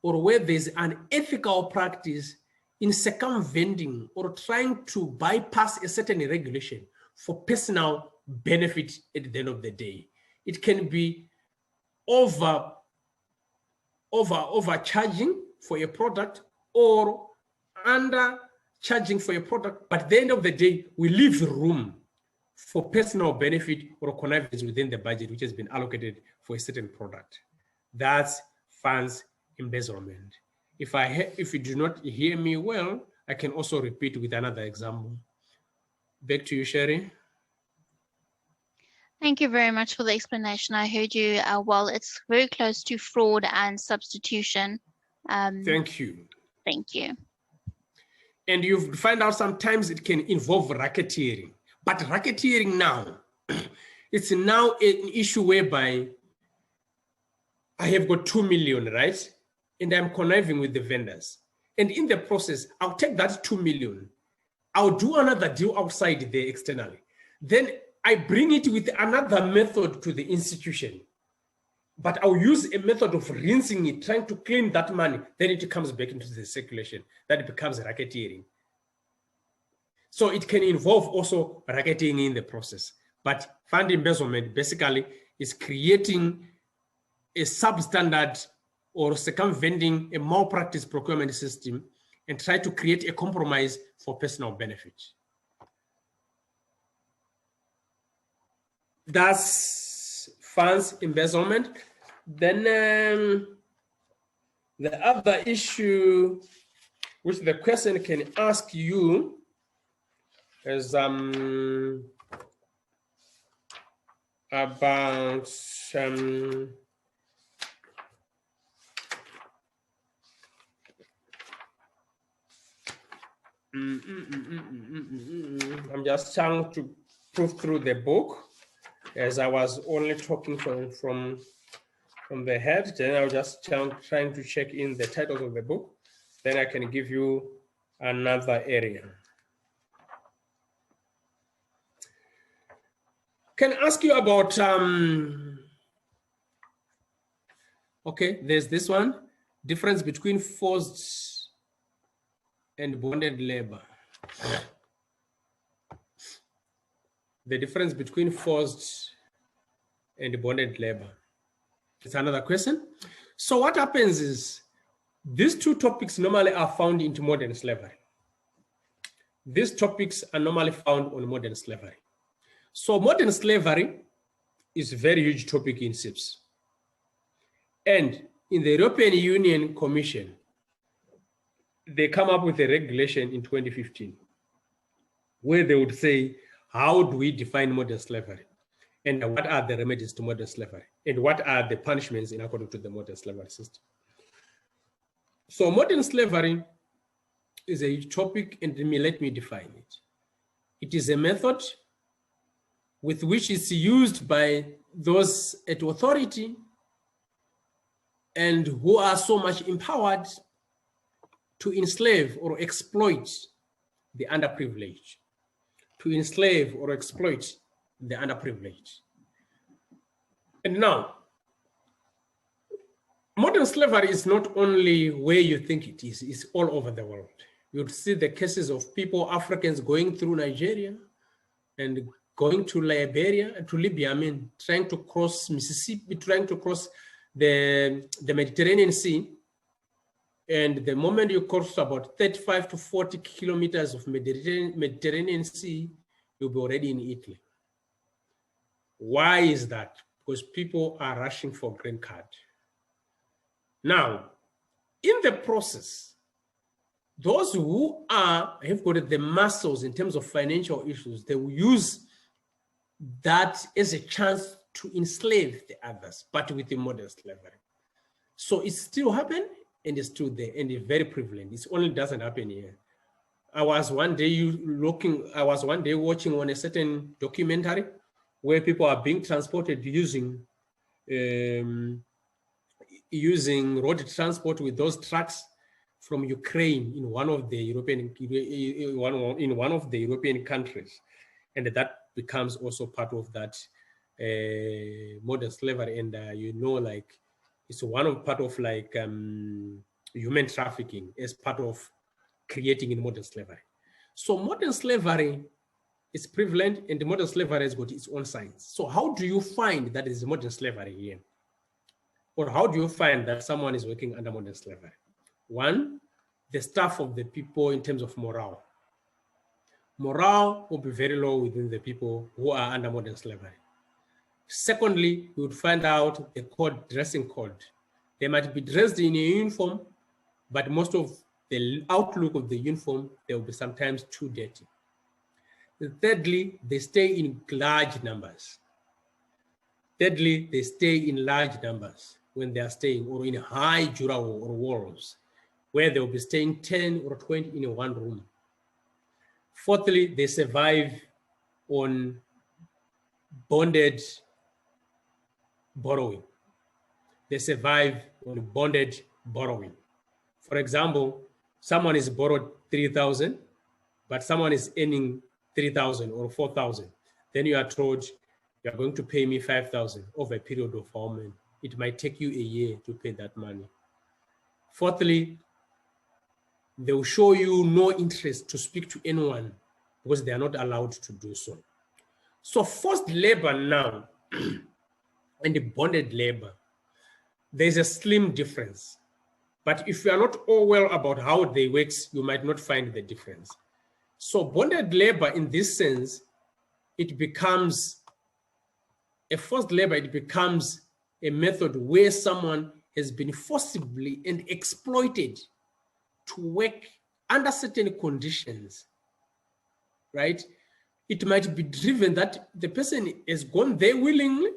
or where there's an ethical practice in circumventing or trying to bypass a certain regulation for personal benefit at the end of the day. It can be overcharging for a product or undercharging for a product, but at the end of the day, we leave room for personal benefit or connivance within the budget which has been allocated for a certain product. That's funds embezzlement. If you do not hear me well, I can also repeat with another example. Back to you, Sherry. Thank you very much for the explanation. I heard you well. It's very close to fraud and substitution. Thank you. Thank you. And you find out sometimes it can involve racketeering. But racketeering now, it's now an issue whereby I have got 2 million, right? And I'm conniving with the vendors. And in the process, I'll take that 2 million. I'll do another deal outside there externally. Then I bring it with another method to the institution. but I'll use a method of rinsing it, trying to clean that money, then it comes back into the circulation. That becomes racketeering. So it can involve also racketeering in the process. But fund embezzlement basically is creating a substandard or circumventing a malpractice procurement system and try to create a compromise for personal benefit. That's funds embezzlement. Then the other issue which the question can ask you is about I'm just trying to prove through the book, as I was only talking from the head. Then I was just trying to check in the titles of the book. Then I can give you another area. Can ask you about okay, there's this one, difference between forced and bonded labor. The difference between forced and bonded labor. It's another question. So what happens is these two topics normally are found into modern slavery. These topics are normally found on modern slavery. So modern slavery is a very huge topic in CIPS. And in the European Union Commission, they come up with a regulation in 2015 where they would say, how do we define modern slavery? And what are the remedies to modern slavery? And what are the punishments in according to the modern slavery system? So modern slavery is a huge topic, and let me define it. It is a method with which is used by those at authority and who are so much empowered to enslave or exploit the underprivileged, to enslave or exploit the underprivileged. And now, modern slavery is not only where you think it is, it's all over the world. You'd see the cases of people, Africans going through Nigeria and going to Liberia, to Libya, I mean, trying to cross Mississippi, trying to cross the Mediterranean Sea. And the moment you cross about 35 to 40 kilometers of Mediterranean Sea, you'll be already in Italy. Why is that? Because people are rushing for green card. Now, in the process, those who have got the muscles in terms of financial issues, they will use that as a chance to enslave the others, but with the modern slavery. So it's still happening, and it's still there, and it's very prevalent. It only doesn't happen here. I was one day watching on a certain documentary where people are being transported using road transport with those trucks from Ukraine in one of the European countries, and that becomes also part of that modern slavery. And like it's part of like human trafficking as part of creating in modern slavery. So modern slavery is prevalent, and the modern slavery has got its own science. So how do you find that is modern slavery here? Or how do you find that someone is working under modern slavery? One, the staff of the people in terms of morale. Morale will be very low within the people who are under modern slavery. Secondly, you would find out the dressing code. They might be dressed in a uniform, but most of the outlook of the uniform, they will be sometimes too dirty. Thirdly, they stay in large numbers. Thirdly, they stay in large numbers when they are staying, or in high jura or walls, where they will be staying 10 or 20 in one room. Fourthly, they survive on bonded borrowing. They survive on bonded borrowing. For example, someone is borrowed 3,000, but someone is earning 3,000 or 4,000. Then you are told you are going to pay me 5,000 over a period of how it might take you a year to pay that money. Fourthly, they will show you no interest to speak to anyone because they are not allowed to do so. So forced labor now and the bonded labor, there's a slim difference. But if you are not all well about how they work, you might not find the difference. So bonded labor in this sense, it becomes a forced labor, it becomes a method where someone has been forcibly and exploited to work under certain conditions, right? It might be driven that the person has gone there willingly,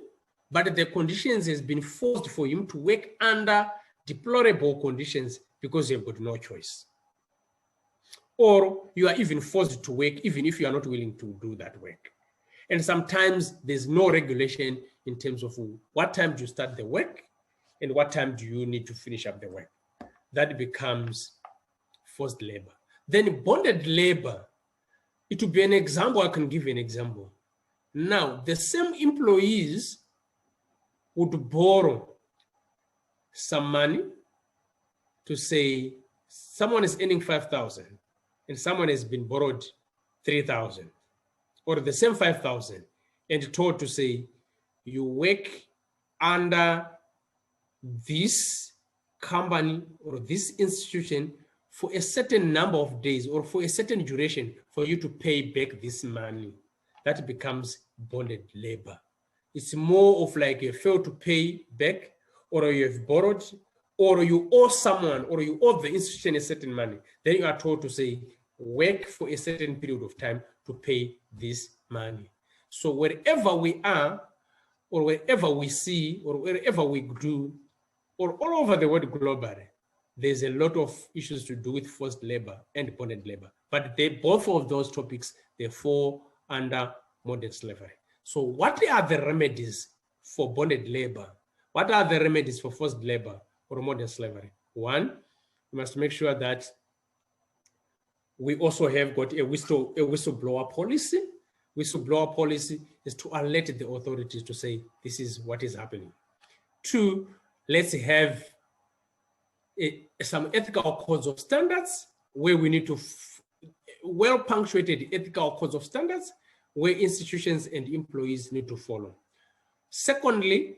but the conditions has been forced for him to work under deplorable conditions because you've got no choice. Or you are even forced to work even if you are not willing to do that work. And sometimes there's no regulation in terms of what time do you start the work and what time do you need to finish up the work. That becomes forced labor. Then bonded labor, it would be an example. I can give you an example. Now, the same employees would borrow some money to say someone is earning 5,000 and someone has been borrowed 3,000, or the same 5,000 and told to say you work under this company or this institution for a certain number of days or for a certain duration for you to pay back this money. That becomes bonded labor. It's more of like you fail to pay back, or you have borrowed, or you owe someone, or you owe the institution a certain money. Then you are told to say, work for a certain period of time to pay this money. So wherever we are, or wherever we see, or wherever we do, or all over the world globally, there's a lot of issues to do with forced labor and bonded labor. But both of those topics, they fall under modern slavery. So what are the remedies for bonded labor? What are the remedies for forced labor or modern slavery? One, we must make sure that we also have got a whistleblower policy. Whistleblower policy is to alert the authorities to say, this is what is happening. Two, let's have some ethical codes of standards where we need to well-punctuated ethical codes of standards where institutions and employees need to follow. Secondly,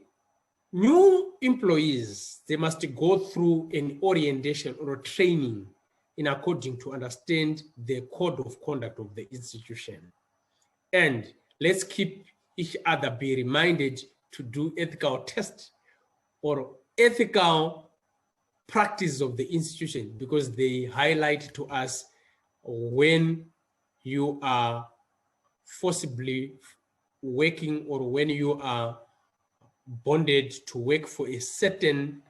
new employees, they must go through an orientation or training in according to understand the code of conduct of the institution. And let's keep each other be reminded to do ethical tests or ethical practice of the institution, because they highlight to us when you are forcibly working or when you are bonded to work for a certain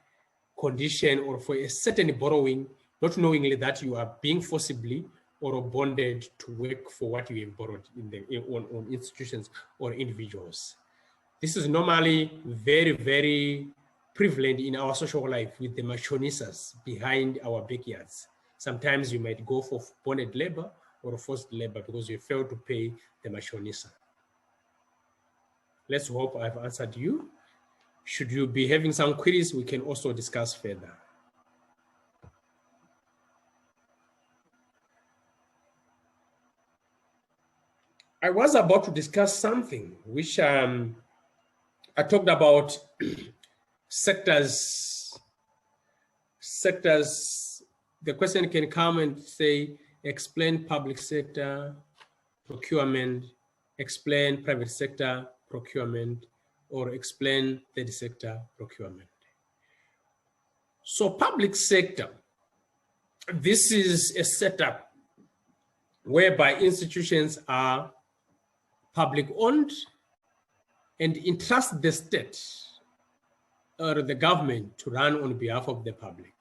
condition or for a certain borrowing, not knowingly that you are being forcibly or bonded to work for what you have borrowed on institutions or individuals. This is normally very, very prevalent in our social life with the machonistas behind our backyards. Sometimes you might go for bonded labor or forced labor because you fail to pay the machonista. Let's hope I've answered you. Should you be having some queries, we can also discuss further. I was about to discuss something which I talked about sectors. The question can come and say, explain public sector procurement, explain private sector procurement, or explain third sector procurement. So public sector, this is a setup whereby institutions are public owned and entrust the state or the government to run on behalf of the public.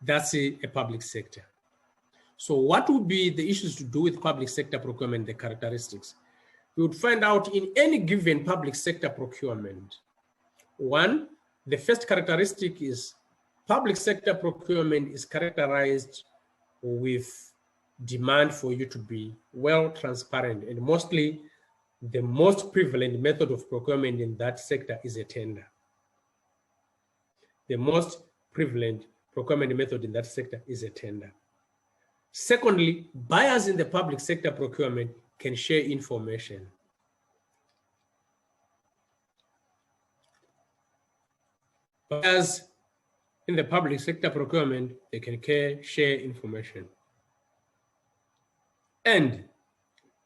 That's a public sector. So what would be the issues to do with public sector procurement, the characteristics? We would find out in any given public sector procurement. One, the first characteristic is public sector procurement is characterized with demand for you to be well transparent, and mostly the most prevalent method of procurement in that sector is a tender. The most prevalent procurement method in that sector is a tender. Secondly, buyers in the public sector procurement can share information. Buyers in the public sector procurement, they can share information. And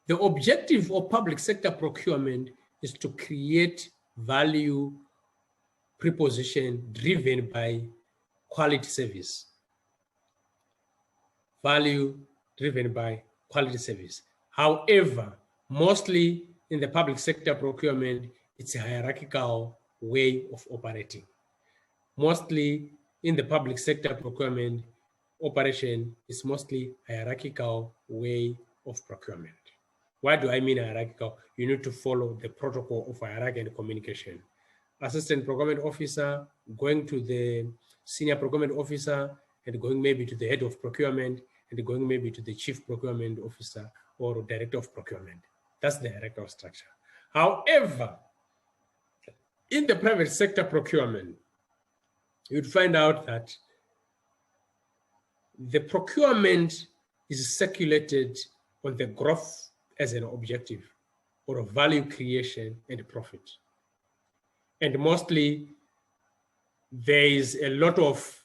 the objective of public sector procurement is to create value proposition driven by quality service. Value driven by quality service. However, mostly in the public sector procurement, it's a hierarchical way of operating. Mostly in the public sector procurement, operation is mostly hierarchical way of procurement. Why do I mean hierarchical? You need to follow the protocol of hierarchy and communication. Assistant procurement officer going to the senior procurement officer and going maybe to the head of procurement and going maybe to the chief procurement officer or director of procurement. That's the hierarchical structure. However, in the private sector procurement, you'd find out that the procurement is circulated on the growth as an objective or value creation and profit. And mostly there is a lot of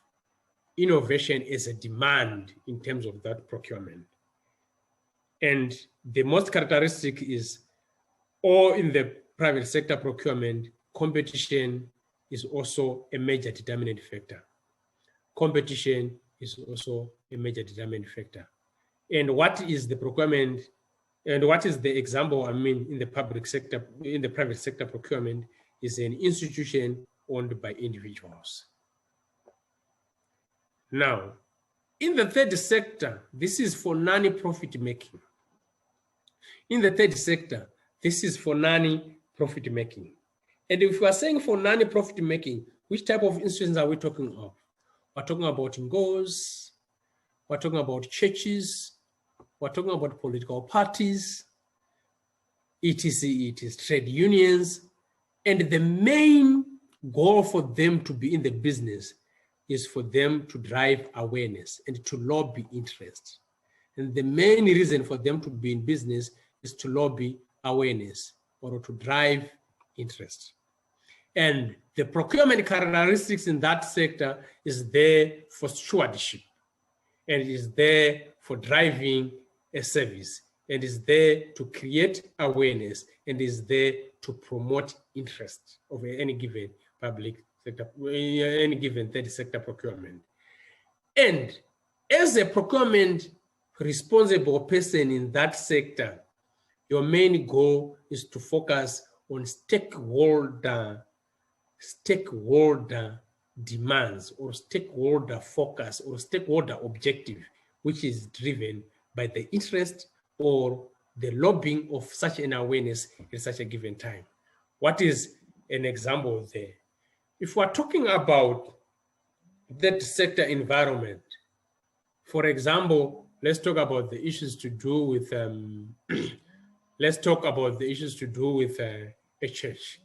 innovation as a demand in terms of that procurement. And the most characteristic is, or in the private sector procurement, competition is also a major determinant factor. Competition is also a major determinant factor. And what is the procurement, and what is the example, I mean, in the public sector, in the private sector procurement, is an institution owned by individuals. Now, in the third sector, this is for non-profit making. In the third sector, this is for non-profit making. And if we are saying for non-profit making, which type of institutions are we talking of? We're talking about NGOs, we're talking about churches, we're talking about political parties, etc., trade unions. And the main goal for them to be in the business is for them to drive awareness and to lobby interest. And the main reason for them to be in business is to lobby awareness or to drive interest. And the procurement characteristics in that sector is there for stewardship, and it is there for driving a service, and is there to create awareness, and is there to promote interest of any given public sector, any given third sector procurement. And as a procurement responsible person in that sector, your main goal is to focus on stakeholder demands or stakeholder focus or stakeholder objective, which is driven by the interest or the lobbying of such an awareness at such a given time. What is an example there? If we're talking about that sector environment, for example, let's talk about the issues to do with let's talk about the issues to do with a church.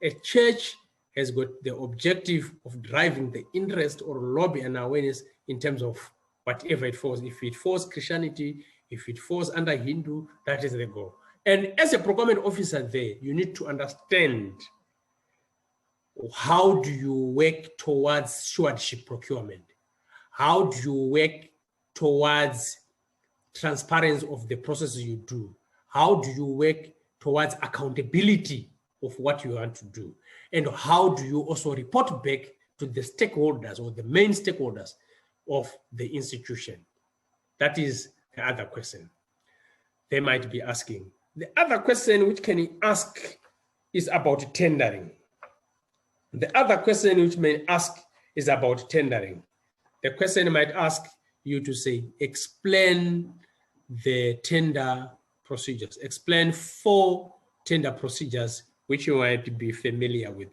A church has got the objective of driving the interest or lobby and awareness in terms of whatever it falls. If it falls Christianity, if it falls under Hindu, that is the goal. And as a procurement officer there, you need to understand how do you work towards stewardship procurement? How do you work towards transparency of the processes you do? How do you work towards accountability of what you want to do? And how do you also report back to the stakeholders or the main stakeholders of the institution? That is the other question they might be asking. The other question which can you ask is about tendering. The other question which may ask is about tendering. The question might ask you to say, explain the tender procedures. Explain 4 tender procedures which you might be familiar with.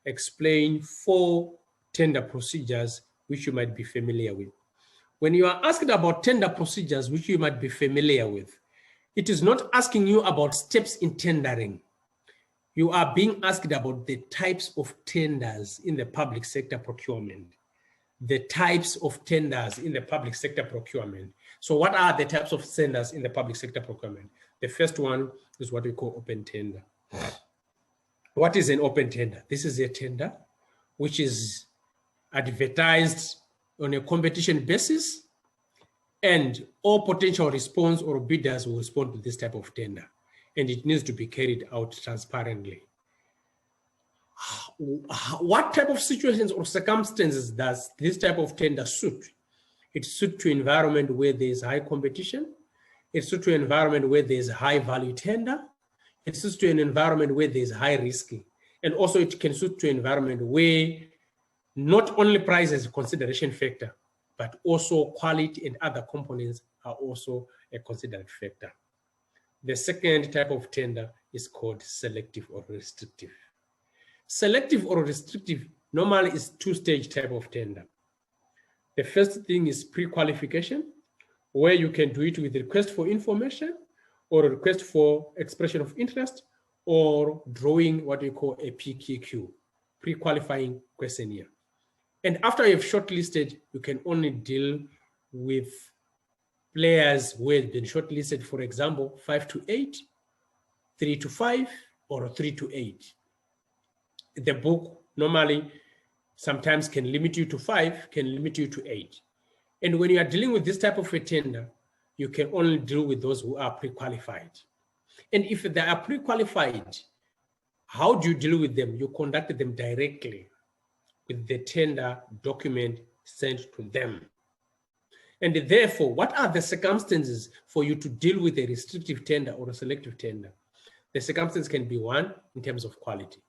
Explain 4 tender procedures which you might be familiar with. When you are asked about tender procedures which you might be familiar with, it is not asking you about steps in tendering. you are being asked about the types of tenders in the public sector procurement. The types of tenders in the public sector procurement. So what are the types of tenders in the public sector procurement? The first one is what we call open tender. What is an open tender? This is a tender which is advertised on a competition basis, and all potential response or bidders will respond to this type of tender, and it needs to be carried out transparently. What type of situations or circumstances does this type of tender suit? It suits to an environment where there is high competition. It suits to an environment where there is high value tender. It suits to an environment where there is high risk. And also it can suit to an environment where not only price is a consideration factor, but also quality and other components are also a considered factor. The second type of tender is called selective or restrictive. Selective or restrictive normally is two-stage type of tender. The first thing is pre-qualification, where you can do it with request for information or a request for expression of interest or drawing what we call a PQQ, pre-qualifying questionnaire. And after you've shortlisted, you can only deal with players who have been shortlisted, for example, 5 to 8, 3 to 5, or 3 to 8. The book normally sometimes can limit you to 5, can limit you to 8. And when you are dealing with this type of a tender, you can only deal with those who are pre-qualified. And if they are pre-qualified, how do you deal with them? You conduct them directly with the tender document sent to them. And therefore, what are the circumstances for you to deal with a restrictive tender or a selective tender? The circumstance can be one in terms of quality.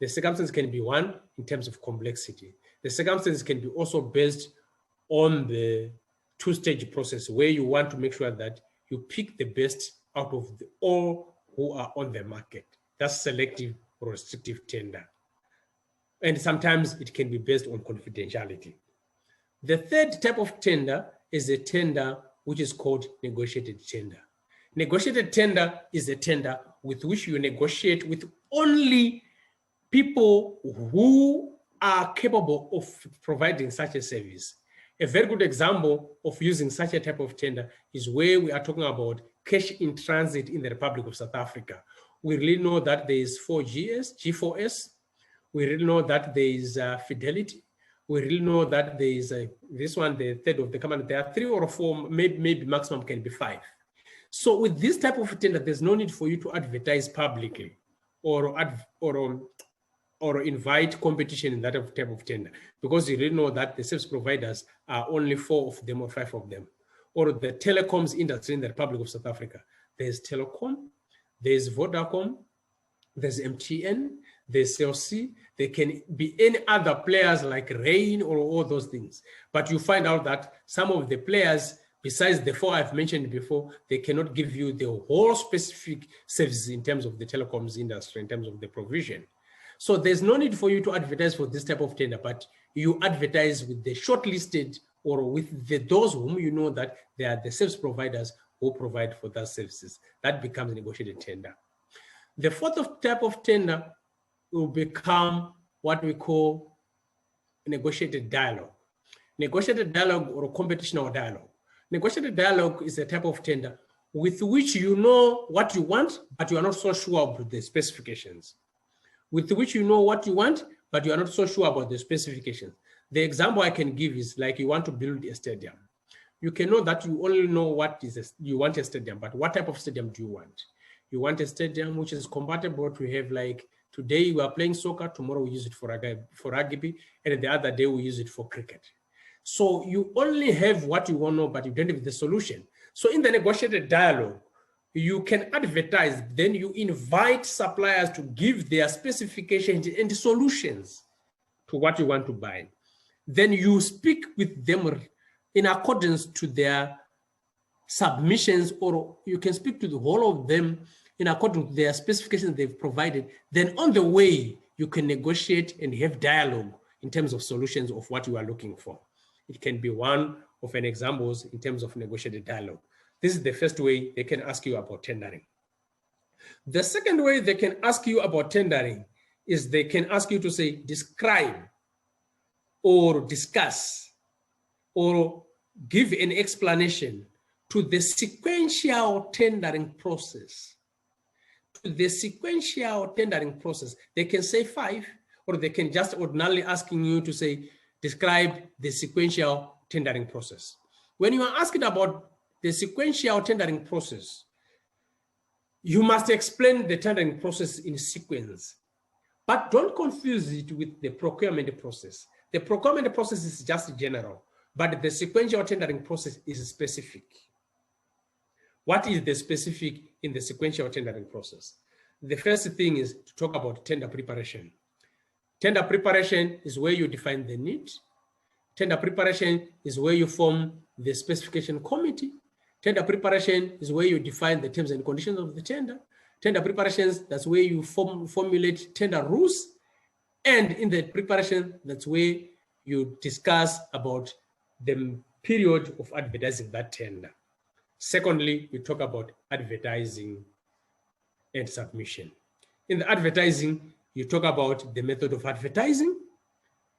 The circumstance can be one in terms of complexity. The circumstance can be also based on the two-stage process where you want to make sure that you pick the best out of all who are on the market. That's selective or restrictive tender. And sometimes it can be based on confidentiality. The third type of tender is a tender which is called negotiated tender. Negotiated tender is a tender with which you negotiate with only people who are capable of providing such a service. A very good example of using such a type of tender is where we are talking about cash in transit in the Republic of South Africa. We really know that there is 4GS, G4S. We really know that there is Fidelity. We really know that there is this one, the third of the company. There are 3 or 4, maybe maximum can be 5. So with this type of tender, there's no need for you to advertise publicly or invite competition in that type of tender, because you really know that the service providers are only 4 of them or 5 of them. Or the telecoms industry in the Republic of South Africa, there's Telecom, there's Vodacom, there's MTN, there's CLC, there can be any other players like Rain or all those things. But you find out that some of the players, besides the 4 I've mentioned before, they cannot give you the whole specific services in terms of the telecoms industry, in terms of the provision. So there's no need for you to advertise for this type of tender, but you advertise with the shortlisted or with those whom you know that they are the service providers who provide for those services. That becomes a negotiated tender. The fourth type of tender will become what we call negotiated dialogue. Negotiated dialogue or competitional dialogue. Negotiated dialogue is a type of tender with which you know what you want, but you are not so sure about the specifications. With which you know what you want, but you are not so sure about the specifications. The example I can give is like you want to build a stadium. You can know that you only know what is you want a stadium, but what type of stadium do you want? You want a stadium which is compatible to have, like, today we are playing soccer, tomorrow we use it for rugby, and the other day we use it for cricket. So you only have what you want to know, but you don't have the solution. So in the negotiated dialogue, you can advertise, then you invite suppliers to give their specifications and solutions to what you want to buy. Then you speak with them in accordance to their submissions, or you can speak to the whole of them in accordance with their specifications they've provided. Then on the way, you can negotiate and have dialogue in terms of solutions of what you are looking for. It can be one of an examples in terms of negotiated dialogue. This is the first way they can ask you about tendering. The second way they can ask you about tendering is they can ask you to say, describe or discuss or give an explanation to the sequential tendering process. To the sequential tendering process, they can say 5, or they can just ordinarily asking you to say, describe the sequential tendering process. When you are asking about the sequential tendering process, you must explain the tendering process in sequence, but don't confuse it with the procurement process. The procurement process is just general, but the sequential tendering process is specific. What is the specific in the sequential tendering process? The first thing is to talk about tender preparation. Tender preparation is where you define the need. Tender preparation is where you form the specification committee. Tender preparation is where you define the terms and conditions of the tender. Tender preparations, that's where you formulate tender rules. And in the preparation, that's where you discuss about the period of advertising that tender. Secondly, we talk about advertising and submission. In the advertising, you talk about the method of advertising,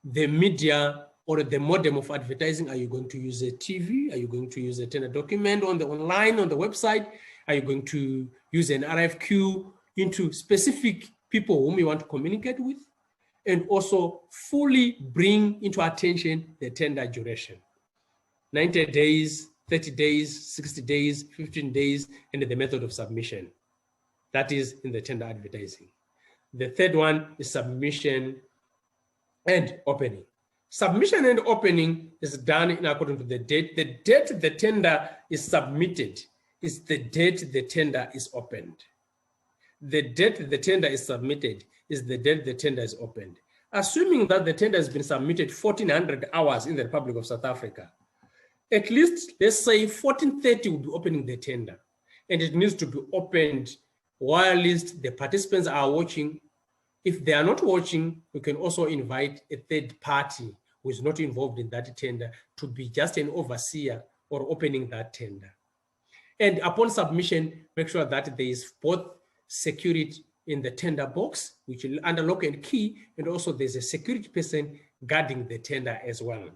the media or the modem of advertising. Are you going to use a TV? Are you going to use a tender document on the online, on the website? Are you going to use an RFQ into specific people whom you want to communicate with? And also fully bring into attention the tender duration. 90 days, 30 days, 60 days, 15 days, and the method of submission. That is in the tender advertising. The third one is submission and opening. Submission and opening is done in according to the date. The date the tender is submitted is the date the tender is opened. The date the tender is submitted is the date the tender is opened. Assuming that the tender has been submitted 1400 hours in the Republic of South Africa, at least let's say 1430 will be opening the tender, and it needs to be opened while at least the participants are watching. If they are not watching, we can also invite a third party who is not involved in that tender to be just an overseer or opening that tender. And upon submission, make sure that there is both security in the tender box, which will under lock and key, and also there's a security person guarding the tender as well.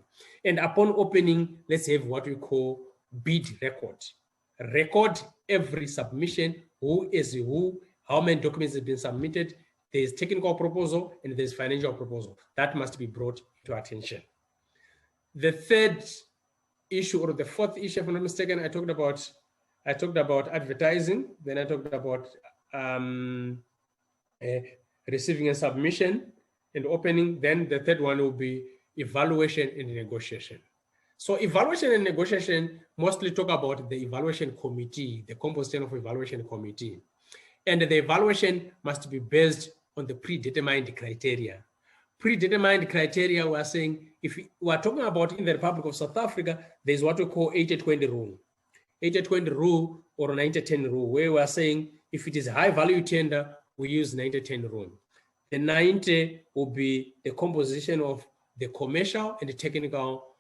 And upon opening, let's have what we call bid record. Record every submission, who is who, how many documents have been submitted. There's technical proposal and there's financial proposal. That must be brought to attention. The third issue, or the fourth issue, if I'm not mistaken, I talked about advertising, then I talked about receiving a submission and opening. Then the third one will be evaluation and negotiation. So evaluation and negotiation mostly talk about the evaluation committee, the composition of evaluation committee. And the evaluation must be based on the predetermined criteria. Predetermined criteria, we are saying, if we are talking about in the Republic of South Africa, there's what we call 80-20 rule. 80-20 rule or 90-10 rule, where we are saying if it is a high value tender, we use 90-10 rule. The 90 will be the composition of the commercial and the technical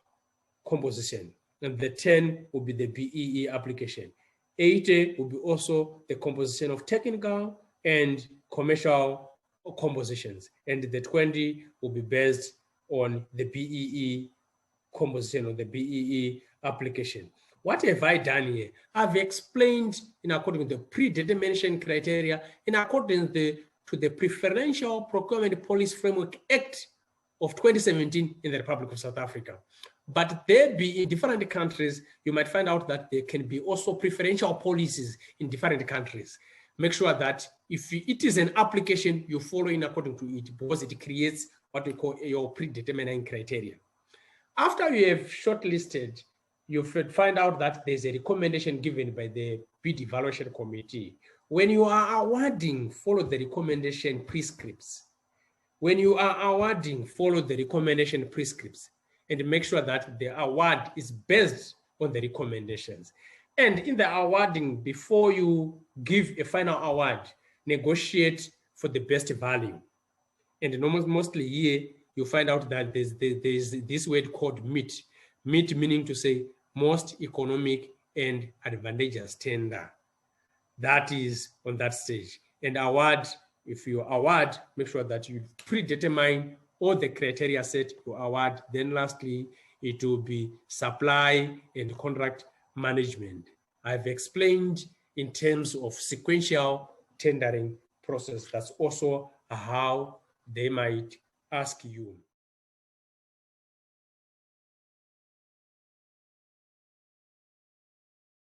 composition. And the 10 will be the BEE application. 80 will be also the composition of technical and commercial compositions. And the 20 will be based on the BEE composition or the BEE application. What have I done here? I've explained in accordance with the predetermination criteria, in accordance to the Preferential Procurement Policy Framework Act of 2017 in the Republic of South Africa. But there be in different countries, you might find out that there can be also preferential policies in different countries. Make sure that if it is an application, you follow in according to it, because it creates what we call your predetermining criteria. After you have shortlisted, you find out that there's a recommendation given by the bid evaluation committee. When you are awarding, follow the recommendation prescripts. When you are awarding, follow the recommendation prescripts and make sure that the award is based on the recommendations. And in the awarding, before you give a final award, negotiate for the best value. And mostly here, you find out that there's this word called MEET. MEET meaning to say most economic and advantageous tender. that is on that stage. And award, if you award, make sure that you predetermine all the criteria set to award. Then lastly, it will be supply and contract management. I've explained in terms of sequential tendering process. That's also how they might ask you.